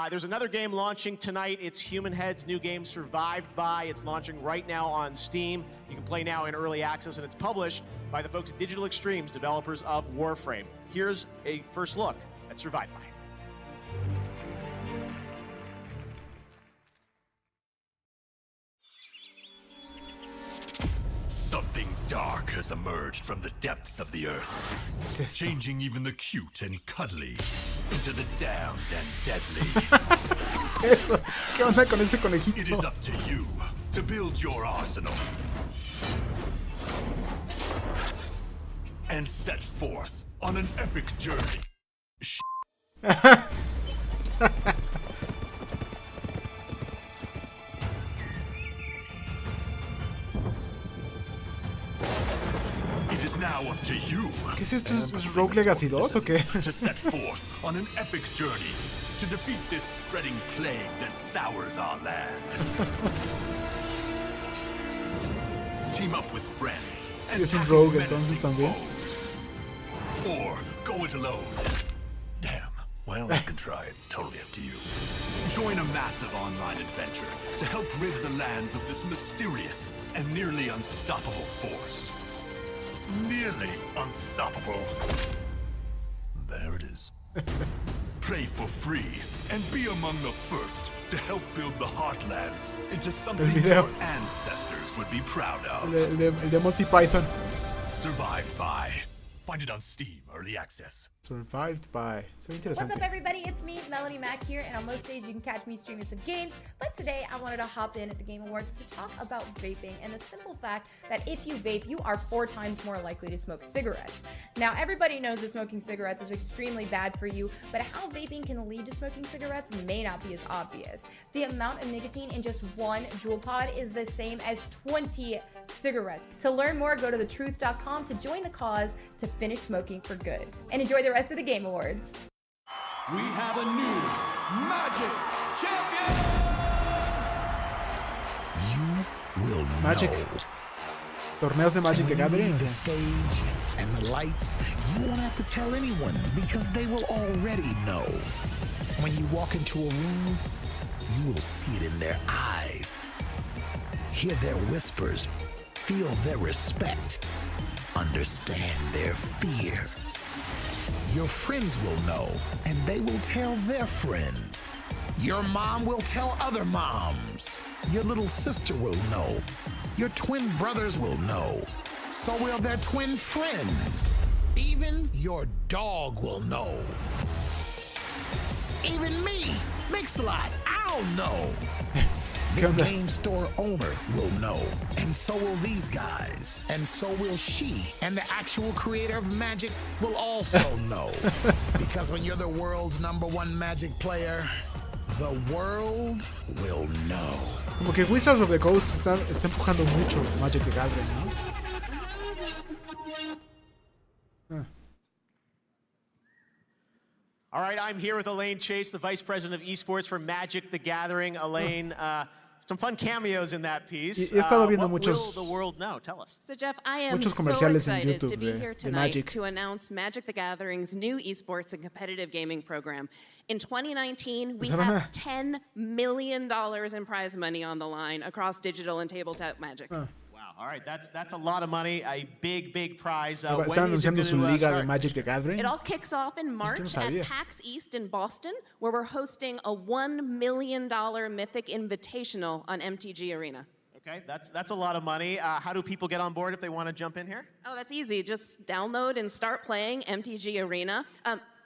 There's another game launching tonight. It's Human Head's new game, Survived By. It's launching right now on Steam. You can play now in early access, and it's published by the folks at Digital Extremes, developers of Warframe. Here's a first look at Survived By. Something dark has emerged from the depths of the earth, changing even the cute and cuddly into the damned and deadly. ¿Qué es eso? ¿Qué onda con ese conejito? It is up to you to build your arsenal and set forth on an epic journey. It is now up to you. ¿Qué es esto? ¿Es Rogue Legacy 2 o qué? To set forth on an epic journey to defeat this spreading plague that sours our land. Team up with friends. Sí, es un Rogue entonces también. Or go it alone. Damn. Well, you can try. It's totally up to you. Join a massive online adventure to help rid the lands of this mysterious and nearly unstoppable force. Nearly unstoppable. There it is. Play for free and be among the first to help build the Heartlands into something your ancestors would be proud of. El de Monty Python. Survived By. Find it on Steam, early access. Survived By. Se ve interesante. What's up, everybody? It's me, Melanie Mac here, and on most days you can catch me streaming some games. But today I wanted to hop in at the Game Awards to talk about vaping and the simple fact that if you vape, you are 4 times more likely to smoke cigarettes. Now, everybody knows that smoking cigarettes is extremely bad for you, but how vaping can lead to smoking cigarettes may not be as obvious. The amount of nicotine in just 1 Juul pod is the same as 20 cigarettes. To learn more, go to thetruth.com to join the cause to finish smoking for good. And enjoy the rest of the Game Awards. We have a new Magic Champion! You will Magic. know. Torneos de Magic the Gathering. The stage and the lights, you won't have to tell anyone because they will already know. When you walk into a room, you will see it in their eyes. Hear their whispers, feel their respect, understand their fear. Your friends will know, and they will tell their friends. Your mom will tell other moms. Your little sister will know. Your twin brothers will know. So will their twin friends. Even your dog will know. Even me, Mix-a-Lot, I'll know. This game store owner will know. And so will these guys. And so will she. And the actual creator of Magic will also know. Because when you're the world's #1 Magic player, the world will know. Como que Wizards of the Coast está empujando mucho Magic the Gathering, ¿no? All right, I'm here with Elaine Chase, the Vice President of Esports for Magic the Gathering. Elaine, some fun cameos in that piece. He estado viendo what muchos, will the world know? Tell us. So Jeff, I am muchos so comerciales en excited YouTube to be here de tonight Magic. to announce Magic the Gathering's new esports and competitive gaming program. In 2019, we have $10 million in prize money on the line across digital and tabletop Magic. Wow, all right, that's a lot of money, a big prize. Están anunciando su liga de Magic the Gathering. It all kicks off in March at PAX East in Boston, where we're hosting a $1 million Mythic Invitational on MTG Arena. Okay, that's a lot of money. How do people get on board if they want to jump in here? Oh, that's easy. Just download and start playing MTG Arena.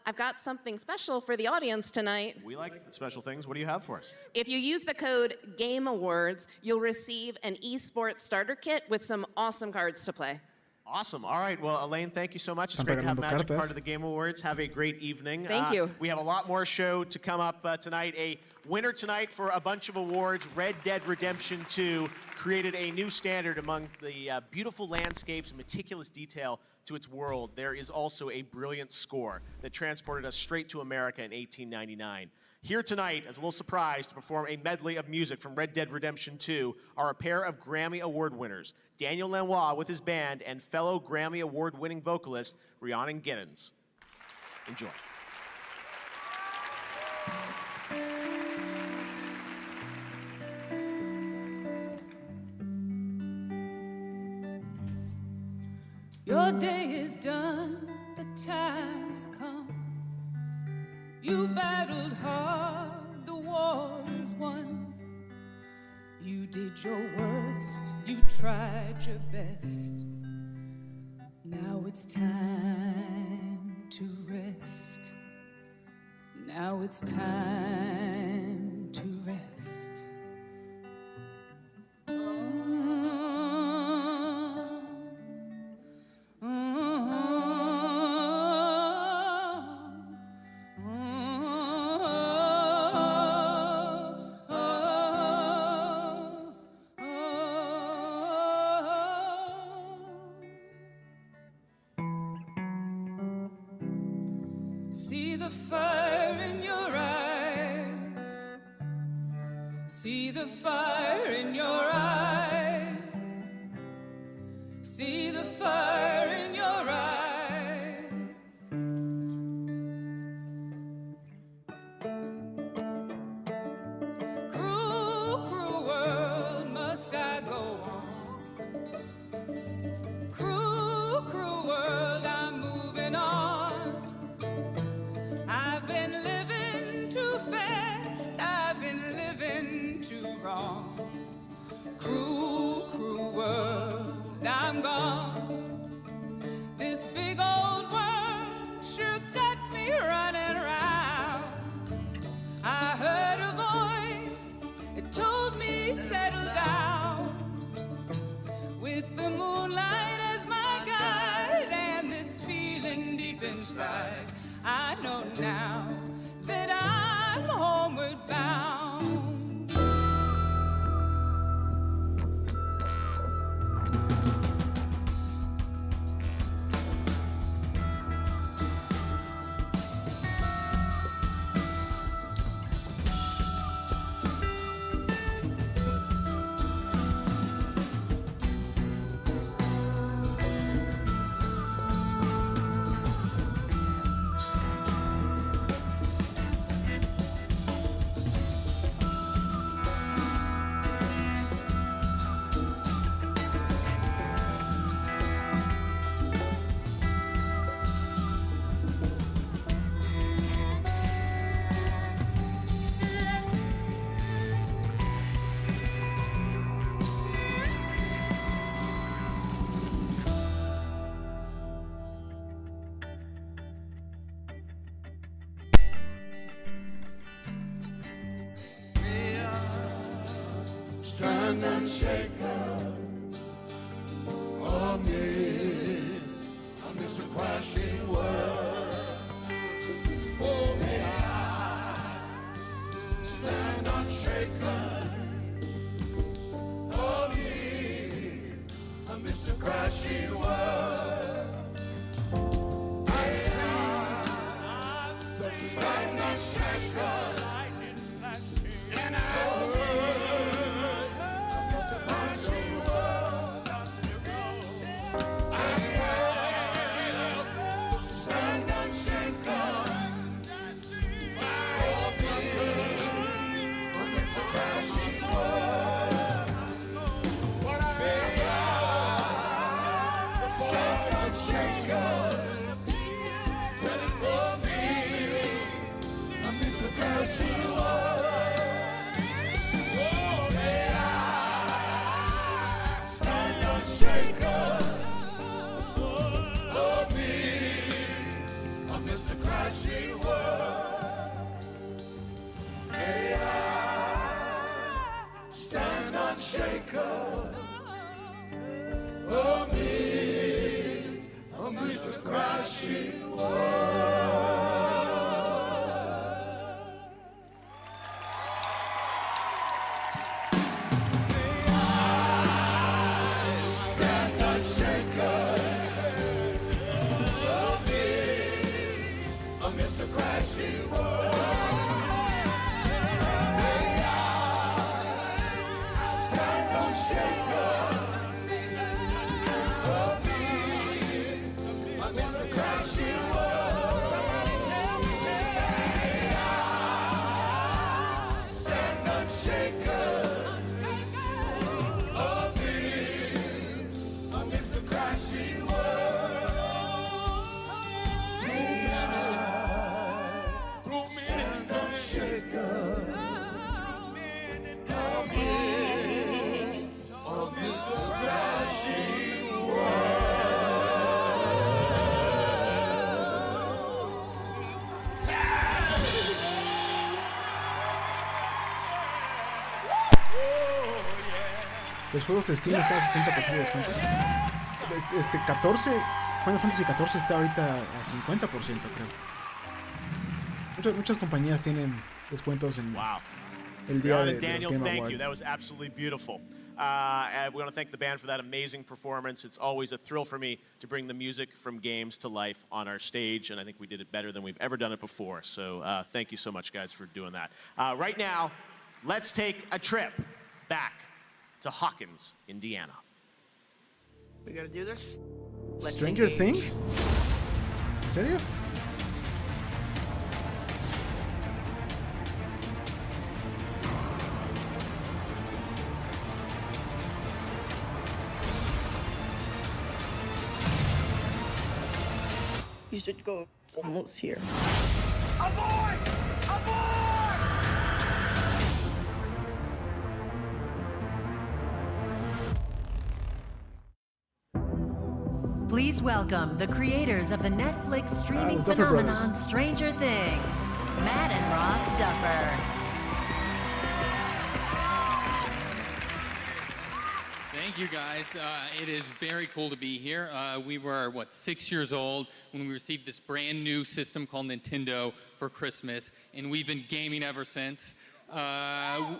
I've got something special for the audience tonight. We like special things. What do you have for us? If you use the code GAMEAWARDS, you'll receive an esports starter kit with some awesome cards to play. Awesome. All right. Well, Elaine, thank you so much. It's great to have Magic part of the Game Awards. Have a great evening. Thank you. We have a lot more show to come up tonight. A winner tonight for a bunch of awards, Red Dead Redemption 2, created a new standard among the beautiful landscapes and meticulous detail to its world. There is also a brilliant score that transported us straight to America in 1899. Here tonight, as a little surprise, to perform a medley of music from Red Dead Redemption 2 are a pair of Grammy Award winners, Daniel Lanois with his band and fellow Grammy Award-winning vocalist Rhiannon Giddens. Enjoy. Your day is done, the time has come. You battled hard, the war is won. You did your worst, you tried your best. Now it's time to rest. Now it's time to rest. See the fire in your eyes. See the fire in your eyes. See the fire in your eyes. Cruel, cruel world, must I go on? Cruel, cruel world, I'm moving on. I've been living too fast, I've been living too wrong. Cruel, cruel world, I'm gone. This big old world sure got me running around. I heard a voice, it told me settle down. With the moonlight as my guide and this feeling deep inside, I know now that I'm homeward bound. stand unshaken amid a crashing world. Oh, may I stand unshaken amidst a crashing world. I stand unshaken. And I Los juegos de Steam están a 60% de descuento. 14, Final Fantasy 14 está ahorita a 50%, creo. Muchas compañías tienen descuentos en el día de los Game thank Awards. you. That was absolutely beautiful. We want to thank the band for that amazing performance. It's always a thrill for me to bring the music from games to life on our stage, and I think we did it better than we've ever done it before. So thank you so much, guys, for doing that. Right now, let's take a trip back to Hawkins, Indiana. We gotta do this? Stranger Things? ¿En serio? You should go. It's almost here. Aboard! Aboard! Please welcome the creators of the Netflix streaming Duffer phenomenon Brothers. Stranger Things, Matt and Ross Duffer. Thank you, guys. It is very cool to be here. We were, 6 years old when we received this brand new system called Nintendo for Christmas, and we've been gaming ever since.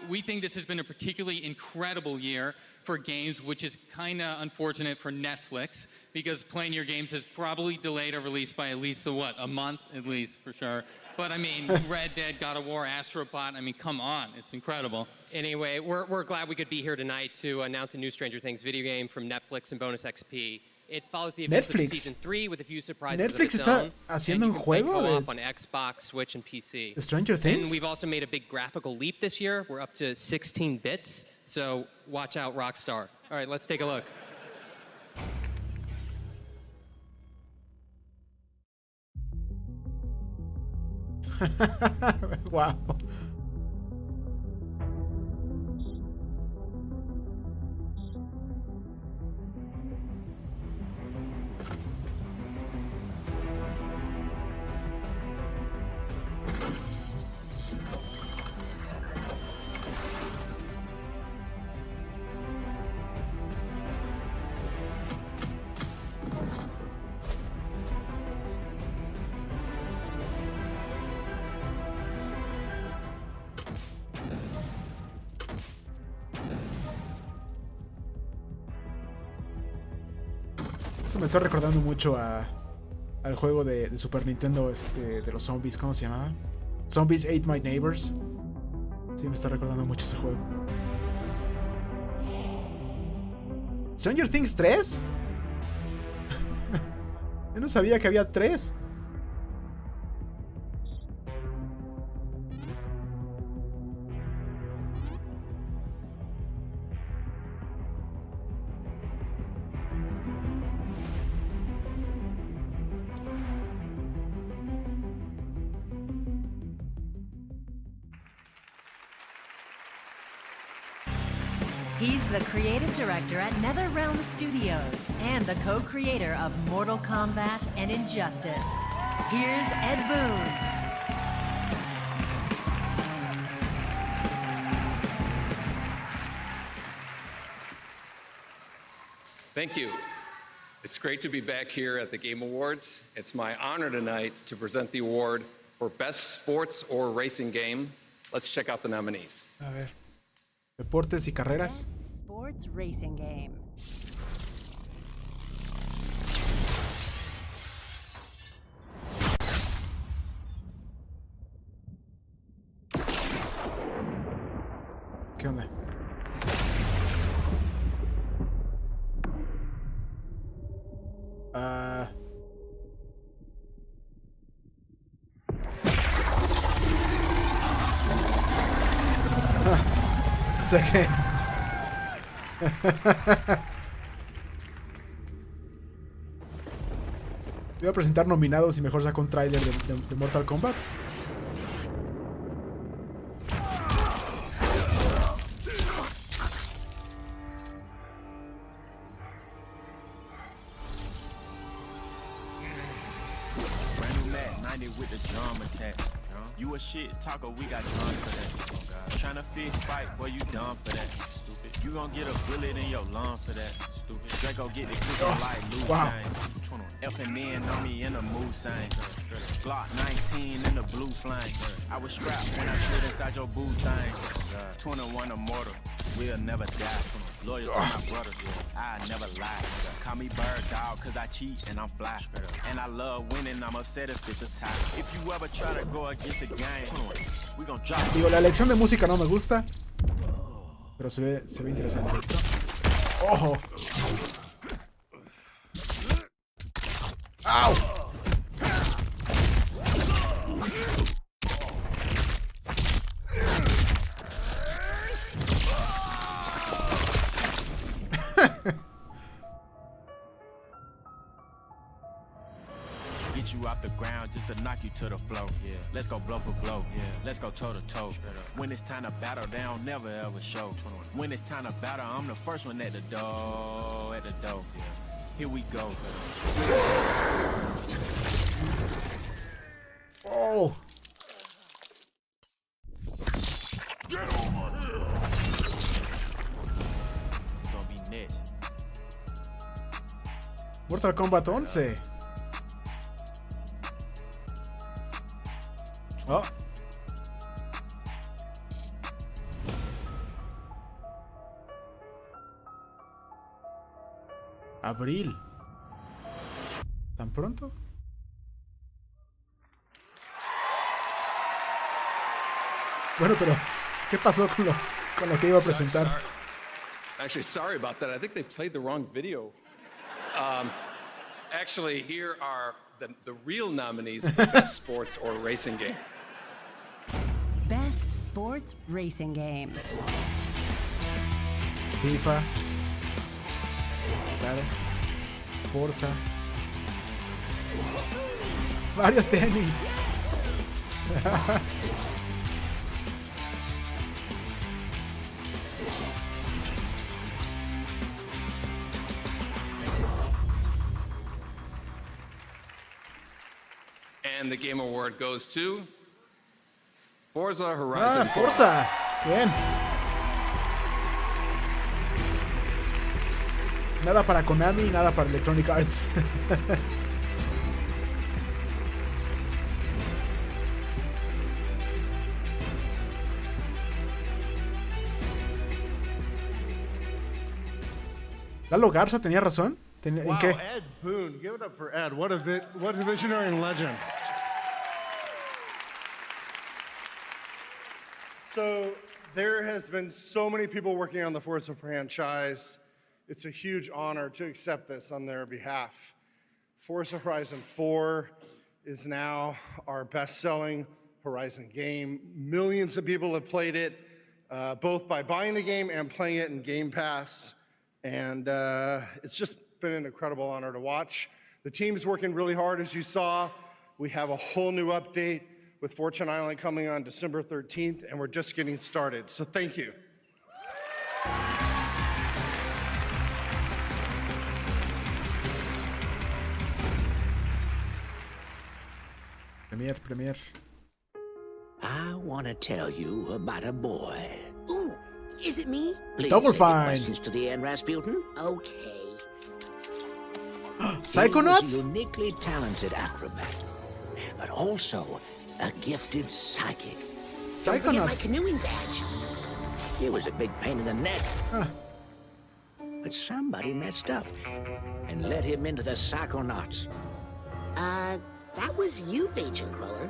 We think this has been a particularly incredible year for games, which is kind of unfortunate for Netflix, because playing your games has probably delayed a release by at least, a month at least, for sure. But I mean, Red Dead, God of War, Astro Bot, I mean, come on, it's incredible. Anyway, we're glad we could be here tonight to announce a new Stranger Things video game from Netflix and Bonus XP. It follows the events of season 3 with a few surprises Netflix of its está own, haciendo and un you can play juego co-op de on Xbox, Switch, and PC. Stranger Things? And we've also made a big graphical leap this year. We're up to 16 bits, so watch out, Rockstar. All right, let's take a look. Wow. Esto me está recordando mucho al juego de Super Nintendo de los zombies. ¿Cómo se llamaba? Zombies Ate My Neighbors. Sí, me está recordando mucho ese juego. ¿Stranger Things 3? Yo no sabía que había 3. He's the creative director at NetherRealm Studios and the co-creator of Mortal Kombat and Injustice. Here's Ed Boon. Thank you. It's great to be back here at the Game Awards. It's my honor tonight to present the award for Best Sports or Racing Game. Let's check out the nominees. A ver. Deportes y carreras. Best Sports Racing Game. ¿Qué onda? Sé que voy a presentar nominados y mejor saco un tráiler de Mortal Kombat. You a shit talker, we got done for that. Tryna fix fight, boy, you done for that. Stupid. You gon' get a bullet in your lung for that. Stupid. Draco get the cookie like Luke. Wow. F&N on me in the mood sign. Glock 19 in the blue flame. I was strapped when I slid inside your boo thing. 21 immortal, we'll never die. Loyal to my brothers, I never lie. Call me bird dog, cause I cheat and I'm fly. And I love winning, I'm upset if it's a tie. If you ever try to go against the game, we gon' drop. Digo, la elección de música no me gusta, pero se ve interesante esto. ¡Ojo! ¡Au! Get you off the ground just to knock you to the floor. Yeah. Let's go blow for blow. Yeah. Let's go toe to toe. When it's time to battle, they don't never ever show. When it's time to battle, I'm the first one at the door. Yeah. Here we go. Oh. Get over here. It's gonna be next. Mortal Kombat 11. Oh. Abril. ¿Tan pronto? Bueno, pero ¿qué pasó con lo que iba a presentar? Actually, sorry about that. I think they played the wrong video. Actually, here are the real nominees for Best Sports or Racing Game. Best Sports Racing Game. FIFA. Forza. Varios tenis. And the Game Award goes to Forza Horizon 4. Forza. Bien. Nada para Konami, nada para Electronic Arts. Lalo Garza tenía razón. ¿En wow, qué? Ed Boon. Give it up for Ed. What a visionary and legend. So there has been so many people working on the Forza franchise. It's a huge honor to accept this on their behalf. Forza Horizon 4 is now our best-selling Horizon game. Millions of people have played it, both by buying the game and playing it in Game Pass. And it's just been an incredible honor to watch. The team's working really hard, as you saw. We have a whole new update with Fortune Island coming on December 13th, and we're just getting started. So thank you. Premier. I want to tell you about a boy. Ooh, is it me? Please Double send your fine. questions to the end, Rasputin. Okay. Psychonauts? He was a uniquely talented acrobat, but also a gifted psychic. Don't forget my Psychonauts. canoeing badge. It was a big pain in the neck. Huh. But somebody messed up and let him into the Psychonauts. That was you, Agent Cruller.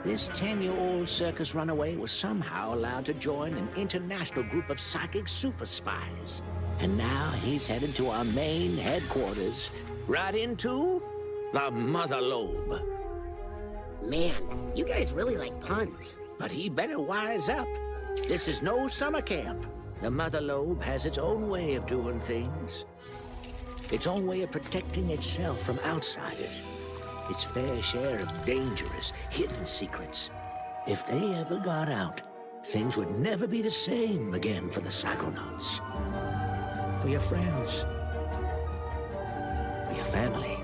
This 10-year-old circus runaway was somehow allowed to join an international group of psychic super spies. And now he's headed to our main headquarters, right into the Mother Lobe. Man, you guys really like puns. But he better wise up. This is no summer camp. The Mother Lobe has its own way of doing things. Its own way of protecting itself from outsiders. Its fair share of dangerous, hidden secrets. If they ever got out, things would never be the same again for the Psychonauts. For your friends. For your family.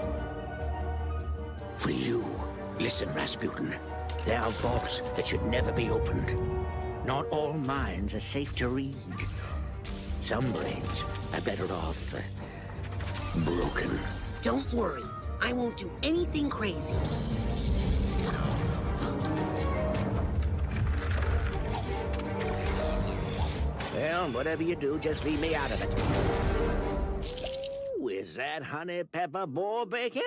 For you. Listen, Rasputin. There are vaults that should never be opened. Not all minds are safe to read. Some brains are better off broken. Don't worry, I won't do anything crazy. Well, whatever you do, just leave me out of it. Ooh, is that honey pepper boar bacon?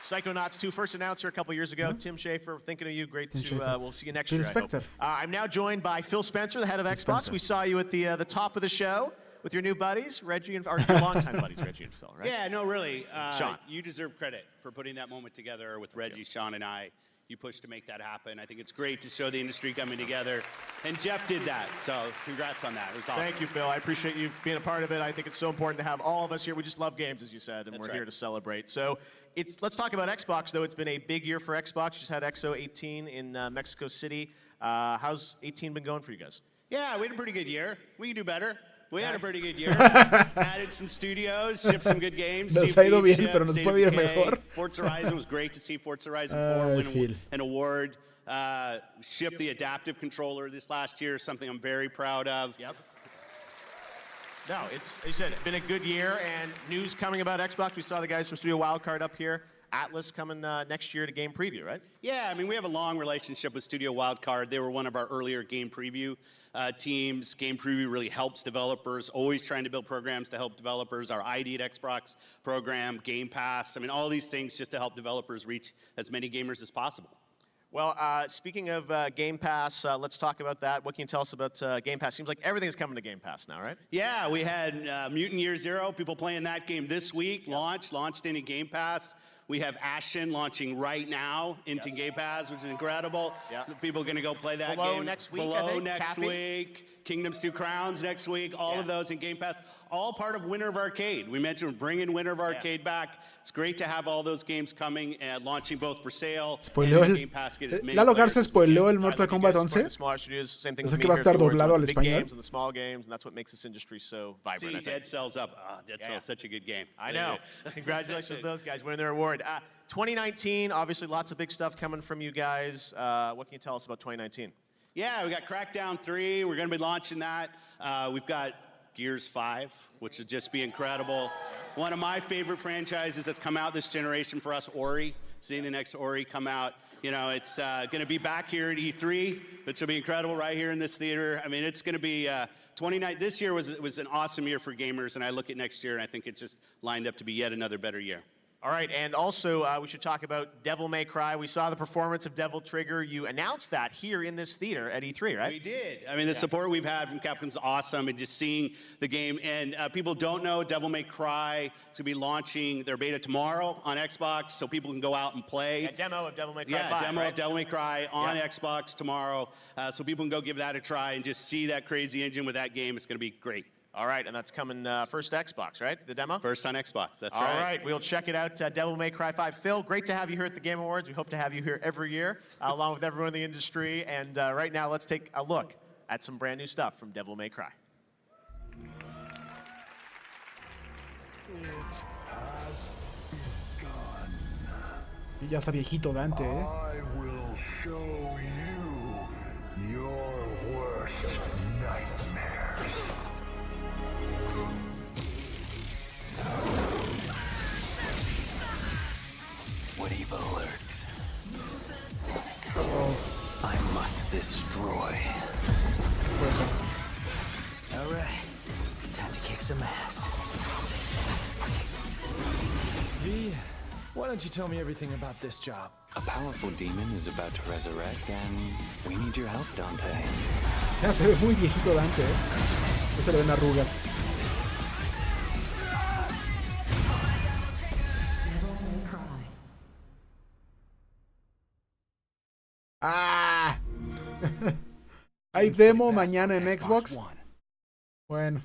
Psychonauts 2, first announced here a couple years ago. Tim Schafer, thinking of you. Great Tim to, Schafer. we'll see you next Phil year, I hope. Spector. I'm now joined by Phil Spencer, the head of Xbox. Spencer. We saw you at the top of the show with your new buddies, Reggie and, or your longtime buddies, Reggie and Phil, right? Yeah, no, really. Sean. You deserve credit for putting that moment together with Reggie, Sean, and I. You pushed to make that happen. I think it's great to show the industry coming together. And Jeff did that, so congrats on that. It was awesome. Thank you, Phil. I appreciate you being a part of it. I think it's so important to have all of us here. We just love games, as you said, and That's we're right. here to celebrate. So let's talk about Xbox, though. It's been a big year for Xbox. You just had XO 18 in Mexico City. How's 18 been going for you guys? Yeah, we had a pretty good year. We can do better. We had a pretty good year. Added some studios, shipped some good games. Nos ha ido bien, shipped, pero nos State puede of ir Decay. mejor. Forza Horizon was great to see Forza Horizon 4 Phil. win an award. Shipped the adaptive controller this last year, something I'm very proud of. Yep. No, it's, as you said, it's been a good year, and news coming about Xbox. We saw the guys from Studio Wildcard up here. Atlas coming next year to Game Preview, right? Yeah, I mean, we have a long relationship with Studio Wildcard. They were one of our earlier Game Preview teams. Game Preview really helps developers, always trying to build programs to help developers. Our ID at Xbox program, Game Pass, I mean, all these things just to help developers reach as many gamers as possible. Well, speaking of Game Pass, let's talk about that. What can you tell us about Game Pass? Seems like everything's coming to Game Pass now, right? Yeah, we had Mutant Year Zero, people playing that game this week, launched into Game Pass. We have Ashen launching right now into Game Pass, which is incredible. So people are going to go play that Below game. next week, Below I think, next Cappy. week. Kingdoms 2 Crowns next week. All of those in Game Pass. All part of Winter of Arcade. We mentioned we're bringing Winter of Arcade back. It's great to have all those games coming and launching both for sale. Spoileó and el... Game Pass get as many Lalo players Garza as we can. spoileó el Mortal Kombat 11. Smaller studios, same thing O sea with que me va a here estar towards doblado al the big español. games and the small games, and that's what makes this industry so vibrant, I See, think. Dead Cells up. Dead Cells, such a good game. I know. Congratulations to those guys winning their award. 2019, obviously lots of big stuff coming from you guys. What can you tell us about 2019? Yeah, we got Crackdown 3. We're going to be launching that We've got Gears 5, which would just be incredible. One of my favorite franchises that's come out this generation for us, Ori. Seeing the next Ori come out. You know, it's going to be back here at E3, which will be incredible right here in this theater. I mean, it's going to be 29. This year was an awesome year for gamers, and I look at next year, and I think it's just lined up to be yet another better year. All right, and also we should talk about Devil May Cry. We saw the performance of Devil Trigger. You announced that here in this theater at E3, right? We did. I mean, the support we've had from Capcom's awesome, and just seeing the game. And people don't know Devil May Cry is going to be launching their beta tomorrow on Xbox, so people can go out and play. A demo of Devil May Cry 5, Yeah, demo right? of Devil May Cry on Xbox tomorrow, so people can go give that a try and just see that crazy engine with that game. It's going to be great. All right, and that's coming first to Xbox, right? The demo? First on Xbox, that's All right. All right, we'll check it out. Devil May Cry 5. Phil, great to have you here at the Game Awards. We hope to have you here every year, along with everyone in the industry. And right now, let's take a look at some brand new stuff from Devil May Cry. Y ya está viejito Dante, ¿eh? I will show you your worst nightmares. What evil lurks? I must destroy. All right, time to kick some ass. V, why don't you tell me everything about this job? A powerful demon is about to resurrect, and we need your help, Dante. Ya se ve muy viejito Dante, ¿eh? Ya se le ven arrugas. ¡Ah! ¿Hay demo mañana en Xbox? Bueno.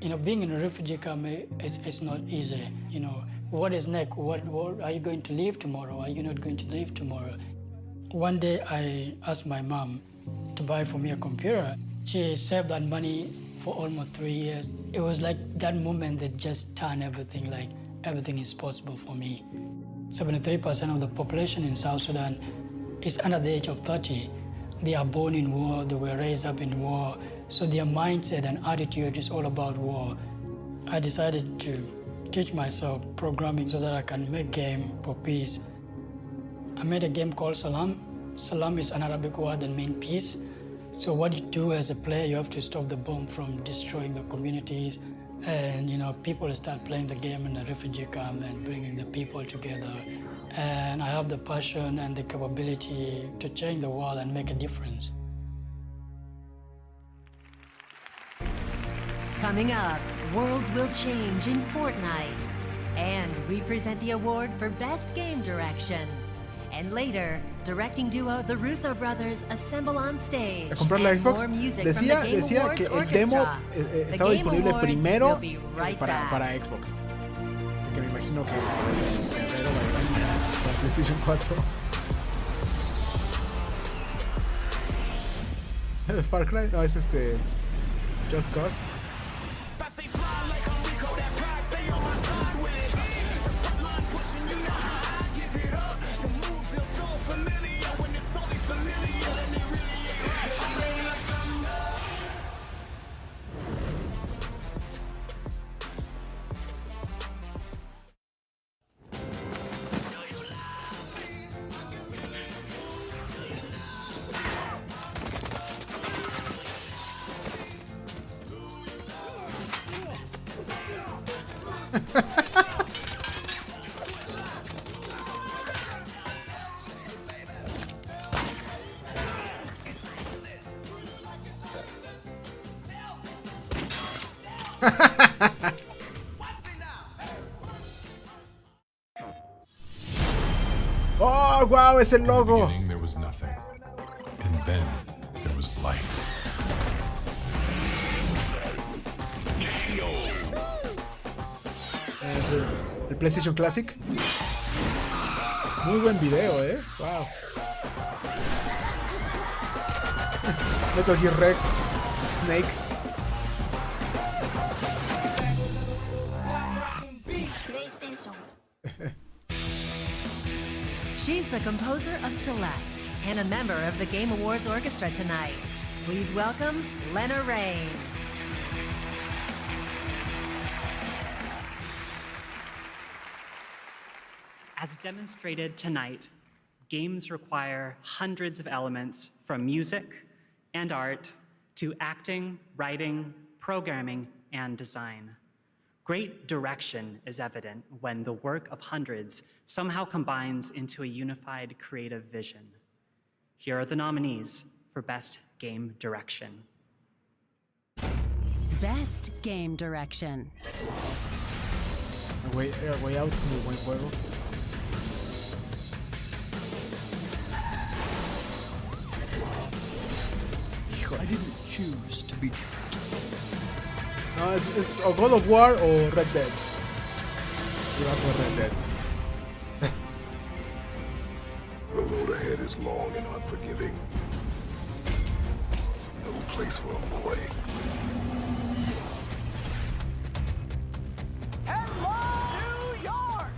You know, being in a refugee camp is not easy. You know, what is next? What are you going to leave tomorrow? Are you not going to leave tomorrow? One day I asked my mom to buy for me a computer. She saved that money for almost 3 years. It was like that moment that just turned everything, like everything is possible for me. 73% of the population in South Sudan is under the age of 30. They are born in war, they were raised up in war, so their mindset and attitude is all about war. I decided to teach myself programming so that I can make game for peace. I made a game called Salam. Salam is an Arabic word that means peace. So what you do as a player, you have to stop the bomb from destroying the communities. And you know, people start playing the game in the refugee camp and bringing the people together. And I have the passion and the capability to change the world and make a difference. Coming up, worlds will change in Fortnite. And we present the award for Best Game Direction. And later, directing duo The Russo Brothers assemble on stage. A comprar la Xbox. Decía que el demo estaba disponible primero para Xbox. Que me imagino que para PlayStation 4. Far Cry, no, es Just Cause. Oh, wow, es el logo. In the beginning, there was nothing, and then there was light. Es el PlayStation Classic. Muy buen video, wow. Metal Gear Rex, Snake. She's the composer of Celeste and a member of the Game Awards Orchestra tonight. Please welcome Lena Raine. As demonstrated tonight, games require hundreds of elements from music and art to acting, writing, programming, and design. Great direction is evident when the work of hundreds somehow combines into a unified creative vision. Here are the nominees for Best Game Direction. Best Game Direction. Way Out es muy buen juego. I didn't choose to be different. No, es o God of War o Red Dead. Y va a ser Red Dead. The road ahead is long and unforgiving. No place for a boy. Hello, New York!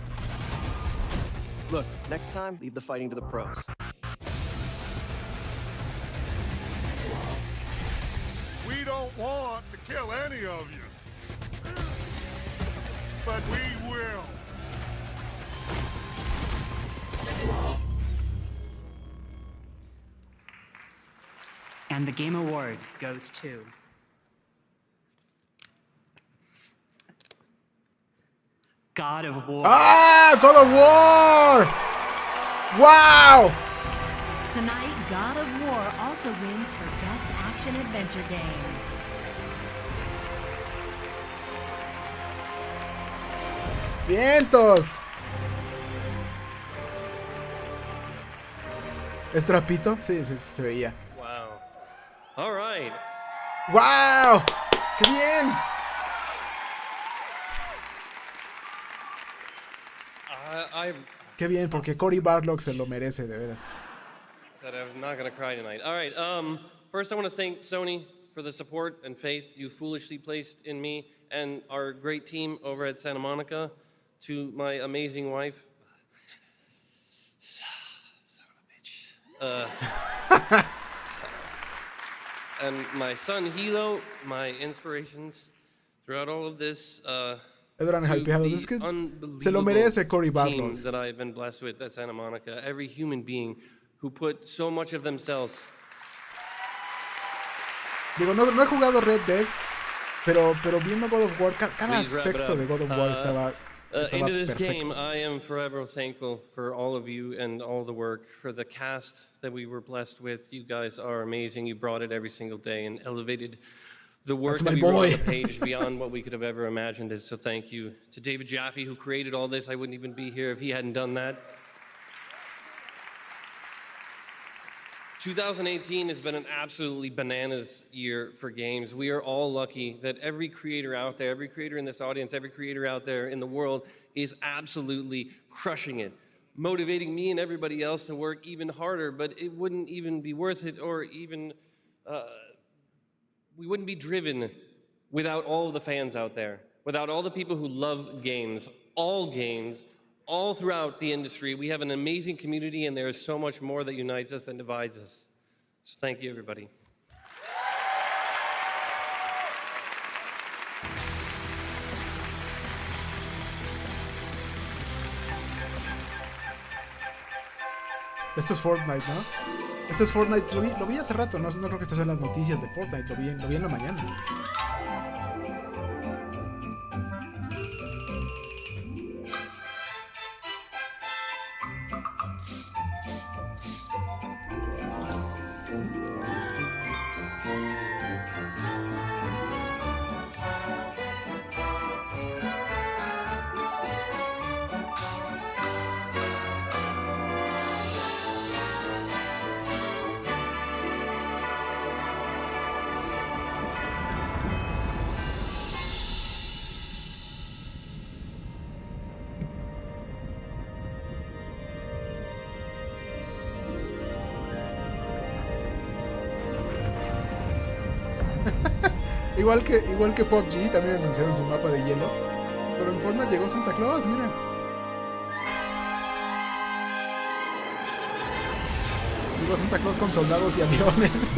Look, next time, leave the fighting to the pros. We don't want to kill any of you. But we will. And the Game Award goes to God of War. Ah, God of War! Wow! Tonight, God of War also wins for Best Action Adventure Game. ¡Vientos! ¿Es trapito? Sí, se veía. Wow. All right. ¡Wow! ¡Qué bien! Qué bien, porque Cory Barlog se lo merece, de veras. Said I'm not gonna cry tonight. All right. First, I want to thank Sony for the support and faith you foolishly placed in me and our great team over at Santa Monica. To my amazing wife, son of a bitch, and my son Hilo, my inspirations throughout all of this. Edoran hypeado. Es que se lo merece Cory Barlog. That I've been blessed with at Santa Monica. Every human being who put so much of themselves. Digo, no he jugado Red Dead, pero viendo God of War, cada aspecto de God of War estaba into this perfecto. game, I am forever thankful for all of you and all the work, for the cast that we were blessed with. You guys are amazing. You brought it every single day and elevated the work that we wrote on the page beyond what we could have ever imagined. So thank you to David Jaffe, who created all this. I wouldn't even be here if he hadn't done that. 2018 has been an absolutely bananas year for games. We are all lucky that every creator out there, every creator in this audience, every creator out there in the world is absolutely crushing it, motivating me and everybody else to work even harder, but it wouldn't even be worth it, or even, we wouldn't be driven without all of the fans out there, without all the people who love games, all throughout the industry. We have an amazing community, and there is so much more that unites us than divides us. So thank you, everybody. Esto es Fortnite, ¿no? Esto es Fortnite. Lo vi hace rato, no creo que estas sean las noticias de Fortnite. Lo vi en la mañana. Igual que PUBG, también anunciaron su mapa de hielo. Pero en Fortnite llegó Santa Claus, mira. Llegó Santa Claus con soldados y aviones.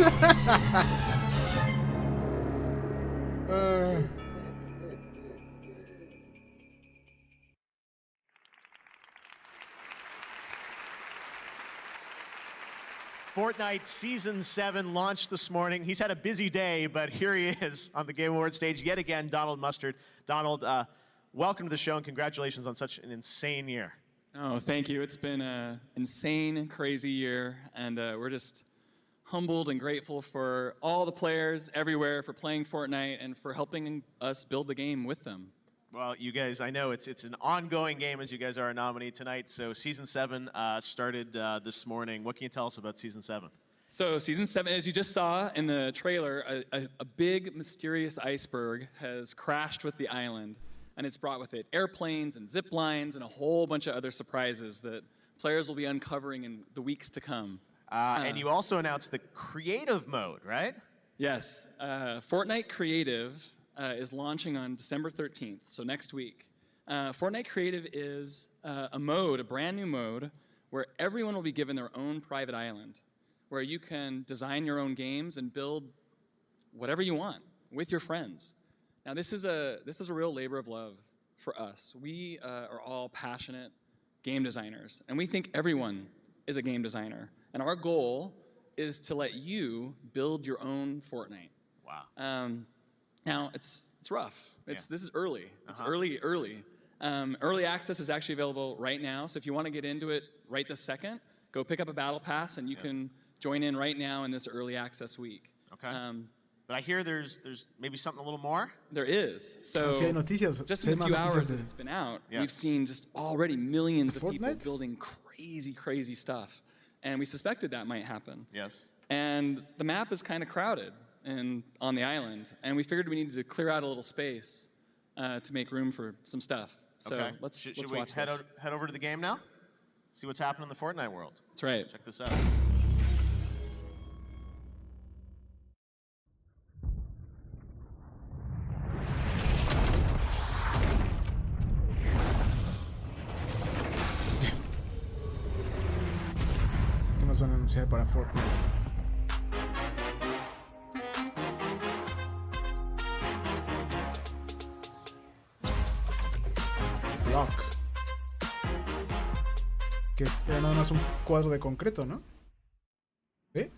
Fortnite Season 7 launched this morning. He's had a busy day, but here he is on the Game Awards stage yet again, Donald Mustard. Donald, welcome to the show and congratulations on such an insane year. Oh, thank you. It's been an insane, crazy year, and we're just humbled and grateful for all the players everywhere for playing Fortnite and for helping us build the game with them. Well, you guys, I know it's an ongoing game as you guys are a nominee tonight. So Season 7 started this morning. What can you tell us about Season 7? So Season 7, as you just saw in the trailer, a big, mysterious iceberg has crashed with the island. And it's brought with it airplanes and zip lines and a whole bunch of other surprises that players will be uncovering in the weeks to come. And you also announced the creative mode, right? Yes. Fortnite Creative is launching on December 13th, so next week. Fortnite Creative is a brand new mode, where everyone will be given their own private island, where you can design your own games and build whatever you want with your friends. Now, this is a real labor of love for us. We are all passionate game designers, and we think everyone is a game designer. And our goal is to let you build your own Fortnite. Wow. Now, it's rough. This is early. It's early. Early access is actually available right now, so if you want to get into it right this second, go pick up a battle pass, and you can join in right now in this early access week. Okay. But I hear there's maybe something a little more? There is. So sí hay noticias. just in a few hours that it's been out, we've seen just already millions of people building crazy stuff. And we suspected that might happen. Yes. And the map is kind of crowded on the island. And we figured we needed to clear out a little space to make room for some stuff. So okay. let's Should watch we this. head over to the game now? See what's happening in the Fortnite world. That's right. Check this out. ¿Qué más van a anunciar para Fortnite? Block. Que era nada más un cuadro de concreto, ¿no? ¿Eh?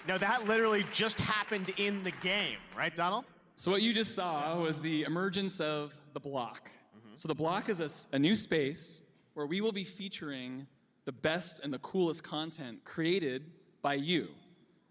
No, that literally just happened in the game, right, Donald? So what you just saw was the emergence of the block. So the block is a new space where we will be featuring the best and the coolest content created by you.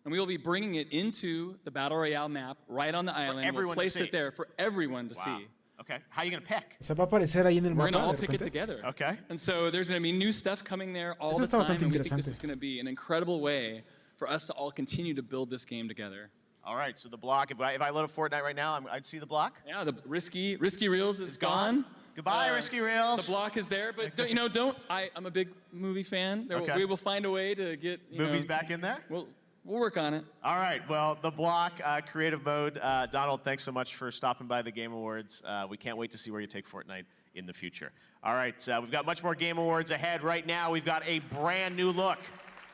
And we will be bringing it into the Battle Royale map right on the island. We'll place it there for everyone to see. Okay, how are you going to pick? Se va a aparecer ahí en el We're mapa. going to all de pick it repente. together. Okay. And so there's going to be new stuff coming there all the Eso está time. bastante And we think interesante. this is going to be an incredible way for us to all continue to build this game together. All right, so the block, if I load up Fortnite right now, I'd see the block? Yeah, the Risky Reels is gone. Goodbye, Risky Reels. The block is there, but I'm a big movie fan. We will find a way to get movies back in there? We'll work on it. All right, well, the block, creative mode. Donald, thanks so much for stopping by the Game Awards. We can't wait to see where you take Fortnite in the future. All right, we've got much more Game Awards ahead. Right now, we've got a brand new look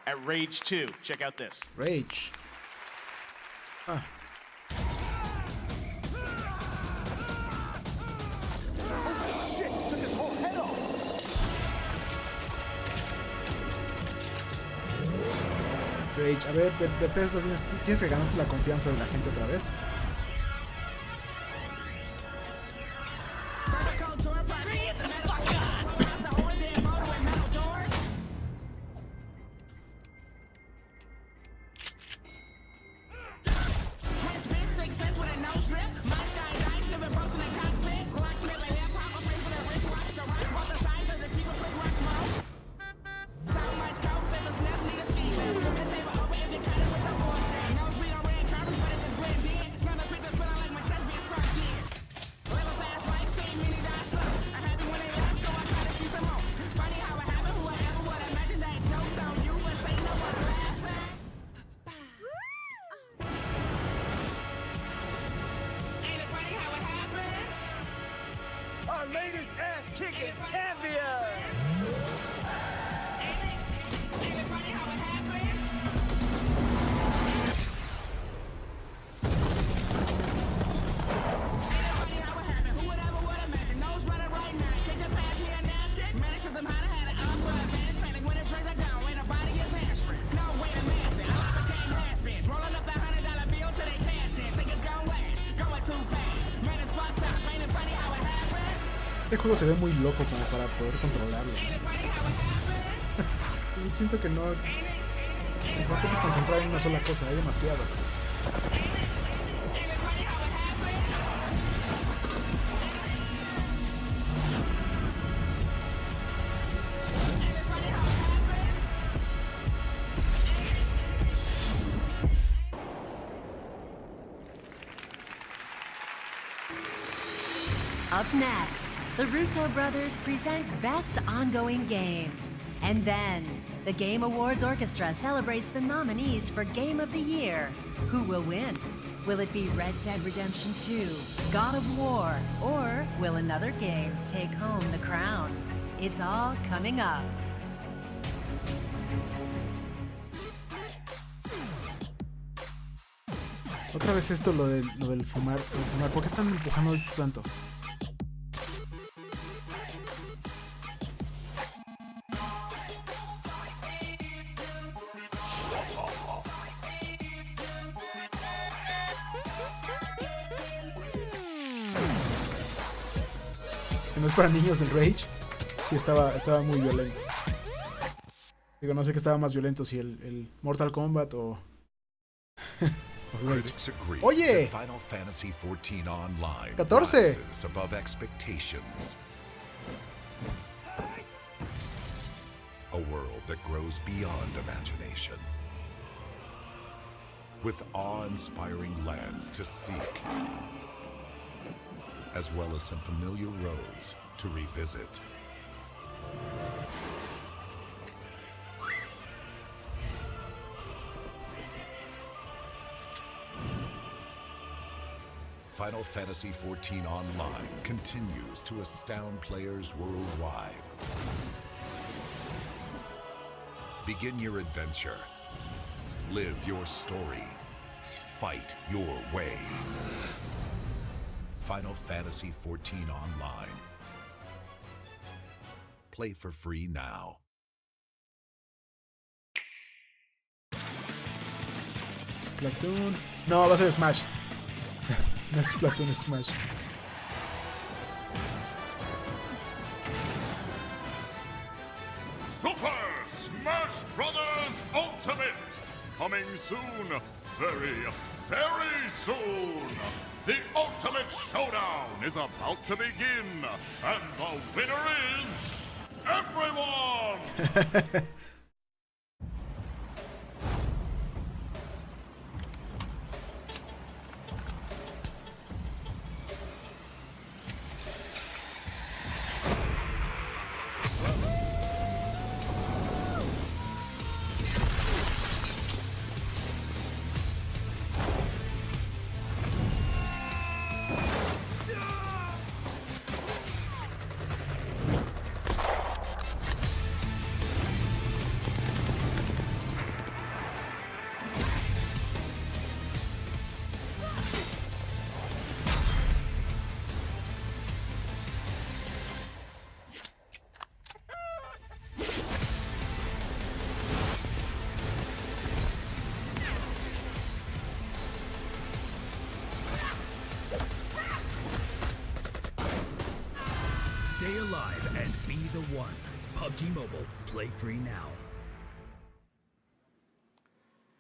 at Rage 2. Check out this. Rage. Ah. Shit, took his whole head off. Rage. A ver, Bethesda, tienes que ganarte la confianza de la gente otra vez. Our latest ass-kicking champion! Este juego se ve muy loco como para poder controlarlo. Entonces siento que no te puedes concentrar en una sola cosa, hay demasiado. Up next, the Russo brothers present Best Ongoing Game. And then, the Game Awards Orchestra celebrates the nominees for Game of the Year. Who will win? Will it be Red Dead Redemption 2, God of War, or will another game take home the crown? It's all coming up. Otra vez esto, lo del fumar. ¿Por qué están empujando esto tanto? No es para niños el Rage. Sí, estaba muy violento. Digo, no sé qué estaba más violento, si el Mortal Kombat o Rage. Oye, Final Fantasy 14 Online 14. rises above expectations. A world that grows beyond imagination. With awe-inspiring lands to seek, as well as some familiar roads to revisit. Final Fantasy 14 Online continues to astound players worldwide. Begin your adventure. Live your story. Fight your way. Final Fantasy 14 Online. Play for free now. Splatoon. No, va a ser Smash. No es Splatoon, es Smash. Super Smash Brothers Ultimate! Coming soon. Very, very soon. The Ultimate Showdown is about to begin. And the winner is... everyone! Stay alive and be the one. PUBG Mobile. Play free now.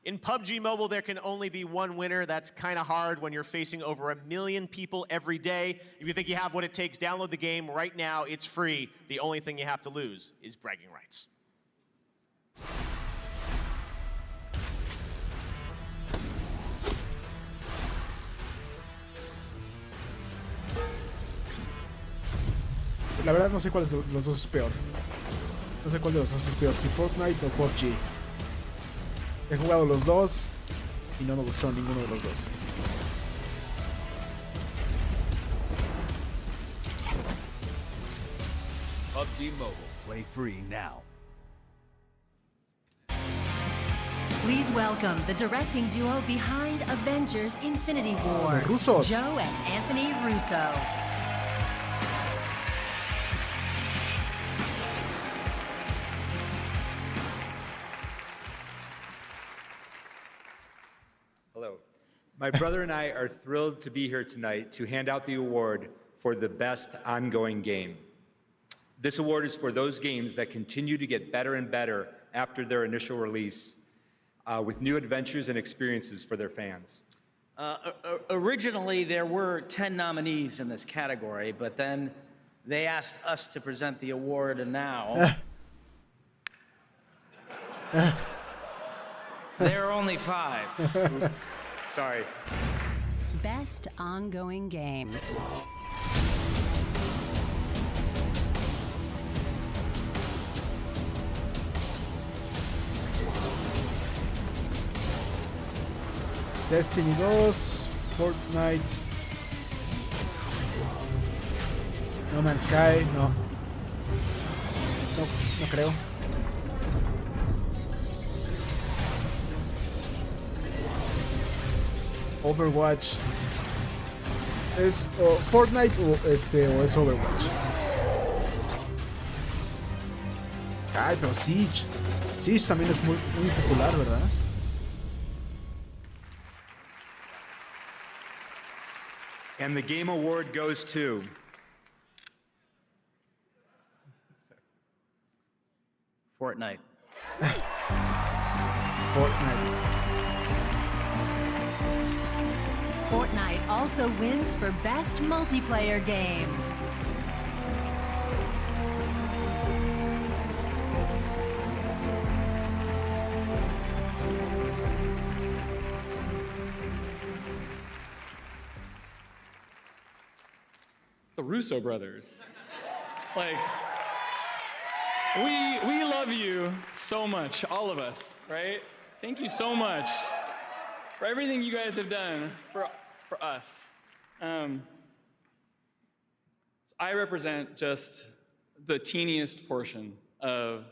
In PUBG Mobile, there can only be one winner. That's kind of hard when you're facing over 1 million people every day. If you think you have what it takes, download the game right now. It's free. The only thing you have to lose is bragging rights. La verdad no sé cuál de los dos es peor. No sé cuál de los dos es peor, si Fortnite o PUBG. He jugado los dos y no me gustó ninguno de los dos. PUBG Mobile. Play free now. Please welcome the directing duo behind Avengers Infinity War, Los rusos. Joe and Anthony Russo. Hello. My brother and I are thrilled to be here tonight to hand out the award for the best ongoing game. This award is for those games that continue to get better and better after their initial release, with new adventures and experiences for their fans. Originally, there were 10 nominees in this category, but then they asked us to present the award, and now there are only 5. Sorry. Best ongoing game. Destiny 2, Fortnite, No Man's Sky, no creo. Overwatch. ¿Es Fortnite o es Overwatch? Ay, pero Siege. Siege también es muy popular, ¿verdad? And the Game Award goes to... Fortnite. Fortnite also wins for Best Multiplayer Game. The Russo brothers. Like, we love you so much, all of us, right? Thank you so much for everything you guys have done for us. So I represent just the teeniest portion of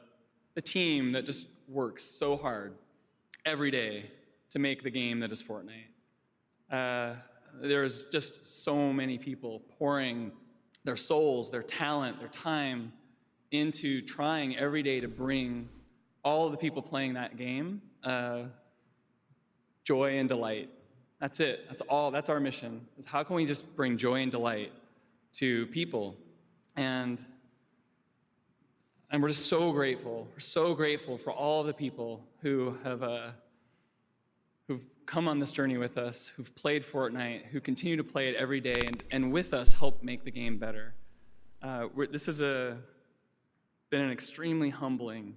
the team that just works so hard every day to make the game that is Fortnite. There's just so many people pouring their souls, their talent, their time into trying every day to bring all of the people playing that game joy and delight. That's it. That's all. That's our mission. Is how can we just bring joy and delight to people? And we're just so grateful. We're so grateful for all of the people who have who've come on this journey with us, who've played Fortnite, who continue to play it every day, and with us help make the game better. This has been an extremely humbling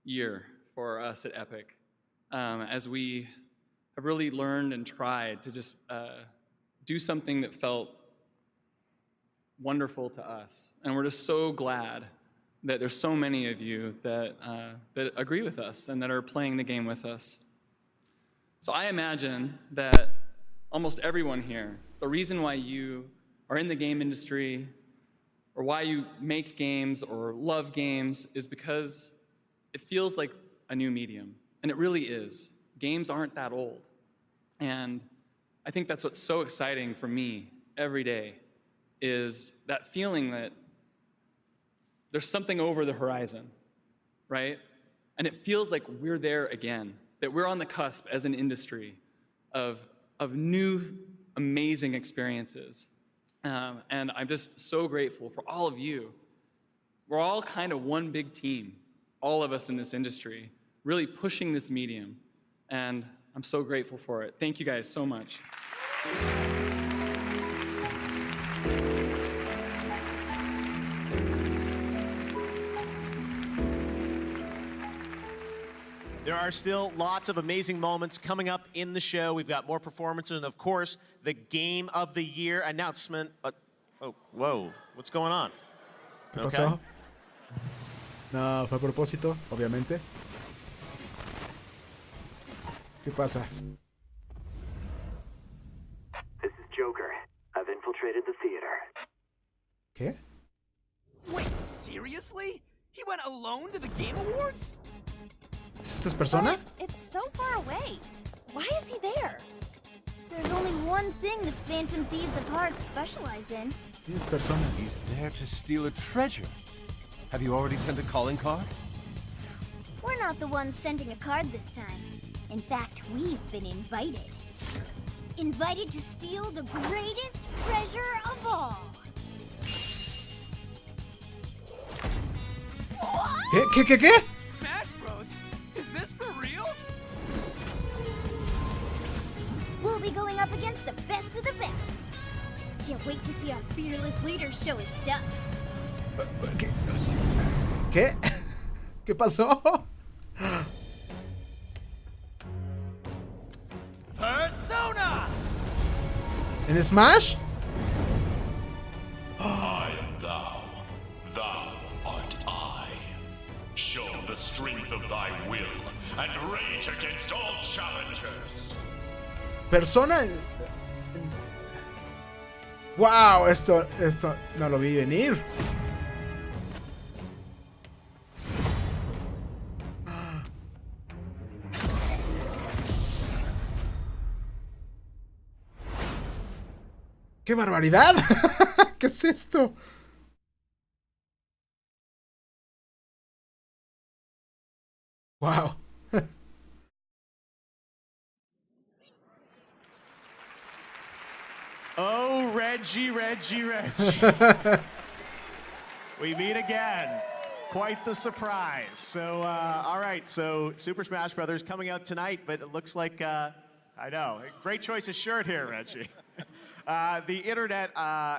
year for us at Epic, as we have really learned and tried to just do something that felt wonderful to us. And we're just so glad that there's so many of you that agree with us and that are playing the game with us. So I imagine that almost everyone here, the reason why you are in the game industry or why you make games or love games is because it feels like a new medium. And it really is. Games aren't that old. And I think that's what's so exciting for me every day is that feeling that there's something over the horizon, right? And it feels like we're there again, that we're on the cusp as an industry of new, amazing experiences. And I'm just so grateful for all of you. We're all kind of one big team, all of us in this industry, really pushing this medium. And I'm so grateful for it. Thank you guys so much. There are still lots of amazing moments coming up in the show. We've got more performances and, of course, the Game of the Year announcement. Oh, whoa, what's going on? ¿Qué pasó? No, fue a propósito, obviamente. ¿Qué pasa? This is Joker. I've infiltrated the theater. ¿Qué? Wait, seriously? He went alone to the Game Awards? ¿Esto es Persona? It's so far away. Why is he there? There's only one thing the Phantom Thieves of Hearts specialize in. ¿Qué es Persona? He's there to steal a treasure. Have you already sent a calling card? We're not the ones sending a card this time. In fact, we've been invited. Invited to steal the greatest treasure of all. ¿Qué? Smash Bros. Is this for real? We'll be going up against the best of the best. Can't wait to see our fearless leader show his stuff. ¿Qué? ¿Qué pasó? Persona! ¿En Smash? I am thou. Thou art I. Show the strength of thy will and rage against all challengers. Persona. Wow, esto no lo vi venir. ¡Qué barbaridad! ¿Qué es esto? Wow. Oh, Reggie. We meet again. Quite the surprise. So, all right. So, Super Smash Brothers coming out tonight, but it looks like, I know, great choice of shirt here, Reggie. The internet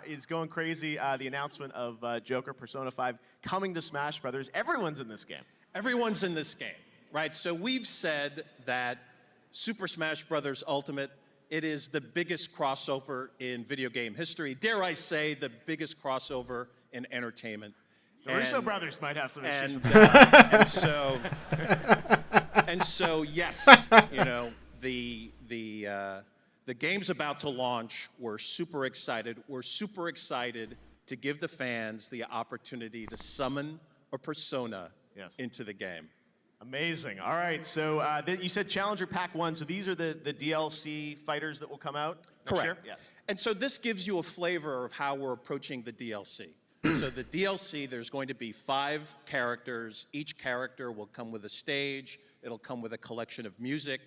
is going crazy. The announcement of Joker Persona 5 coming to Smash Brothers. Everyone's in this game. Everyone's in this game, right? So we've said that Super Smash Brothers Ultimate, it is the biggest crossover in video game history. Dare I say, the biggest crossover in entertainment. The Russo brothers might have some issues. And so, yes, you know, the game's about to launch. We're super excited. We're super excited to give the fans the opportunity to summon a persona into the game. Amazing. All right. So you said Challenger Pack 1. So these are the DLC fighters that will come out next year? Correct. Yeah. And so this gives you a flavor of how we're approaching the DLC. So the DLC, there's going to be 5 characters. Each character will come with a stage. It'll come with a collection of music.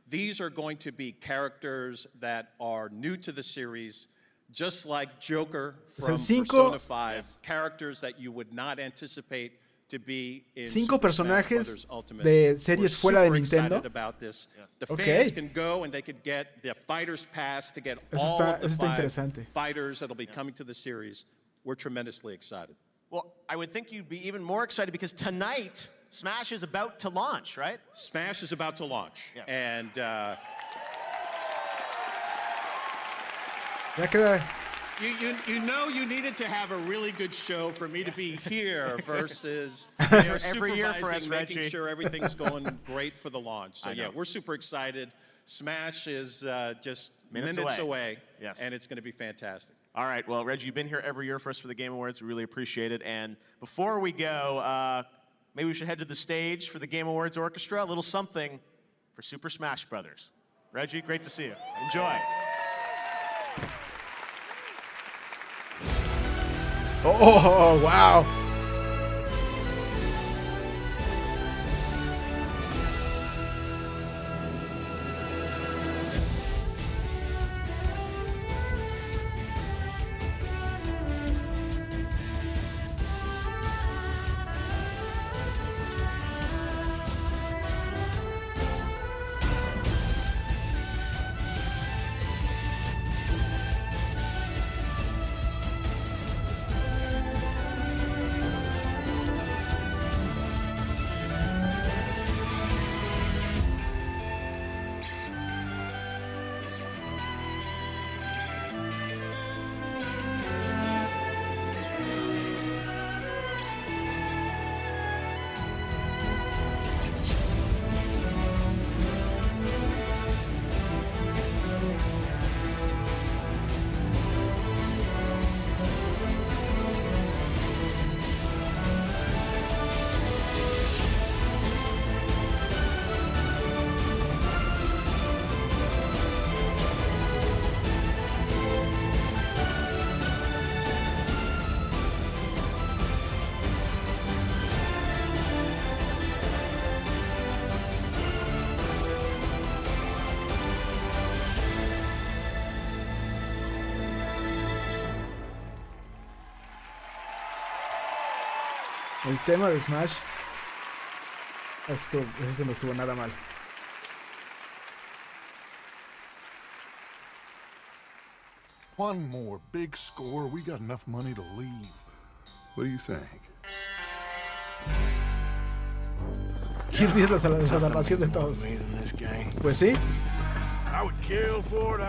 These are going to be characters that are new to the series, just like Joker from Persona 5, characters that you would not anticipate to be in 5 personajes de series fuera de Nintendo. About this. The fans can go and they could get the Fighters Pass to get all of the 5 fighters that'll be coming to the series. We're tremendously excited. Well, I would think you'd be even more excited because tonight, Smash is about to launch, right? Smash is about to launch. Yes. And you know you needed to have a really good show for me to be here versus every year for us, making Reggie. sure everything's going great for the launch. So yeah, we're super excited. Smash is just minutes away. Yes. And it's going to be fantastic. All right. Well, Reggie, you've been here every year for us for the Game Awards. We really appreciate it. And before we go, maybe we should head to the stage for the Game Awards Orchestra. A little something for Super Smash Brothers. Reggie, great to see you. Enjoy. Oh, wow. El tema de Smash. Eso no estuvo nada mal. One more big score. We got enough money to leave. What do you think? Kirby es la salvación de todos. Pues sí.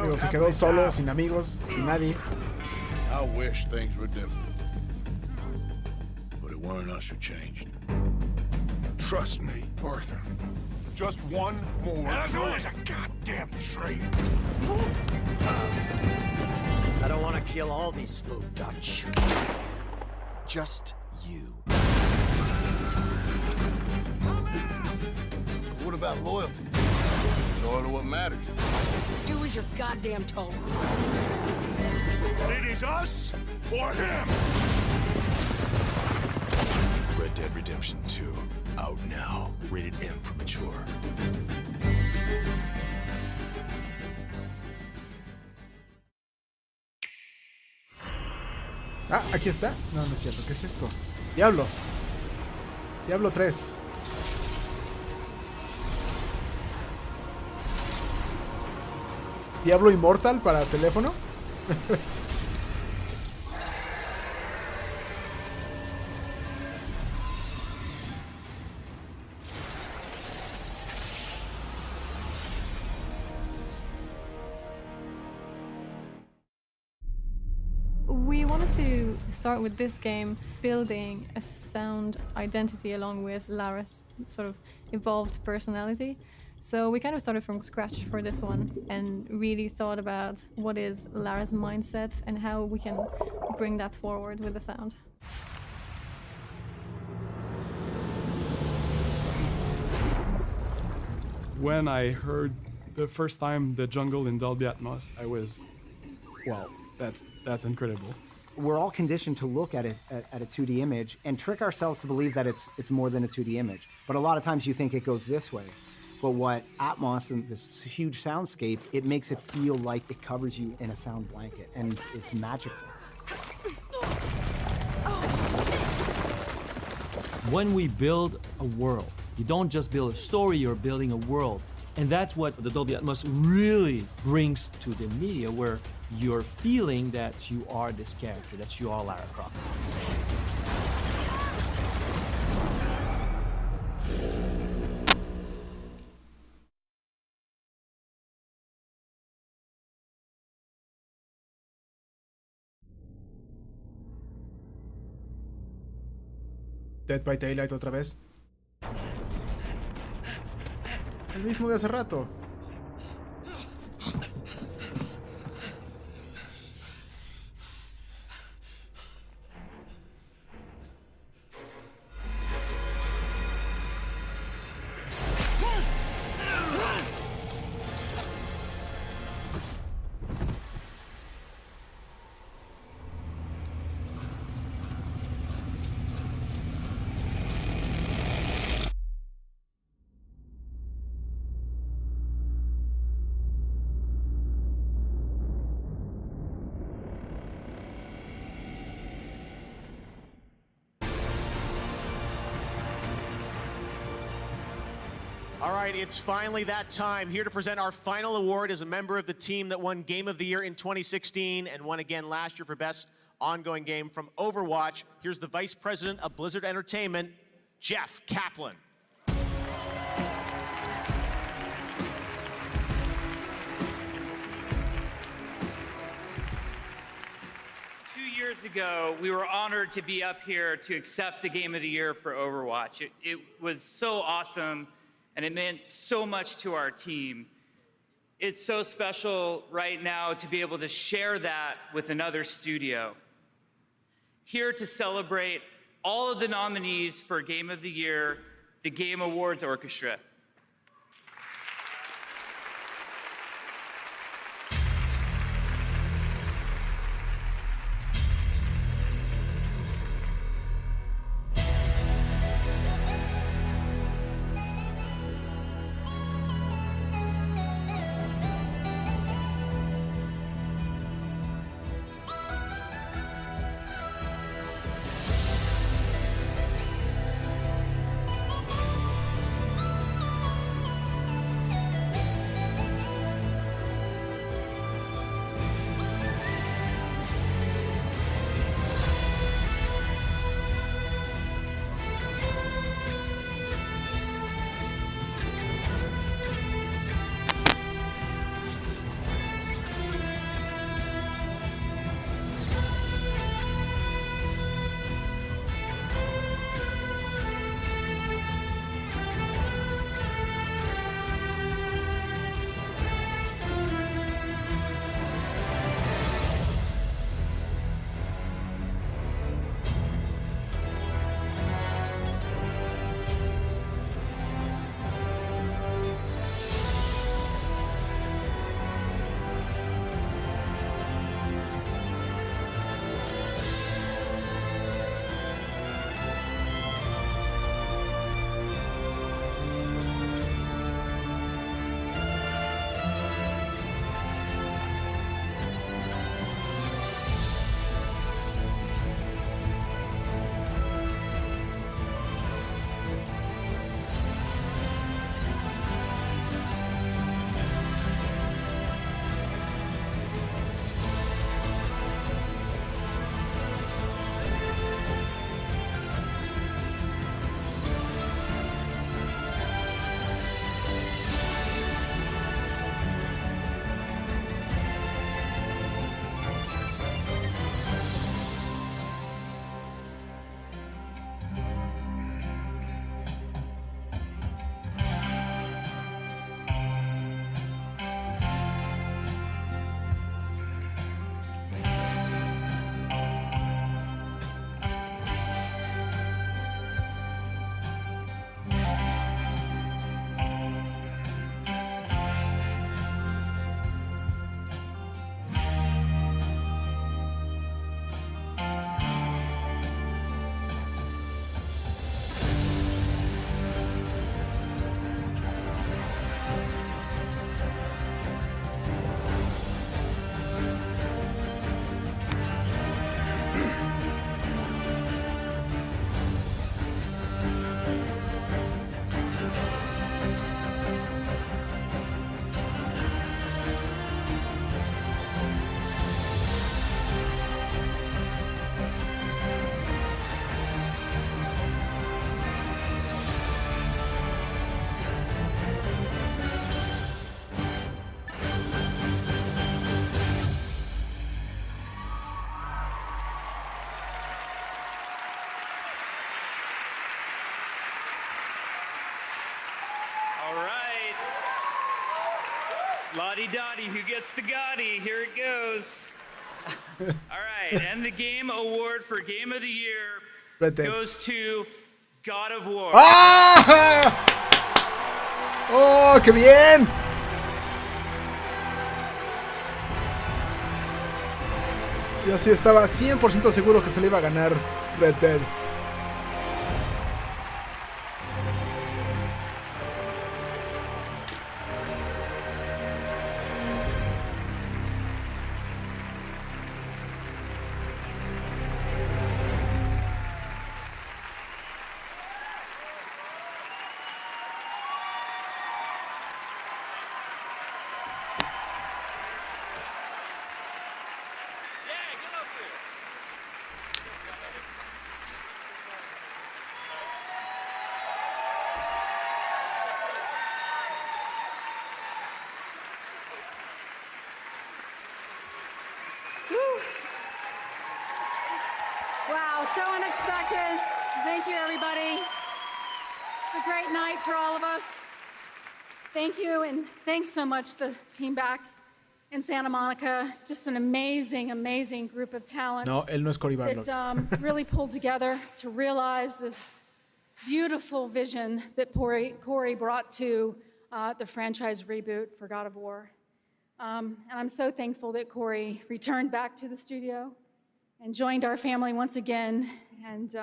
Digo, se quedó solo, sin amigos, sin nadie. I wish things were different. But it weren't us who changed. Trust me, Arthur. Just one more. As always, a goddamn trade. I don't want to kill all these folk, Dutch. Just you. What about loyalty? Loyal to what matters. Do as you're goddamn told. It is us or him. Red Dead Redemption 2, out now. Rated M for mature. Ah, aquí está. No, no es cierto. ¿Qué es esto? Diablo. Diablo 3. Diablo Immortal para teléfono. We wanted to start with this game building a sound identity along with Lara's sort of evolved personality. So we kind of started from scratch for this one and really thought about what is Lara's mindset and how we can bring that forward with the sound. When I heard the first time the jungle in Dolby Atmos, I was, wow, that's incredible. We're all conditioned to look at it at a 2D image and trick ourselves to believe that it's more than a 2D image. But a lot of times you think it goes this way. But what Atmos and this huge soundscape, it makes it feel like it covers you in a sound blanket, and it's magical. When we build a world, you don't just build a story, you're building a world. And that's what the Dolby Atmos really brings to the media, where you're feeling that you are this character, that you are Lara Croft. Dead by Daylight otra vez. El mismo de hace rato. All right, it's finally that time. Here to present our final award as a member of the team that won Game of the Year in 2016 and won again last year for Best Ongoing Game from Overwatch. Here's the Vice President of Blizzard Entertainment, Jeff Kaplan. 2 years ago, we were honored to be up here to accept the Game of the Year for Overwatch. It was so awesome, and it meant so much to our team. It's so special right now to be able to share that with another studio. Here to celebrate all of the nominees for Game of the Year, the Game Awards Orchestra. La-di-da-di, who gets the Gotti? Here it goes. All right, and the game award for Game of the Year goes to God of War. ¡Ah! ¡Oh, qué bien! Yo sí estaba 100% seguro que se le iba a ganar Red Dead. Wow, so unexpected. Thank you, everybody. It's a great night for all of us. Thank you, and thanks so much the team back in Santa Monica. Just an amazing, amazing group of talent. No, él no es Cory Barlog. That really pulled together to realize this beautiful vision that Cory brought to the franchise reboot for God of War. And I'm so thankful that Cory returned back to the studio and joined our family once again. And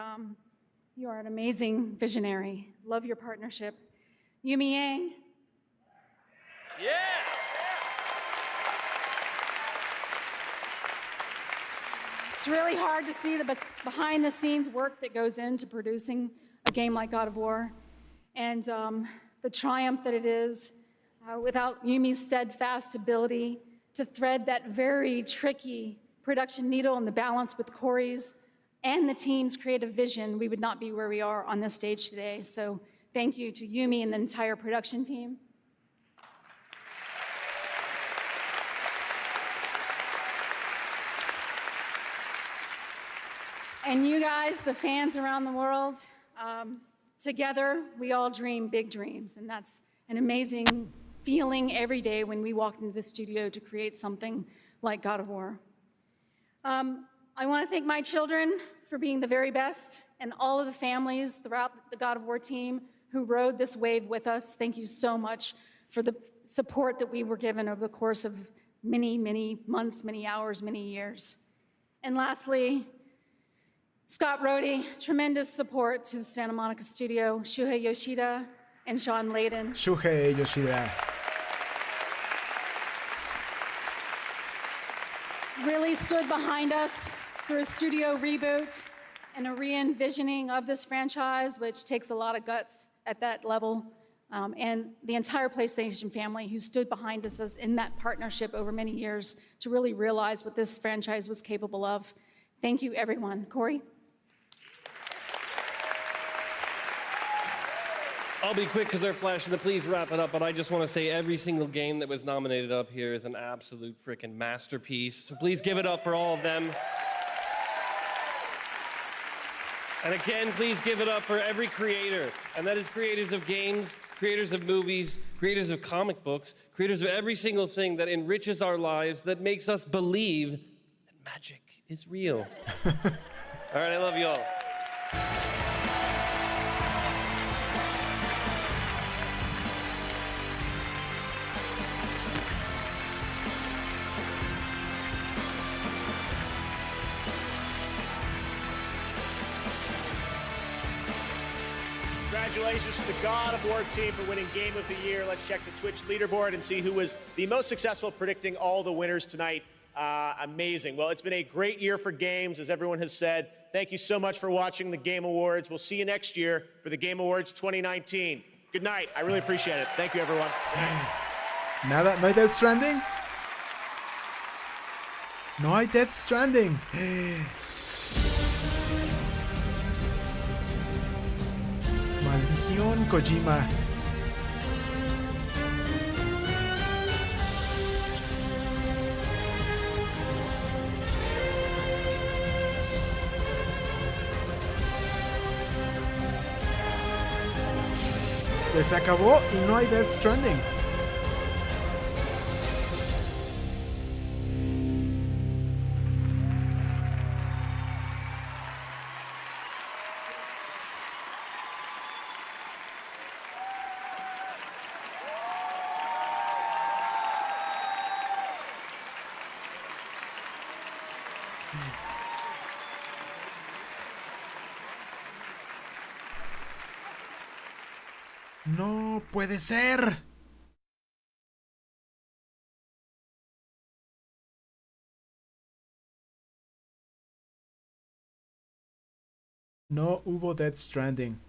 you are an amazing visionary. Love your partnership. Yumi Yang. Yeah! It's really hard to see the behind-the-scenes work that goes into producing a game like God of War, and the triumph that it is without Yumi's steadfast ability to thread that very tricky production needle and the balance with Cory's and the team's creative vision, we would not be where we are on this stage today. So thank you to Yumi and the entire production team. And you guys, the fans around the world, together, we all dream big dreams. And that's an amazing feeling every day when we walk into the studio to create something like God of War. I want to thank my children for being the very best, and all of the families throughout the God of War team who rode this wave with us. Thank you so much for the support that we were given over the course of many, many months, many hours, many years. And lastly, Scott Rohde, tremendous support to the Santa Monica studio, Shuhei Yoshida and Sean Layden. Shuhei Yoshida. Really stood behind us for a studio reboot and a re-envisioning of this franchise, which takes a lot of guts at that level. And the entire PlayStation family who stood behind us as in that partnership over many years to really realize what this franchise was capable of. Thank you, everyone. Cory? I'll be quick because they're flashing to please wrap it up, but I just want to say every single game that was nominated up here is an absolute freaking masterpiece. So please give it up for all of them. And again, please give it up for every creator. And that is creators of games, creators of movies, creators of comic books, creators of every single thing that enriches our lives, that makes us believe that magic is real. All right, I love you all. Congratulations to the God of War team for winning Game of the Year. Let's check the Twitch leaderboard and see who was the most successful predicting all the winners tonight. Amazing. Well, it's been a great year for games, as everyone has said. Thank you so much for watching the Game Awards. We'll see you next year for the Game Awards 2019. Good night. I really appreciate it. Thank you, everyone. Nada, ¿no hay Death Stranding? No hay Death Stranding. Maldición Kojima. Pues se acabó y no hay Death Stranding. No puede ser. No hubo Death Stranding.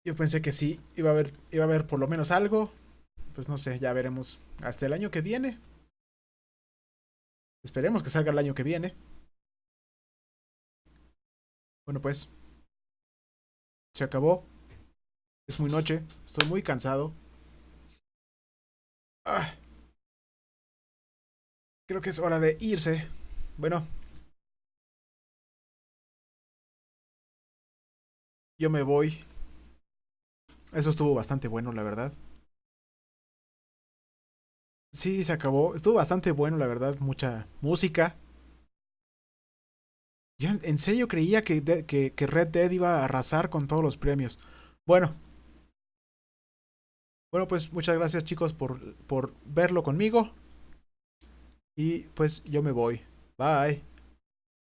Yo pensé que sí, iba a haber por lo menos algo. Pues no sé, ya veremos. Hasta el año que viene. Esperemos que salga el año que viene. Bueno, pues. Se acabó. Es muy noche. Estoy muy cansado. Ah, creo que es hora de irse. Bueno. Yo me voy. Eso estuvo bastante bueno, la verdad. Sí, se acabó. Estuvo bastante bueno, la verdad. Mucha música. Yo en serio creía que Red Dead iba a arrasar con todos los premios. Bueno. Bueno, pues muchas gracias chicos por verlo conmigo. Y pues yo me voy. Bye.